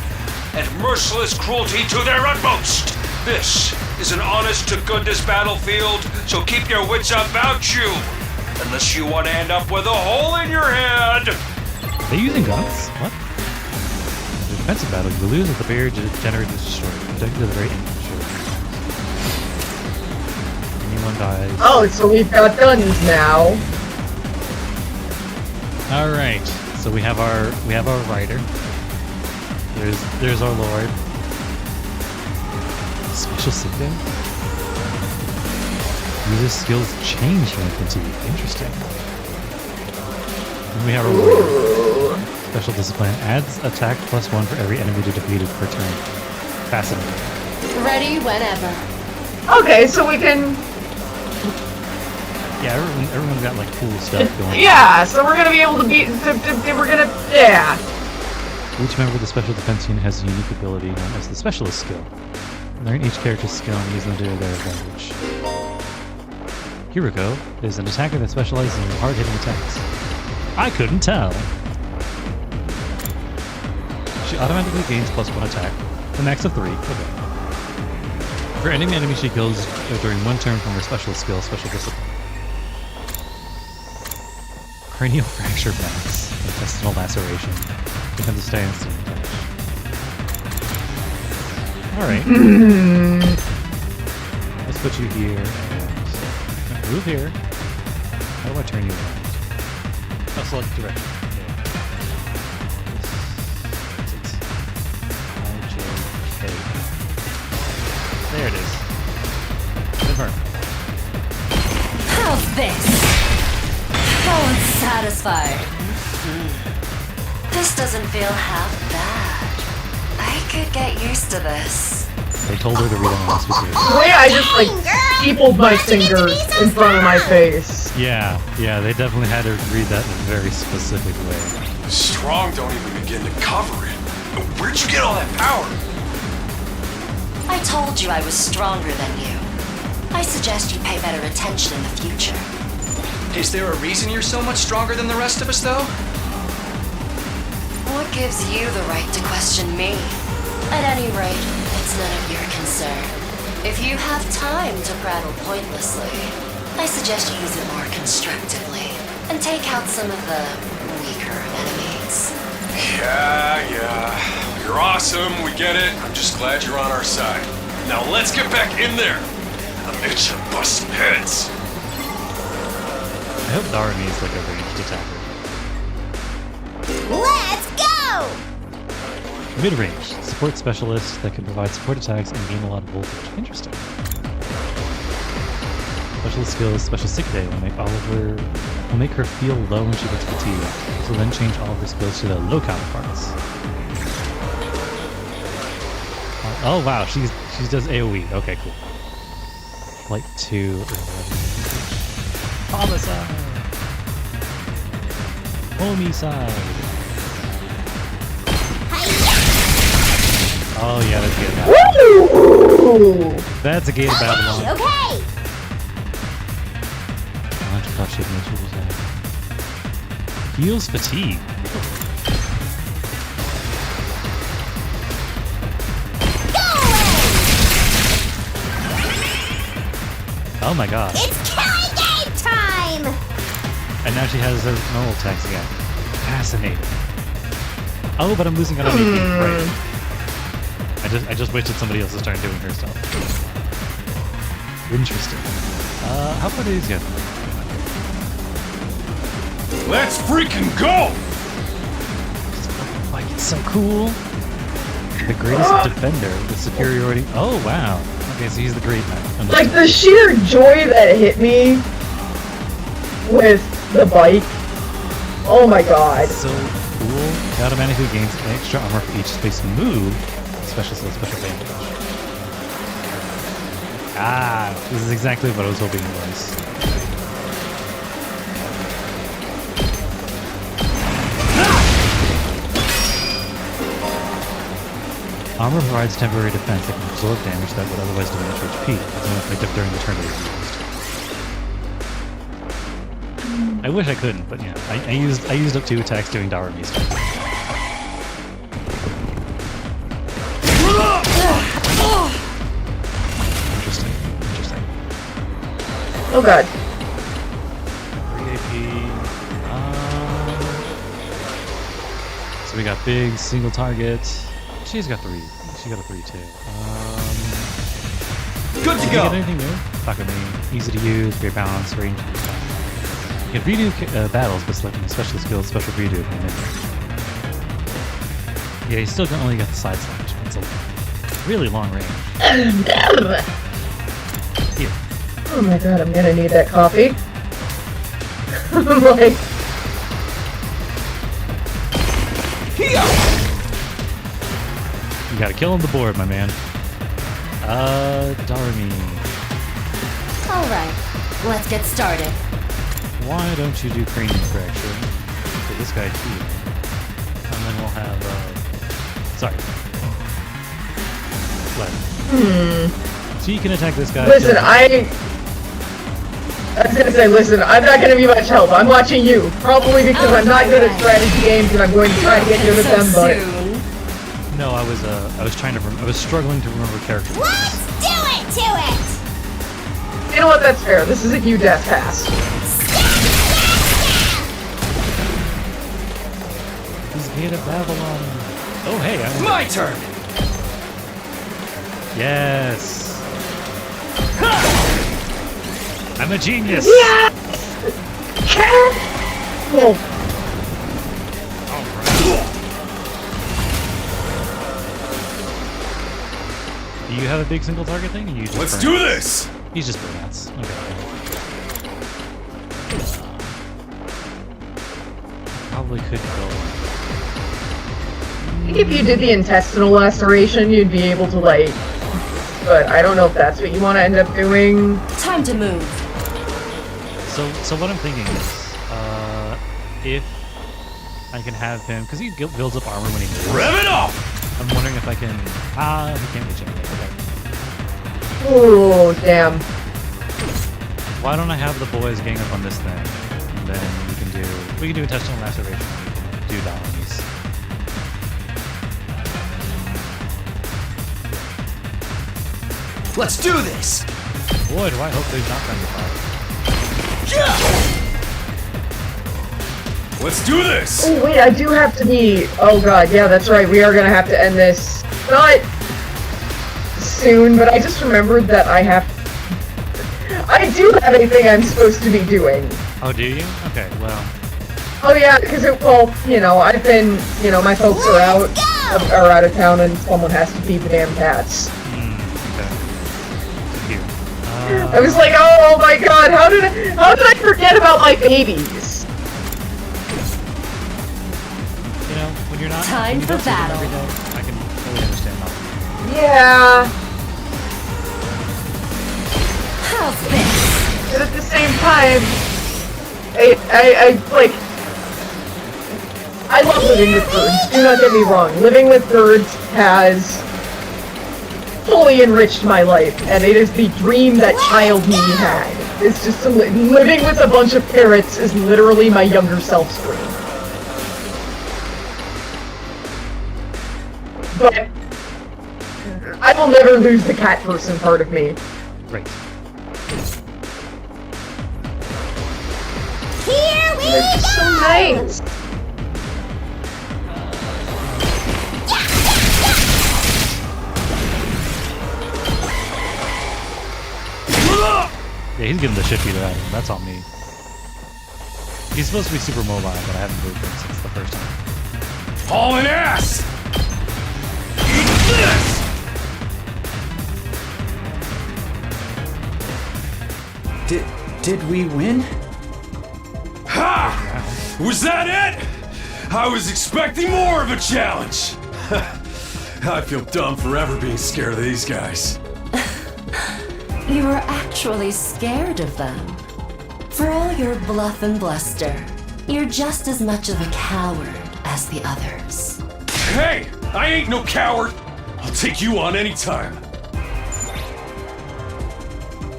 and merciless cruelty to their utmost. This is an honest-to-goodness battlefield, so keep your wits about you, unless you want to end up with a hole in your head. Are they using guns? What? The defensive battle, you lose if the barrier generator is destroyed. Protect to the very end. Anyone dies. Oh, so we've got guns now. All right, so we have our rider. There's our lord. Special signal. User skills change when fatigue. Interesting. Then we have our warrior. Special discipline adds attack +1 for every enemy defeated per turn. Fascinating. Ready whenever. Okay, so we can. Yeah, everyone's got like cool stuff going. Yeah, so we're gonna be able to beat. Yeah. Each member of the special defense unit has a unique ability known as the specialist skill. Learn each character's skill and use them to their advantage. Kiriko is an attacker that specializes in hard-hitting attacks. I couldn't tell. She automatically gains +1 attack, a max of 3. Okay. For any enemy she kills during one turn from her specialist skill, special discipline. Cranial fracture max, intestinal laceration, becomes a standstill damage. Alright. Let's put you here and move here. How do I turn you around? Oh, select direction. Okay. There it is. Confirm. How's this? How unsatisfied. This doesn't feel half bad. I could get used to this. They told her to read on speaker. The way I just like steepled my fingers in front of my face. Yeah, they definitely had her read that in a very specific way. The strong don't even begin to cover it. Where'd you get all that power? I told you I was stronger than you. I suggest you pay better attention in the future. Is there a reason you're so much stronger than the rest of us, though? What gives you the right to question me? At any rate, it's none of your concern. If you have time to prattle pointlessly, I suggest you use it more constructively and take out some of the weaker enemies. Yeah. You're awesome, we get it. I'm just glad you're on our side. Now let's get back in there. I'm itching to bust some heads. I hope Darami is like a ranged attacker. Let's go! Mid-range, support specialist that can provide support attacks and gain a lot of voltage. Interesting. Special skills, special sick day will make her feel low when she gets fatigued. This will then change all of her skills to the low counterparts. Oh wow, she does AoE. Okay, cool. Flight 2. Homicide! Homicide! Oh yeah, that's good. Woo! That's a game of Babylon. Okay! Heals fatigue. Oh my god. It's killing game time! And now she has her normal attacks again. Fascinating. Oh, but I'm losing out on AP. Right. I just waited till somebody else to start doing her stuff. Interesting. How far do these get? Let's freaking go! Like, it's so cool. The greatest defender with superiority. Oh, wow. Okay, so he's the great man. Like, the sheer joy that hit me with the bike. Oh my god. So cool. The automatically gains extra armor for each space move. Special skill, special damage. Ah, this is exactly what I was hoping it was. Armor provides temporary defense that can absorb damage that would otherwise diminish HP. It's only effective during the turn it is used. I wish I couldn't, but yeah, I used up 2 attacks doing Darami stuff. Interesting. Oh god. 3 AP. So we got big single target. She's got 3. She got a 3 too. Good to did go. You get anything new? Fuck with me. Easy to use, great balance, range. You can redo battles by selecting special skills, special redo. Yeah, you still only got the side slash. It's a really long range. Here. Oh my god, I'm gonna need that coffee. I'm like... You gotta kill on the board, my man. Darami. Alright, let's get started. Why don't you do cranium fracture? Okay, this guy here. And then we'll have, sorry. Left. So you can attack this guy. Listen, I was gonna say, listen, I'm not gonna be much help. I'm watching you. Probably because I'm not good at strategy games and I'm going to try to get good at them, but... No, I was trying to, I was struggling to remember characters. Let's do it to it! You know what, that's fair. This is a huge ass pass. He's Gate of Babylon. Oh, hey, I'm... My turn! Yes! I'm a genius! Yes! Oh. Do you have a big single target thing? Or you just Let's do this! He's just burnouts. Okay. Probably could go. I think if you did the intestinal laceration, you'd be able to, like... But I don't know if that's what you want to end up doing. Time to move. So what I'm thinking is, if I can have him, because he builds up armor when he moves. Rev it up! I'm wondering if I can. He can't reach anything. Okay. Oh, damn. Why don't I have the boys gang up on this thing, and then we can do intestinal laceration. We can do Dalamis. Let's do this! Boy, do I hope there's not friendly fire. Yeah! Let's do this! Oh, wait, I do have to be... Oh god, yeah, that's right. We are gonna have to end this. Not... soon, but I just remembered that I do have a thing I'm supposed to be doing. Oh, do you? Okay, well. Oh yeah, because I've been, my folks are out of town, and someone has to feed the damn cats. I was like, oh my god, how did I forget about my babies? When you're not time for battle. Every day, I can totally understand that. Yeah. How's this? But at the same time, I love living with birds. Do not get me wrong. Living with birds has fully enriched my life, and it is the dream that child me had. It's just living with a bunch of parrots is literally my younger self's dream. But I will never lose the cat person part of me. Right. Here we They're just so nice. Yeah, he's getting the shit beat out of him. That's on me. He's supposed to be super mobile, but I haven't moved him since the first time. Hauling ass! Eat this! Did we win? Ha! Was that it? I was expecting more of a challenge. I feel dumb forever being scared of these guys. You were actually scared of them. For all your bluff and bluster, you're just as much of a coward as the others. Hey! I ain't no coward! I'll take you on anytime.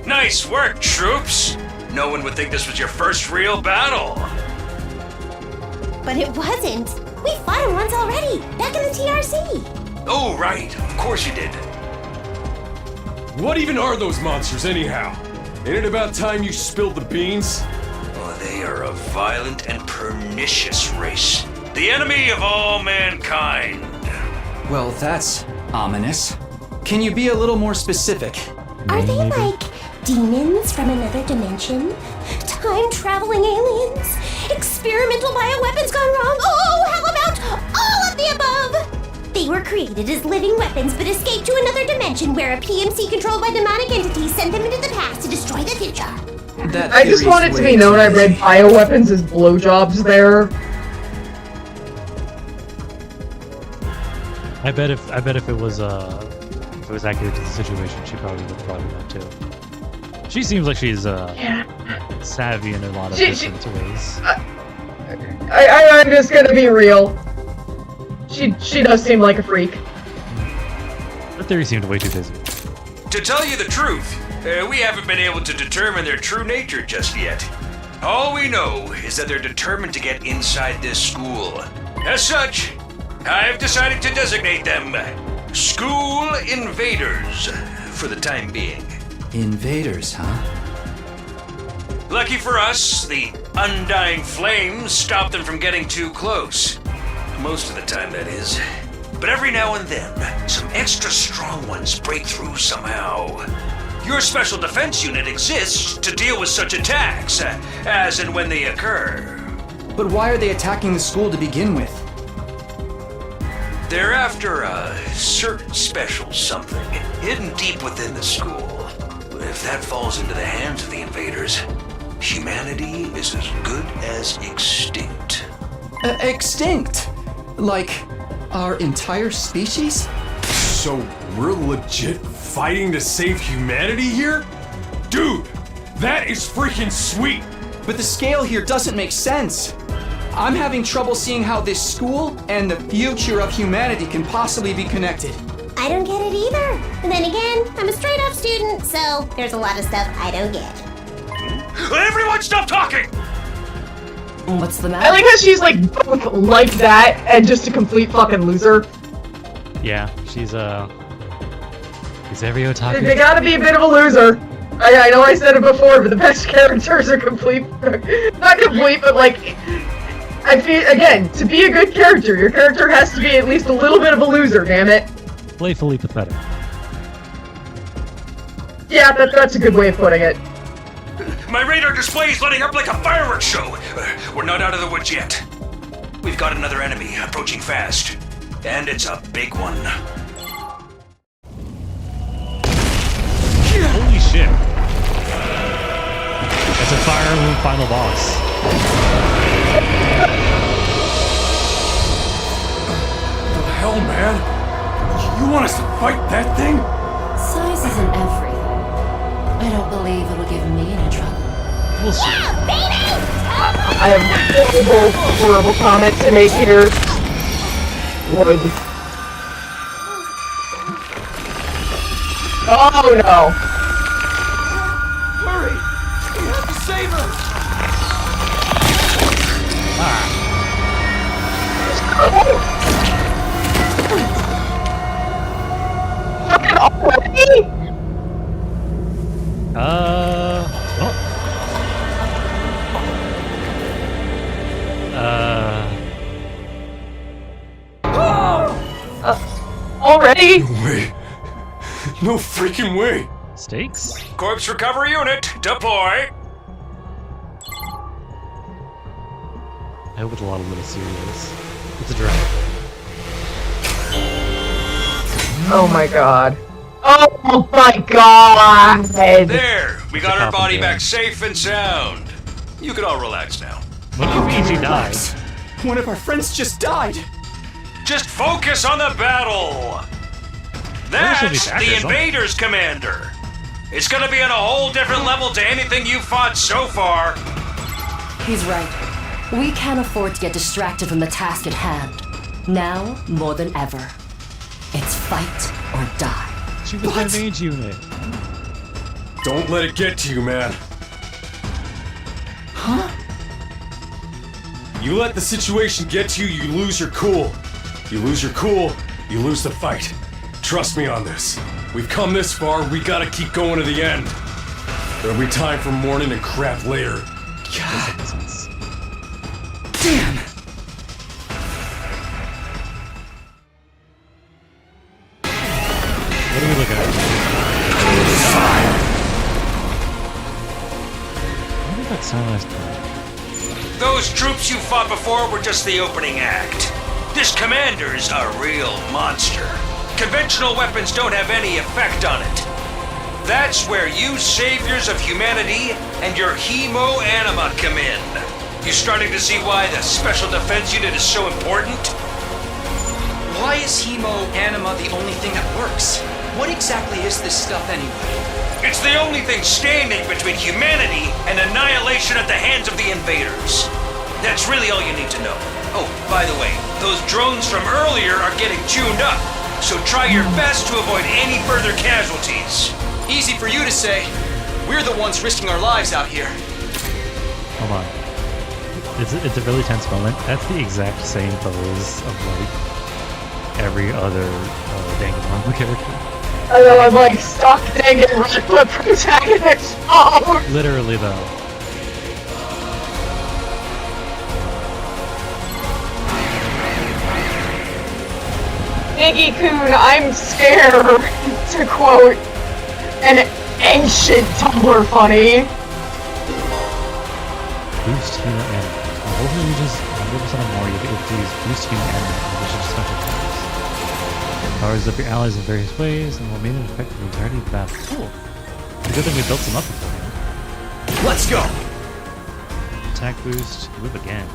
Nice work, troops! No one would think this was your first real battle. But it wasn't. We fought him once already, back in the TRC. Oh, right. Of course you did. What even are those monsters, anyhow? Ain't it about time you spilled the beans? Oh, they are a violent and pernicious race. The enemy of all mankind. Well, that's ominous. Can you be a little more specific? Are they like demons from another dimension? Time-traveling aliens? Experimental bioweapons gone wrong? Oh, how about all of the above? They were created as living weapons but escaped to another dimension where a PMC controlled by demonic entities sent them into the past to destroy the future. I just want it to be known I read bioweapons as blowjobs there. I bet if it was accurate to the situation, she probably would have probably that too. She seems like she's savvy in a lot of different ways. I'm just gonna be real. She does seem like a freak. The theory seemed way too busy. To tell you the truth, we haven't been able to determine their true nature just yet. All we know is that they're determined to get inside this school. As such, I've decided to designate them School Invaders for the time being. Invaders, huh? Lucky for us, the undying flames stop them from getting too close. Most of the time, that is. But every now and then, some extra strong ones break through somehow. Your special defense unit exists to deal with such attacks, as and when they occur. But why are they attacking the school to begin with? They're after a certain special something hidden deep within the school. If that falls into the hands of the invaders, humanity is as good as extinct. Extinct? Like, our entire species? So we're legit fighting to save humanity here? Dude, that is freaking sweet! But the scale here doesn't make sense. I'm having trouble seeing how this school and the future of humanity can possibly be connected. I don't get it either. And then again, I'm a straight-up student, so there's a lot of stuff I don't get. Everyone stop talking! What's the matter? I like how she's like both like that and just a complete fucking loser. Yeah, she's every otaku. They gotta be a bit of a loser. I know I said it before, but the best characters are complete, not complete, but like, I feel, again, to be a good character, your character has to be at least a little bit of a loser, damn it. Playfully pathetic. Yeah, that's a good way of putting it. My radar display is lighting up like a fireworks show. We're not out of the woods yet. We've got another enemy approaching fast. And it's a big one. Holy shit. It's a Fire Emblem final boss. What the hell, man? You want us to fight that thing? Size isn't everything. I don't believe it'll give me any trouble. We'll see. I have horrible comment to make here. Wood. Oh no! Hurry! You have to save us! Fucking already? Already? No way. No freaking way. Stakes? Corpse recovery unit, deploy. I hope it's a lot of little serious. It's a drag. Oh my god. Oh my god! There! We got our body back safe and sound. You can all relax now. What do you mean she died? One of our friends just died. Just focus on the battle! That's the Invaders, Commander! It's gonna be on a whole different level to anything you've fought so far. He's right. We can't afford to get distracted from the task at hand. Now, more than ever. It's fight or die. She was my mage unit. Don't let it get to you, man. Huh? You let the situation get to you, you lose your cool. You lose your cool, you lose the fight. Trust me on this. We've come this far, we gotta keep going to the end. There'll be time for mourning and crap later. God. Damn! What are we looking at? What is that stylized part? Those troops you fought before were just the opening act. This commander's a real monster. Conventional weapons don't have any effect on it. That's where you saviors of humanity and your hemo-anima come in. You starting to see why the Special Defense Unit is so important? Why is hemo-anima the only thing that works? What exactly is this stuff anyway? It's the only thing standing between humanity and annihilation at the hands of the invaders. That's really all you need to know. Oh, by the way, those drones from earlier are getting tuned up, so try your best to avoid any further casualties. Easy for you to say. We're the ones risking our lives out here. Hold on. It's a really tense moment. That's the exact same pose of like every other Danganronpa character. I know, I'm like stuck Danganronpa protagonist. Oh. Literally though. Iggy-kun, I'm scared, to quote an ancient Tumblr funny. Boost human anima. Over reaches 100% or more, you get to use boost human anima, which is special powers. Powers up your allies in various ways, and will maintain effect the entirety of the battle. Cool. It's a good thing we built some up beforehand. Let's go! Attack boost, whip again.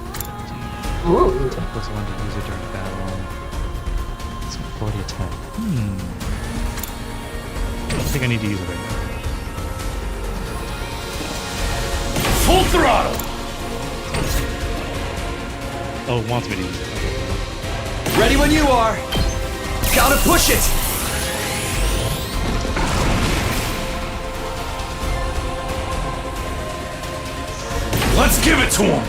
Ooh. Plus one to use it during battle. It's 40 attack. I don't think I need to use it right now. Full throttle! Oh, it wants me to use it. Okay. Ready when you are! Gotta push it! Let's give it to him!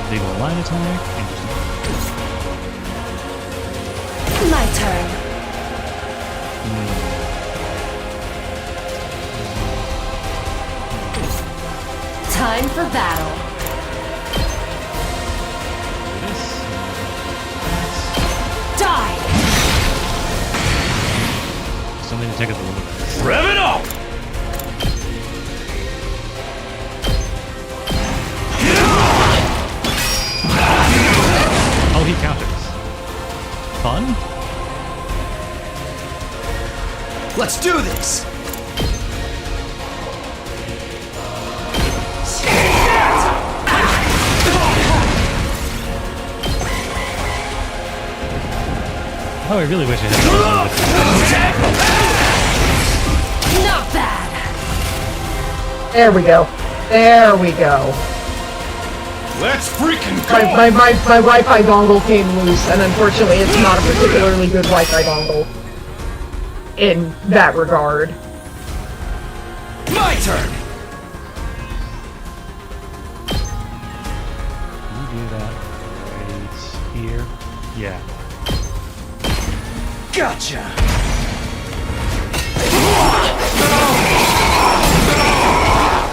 Big line attack. My turn. Time for battle. Die! take it a little bit. Rev it up! Oh, he counters. Fun? Let's do this! Oh, I really wish I had Not bad. There we go. There we go. Let's freaking go! My Wi-Fi dongle came loose, and unfortunately it's not a particularly good Wi-Fi dongle. In that regard. My turn! Can you do that right here? Yeah. Gotcha!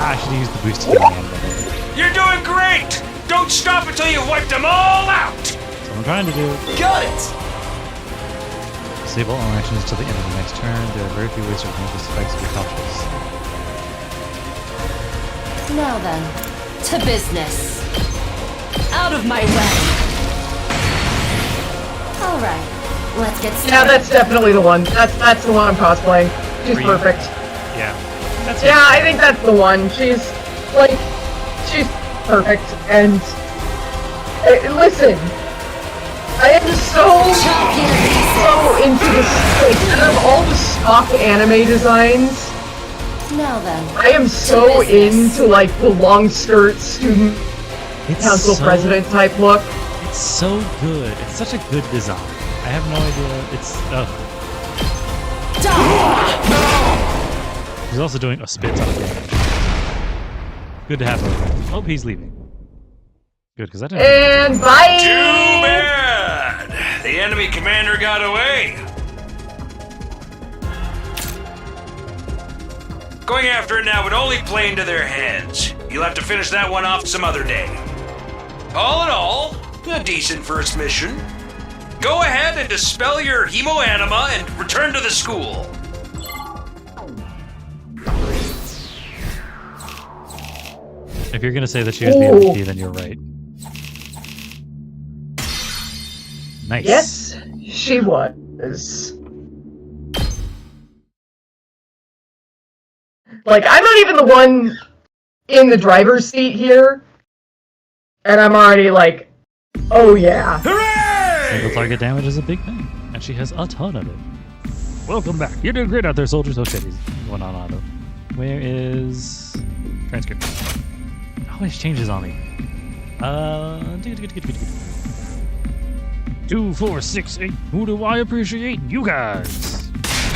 I should have used the boosted command. You're doing great! Don't stop until you've wiped them all out! That's what I'm trying to do. Got it! Disable all actions till the end of the next turn. There are very few ways to remove the spikes of your cautious. Now then, to business. Out of my way. Alright, let's get started. Yeah, that's definitely the one. That's the one I'm cosplaying. She's perfect. Yeah. Yeah, I think that's the one. She's perfect, and listen, I am so into this, out of all the stock anime designs, Now then, I am so into, like, the long skirt student council president type look. It's so good. It's such a good design. I have no idea. It's, He's also doing a spit ton of damage. Good to have him. Oh, he's leaving. Good, because I didn't. And bye! Too bad! The enemy commander got away! Going after it now would only play into their hands. You'll have to finish that one off some other day. All in all, a decent first mission. Go ahead and dispel your hemoanima and return to the school. If you're gonna say that she was the MVP, then you're right. Nice. Yes, she was. Like, I'm not even the one in the driver's seat here, and I'm already like, oh yeah. Single target damage is a big thing, and she has a ton of it. Welcome back. You're doing great out there, soldiers. Oh shit, he's going on auto. Where is transcript? Always changes on me. 2, 4, 6, 8. Who do I appreciate? You guys.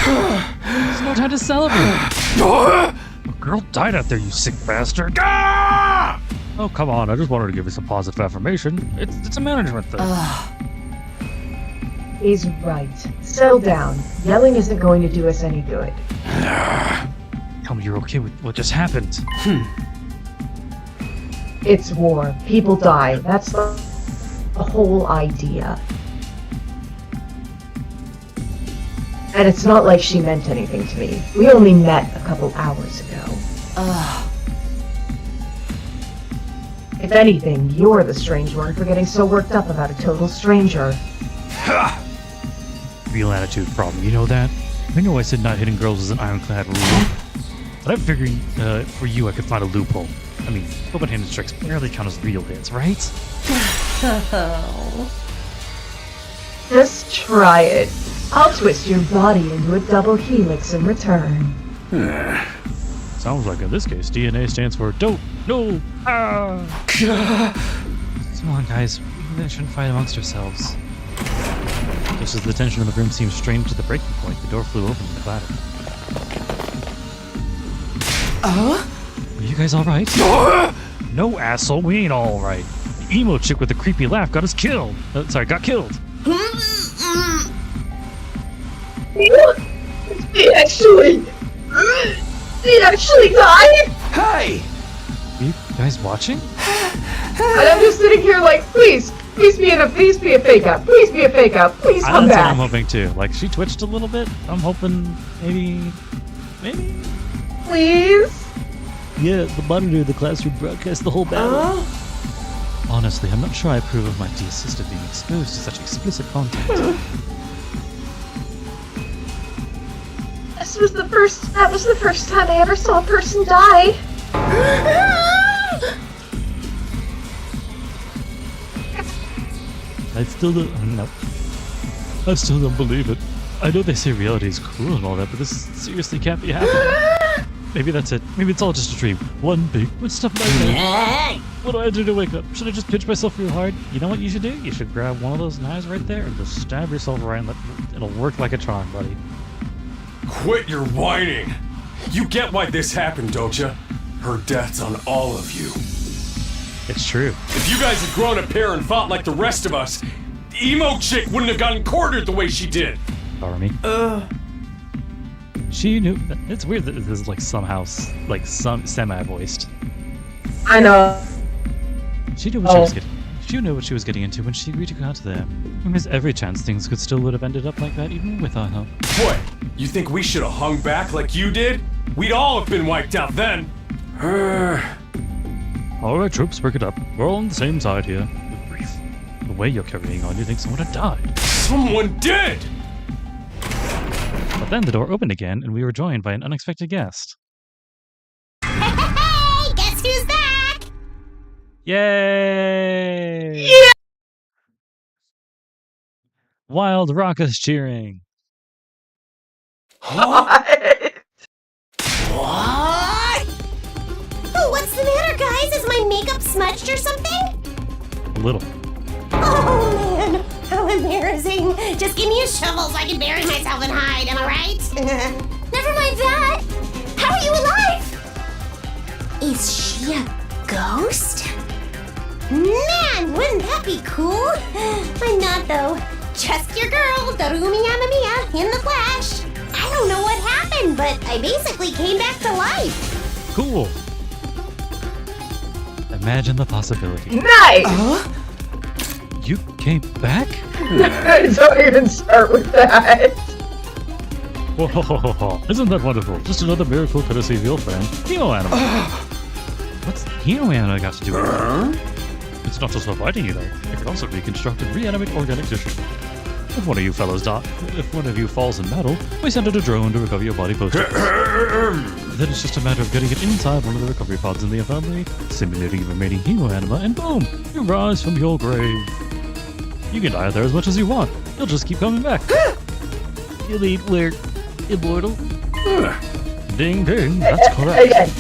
There's no time to celebrate. A girl died out there, you sick bastard. Oh, come on. I just wanted to give you some positive affirmation. It's a management thing. He's right. Settle down. Yelling isn't going to do us any good. Tell me you're okay with what just happened. It's war. People die. That's the whole idea. And it's not like she meant anything to me. We only met a couple hours ago. If anything, you're the strange one for getting so worked up about a total stranger. Real attitude problem, you know that? I know I said not hitting girls is an ironclad rule, but I'm figuring for you I could find a loophole. I mean, open-handed strikes barely count as real hits, right? Just try it. I'll twist your body into a double helix in return. Sounds like in this case, DNA stands for don't, no, ah! Come on, guys. We really shouldn't fight amongst ourselves. Just as the tension in the room seemed strained to the breaking point, the door flew open with a clatter. Are you guys alright? No, asshole, we ain't alright. The emo chick with the creepy laugh got us killed. Got killed. He actually died? Hey! You guys watching? And I'm just sitting here like, please Please be a fake out. Please be a fake out. Please come That's what back. I'm hoping too. Like, she twitched a little bit. I'm hoping maybe. Please? Yeah, the monitor of the classroom broadcasts the whole battle. Honestly, I'm not sure I approve of my dear sister being exposed to such explicit content. That was the first time I ever saw a person die. I still don't believe it. I know they say reality is cruel and all that, but this seriously can't be happening. Maybe that's it. Maybe it's all just a dream. One big stuff like that. What do I do to wake up? Should I just pinch myself real hard? You know what you should do? You should grab one of those knives right there and just stab yourself right in the... It'll work like a charm, buddy. Quit your whining! You get why this happened, don't you? Her death's on all of you. It's true. If you guys had grown a pair and fought like the rest of us, the emo chick wouldn't have gotten quartered the way she did. Army. She knew. It's weird that this is like somehow like some semi-voiced. I know. She knew what she was getting. She knew what she was getting into when she agreed to go out there. And there's every chance things could still would have ended up like that even with our help. What? You think we should have hung back like you did? We'd all have been wiped out then. Alright, troops, break it up. We're all on the same side here. Good grief. The way you're carrying on, you think someone had died. Someone did! But then the door opened again, and we were joined by an unexpected guest. Hey, guess who's back? Yay! Yeah! Wild raucous cheering. What? Oh, what's the matter, guys? Is my makeup smudged or something? A little. Oh, man. How embarrassing. Just give me a shovel so I can bury myself and hide, am I right? Never mind that. How are you alive? Is she a ghost? Man, wouldn't that be cool? I'm not, though. Just your girl, Darumi Amamiya, in the flesh. I don't know what happened, but I basically came back to life. Cool. Imagine the possibility. Nice! You came back? Don't even start with that. Whoa, isn't that wonderful? Just another miracle courtesy of your friend, Hemo Animal. What's Hemo Animal got to do with it? It's not just for fighting, you know. It can also reconstruct and reanimate organic tissue. If one of you fellows if one of you falls in battle, we send out a drone to recover your body post-haste. Then it's just a matter of getting it inside one of the recovery pods in the infirmary, simulating the remaining Hemo Anima, and boom! You rise from your grave. You can die out there as much as you want. You'll just keep coming back. You mean we're immortal? Ding ding, that's correct. Again,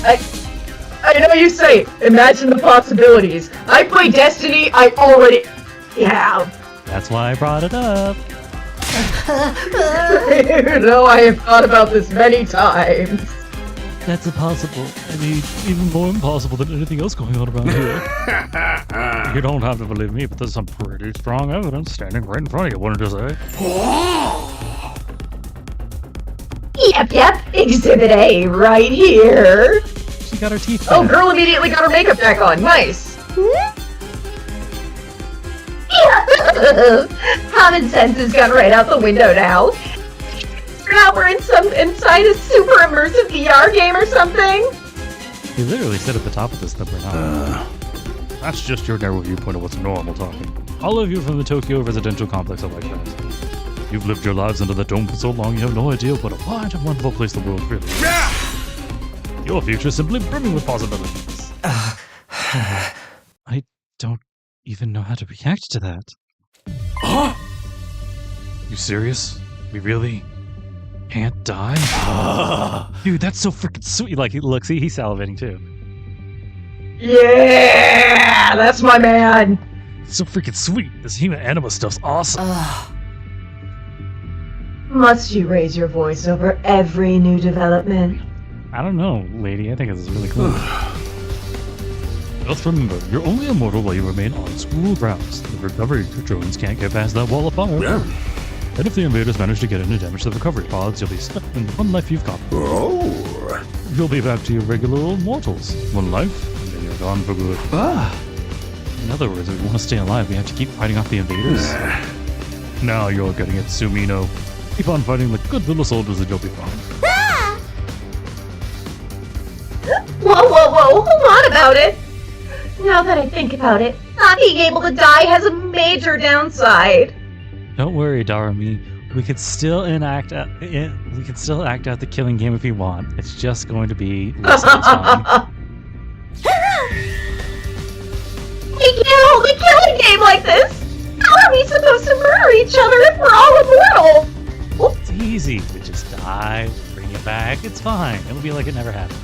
I know you say, imagine the possibilities. I play Destiny, I already have. That's why I brought it up. You know, I have thought about this many times. That's impossible. I mean, even more impossible than anything else going on around here. You don't have to believe me, but there's some pretty strong evidence standing right in front of you, wouldn't you say? Yep, Exhibit A right here. She got her teeth Oh, girl immediately got her makeup back on. Nice. Common sense has gone right out the window now. Now we're inside a super immersive VR game or something. He literally said at the top of this that we're not. That's just your narrow viewpoint of what's normal talking. All of you from the Tokyo residential complex are like that. You've lived your lives under the dome for so long you have no idea what a wide and wonderful place the world really is. Your future is simply brimming with possibilities. I don't even know how to react to that. Huh? You serious? We really can't die? Dude, that's so freaking sweet. Like, look, see, he's salivating too. Yeah, that's my man. So freaking sweet. This human anima stuff's awesome. Must you raise your voice over every new development? I don't know, lady. I think this is really cool. Just remember, you're only immortal while you remain on school grounds. The recovery drones can't get past that wall of fire. Yeah. And if the invaders manage to get in and damage the recovery pods, you'll be stuck in the one life you've got. You'll be back to your regular old mortals. One life, and then you're gone for good. In other words, if we want to stay alive, we have to keep fighting off the invaders. Now you're getting it, Sumino. Keep on fighting like good little soldiers and you'll be fine. Ah! Whoa, hold on about it. Now that I think about it, not being able to die has a major downside. Don't worry, Darumi. We could still act out the killing game if we want. It's just going to be less of a time. We can't hold a killing game like this! How are we supposed to murder each other if we're all immortal? It's easy. We just die, bring it back. It's fine. It'll be like it never happened.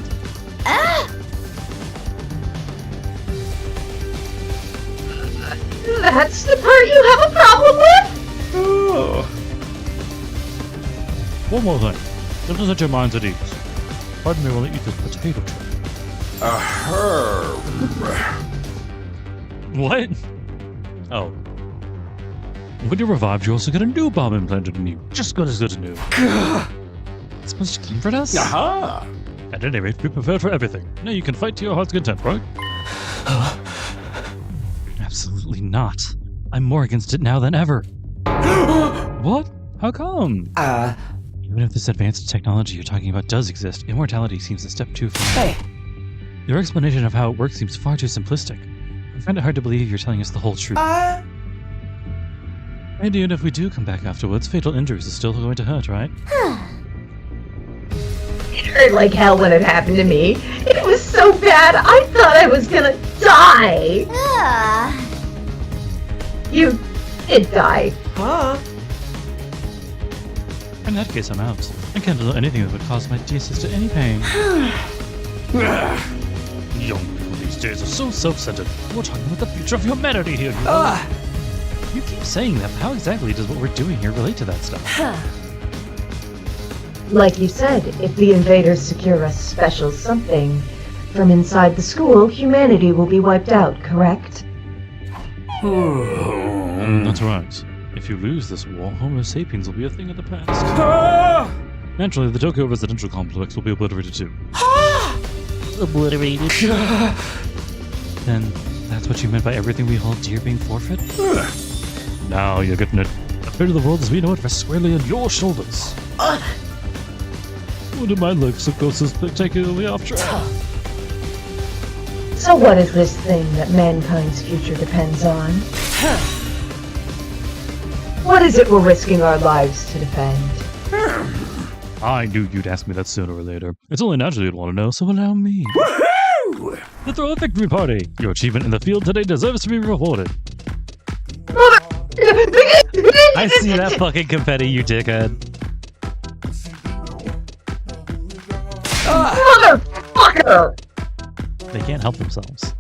That's the part you have a problem with? Oh. One more thing. Just to set your minds at ease. Pardon me while I eat this potato chip. A herb. What? Oh. When you're revived, you also get a new bomb implanted in you. Just good as good as new. It's supposed to comfort us? Aha! At any rate, be prepared for everything. Now you can fight to your heart's content, right? Absolutely not. I'm more against it now than ever. What? How come? Even if this advanced technology you're talking about does exist, immortality seems a step too far. Hey. Your explanation of how it works seems far too simplistic. I find it hard to believe you're telling us the whole truth. And even if we do come back afterwards, fatal injuries are still going to hurt, right? It hurt like hell when it happened to me. It was so bad, I thought I was gonna die. You did die. Huh? In that case, I'm out. I can't do anything that would cause my dear sister any pain. Young people these days are so self-centered. We're talking about the future of humanity here, you know? You keep saying that, but how exactly does what we're doing here relate to that stuff? Like you said, if the invaders secure a special something from inside the school, humanity will be wiped out, correct? That's right. If you lose this war, Homo sapiens will be a thing of the past. Naturally, the Tokyo residential complex will be obliterated too. Obliterated. Then, that's what you meant by everything we hold dear being forfeit? Now you're getting it. The fate of the world as we know it rests squarely on your shoulders. When did my life go so spectacularly off track? So what is this thing that mankind's future depends on? What is it we're risking our lives to defend? I knew you'd ask me that sooner or later. It's only natural you'd want to know, so allow me. To throw a victory party! Your achievement in the field today deserves to be rewarded. I see that fucking confetti, you dickhead. Motherfucker! They can't help themselves.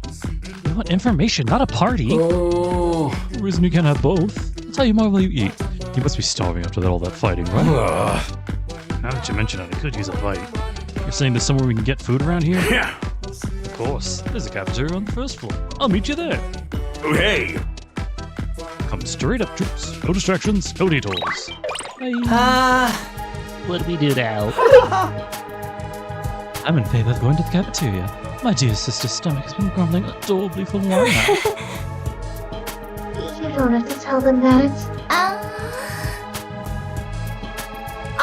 We want information, not a party. The reason you can't have both. That's how you marvel you eat. You must be starving after all that fighting, right? Now that you mention it, I could use a bite. You're saying there's somewhere we can get food around here? Yeah. Of course. There's a cafeteria on the first floor. I'll meet you there. Oh, hey. Come straight up, troops. No distractions, no detours. What do we do now? I'm in favor of going to the cafeteria. My dear sister's stomach has been grumbling adorably for a while now. You don't have to tell them that.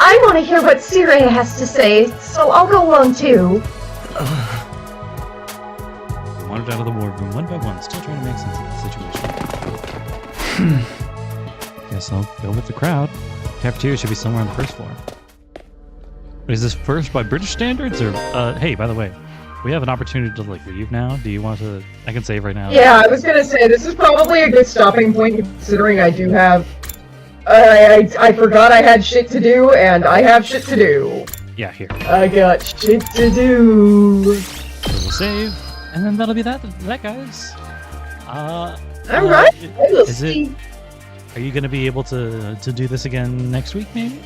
I want to hear what Sirei has to say, so I'll go along too. We wandered out of the war room one by one, still trying to make sense of the situation. Guess I'll go with the crowd. Cafeteria should be somewhere on the first floor. Is this first by British standards, or hey, by the way, we have an opportunity to like leave now. Do you want to? I can save right now. Yeah, I was gonna say this is probably a good stopping point considering I do have. I forgot I had shit to do, and I have shit to do. Yeah, here. I got shit to do. So we'll save, and then that'll be that guys. Alright, we'll see. Are you gonna be able to do this again next week, maybe?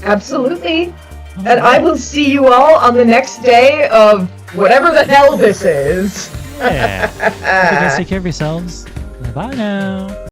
Absolutely. And I will see you all on the next day of whatever the hell this is. Yeah. You guys take care of yourselves. Bye now.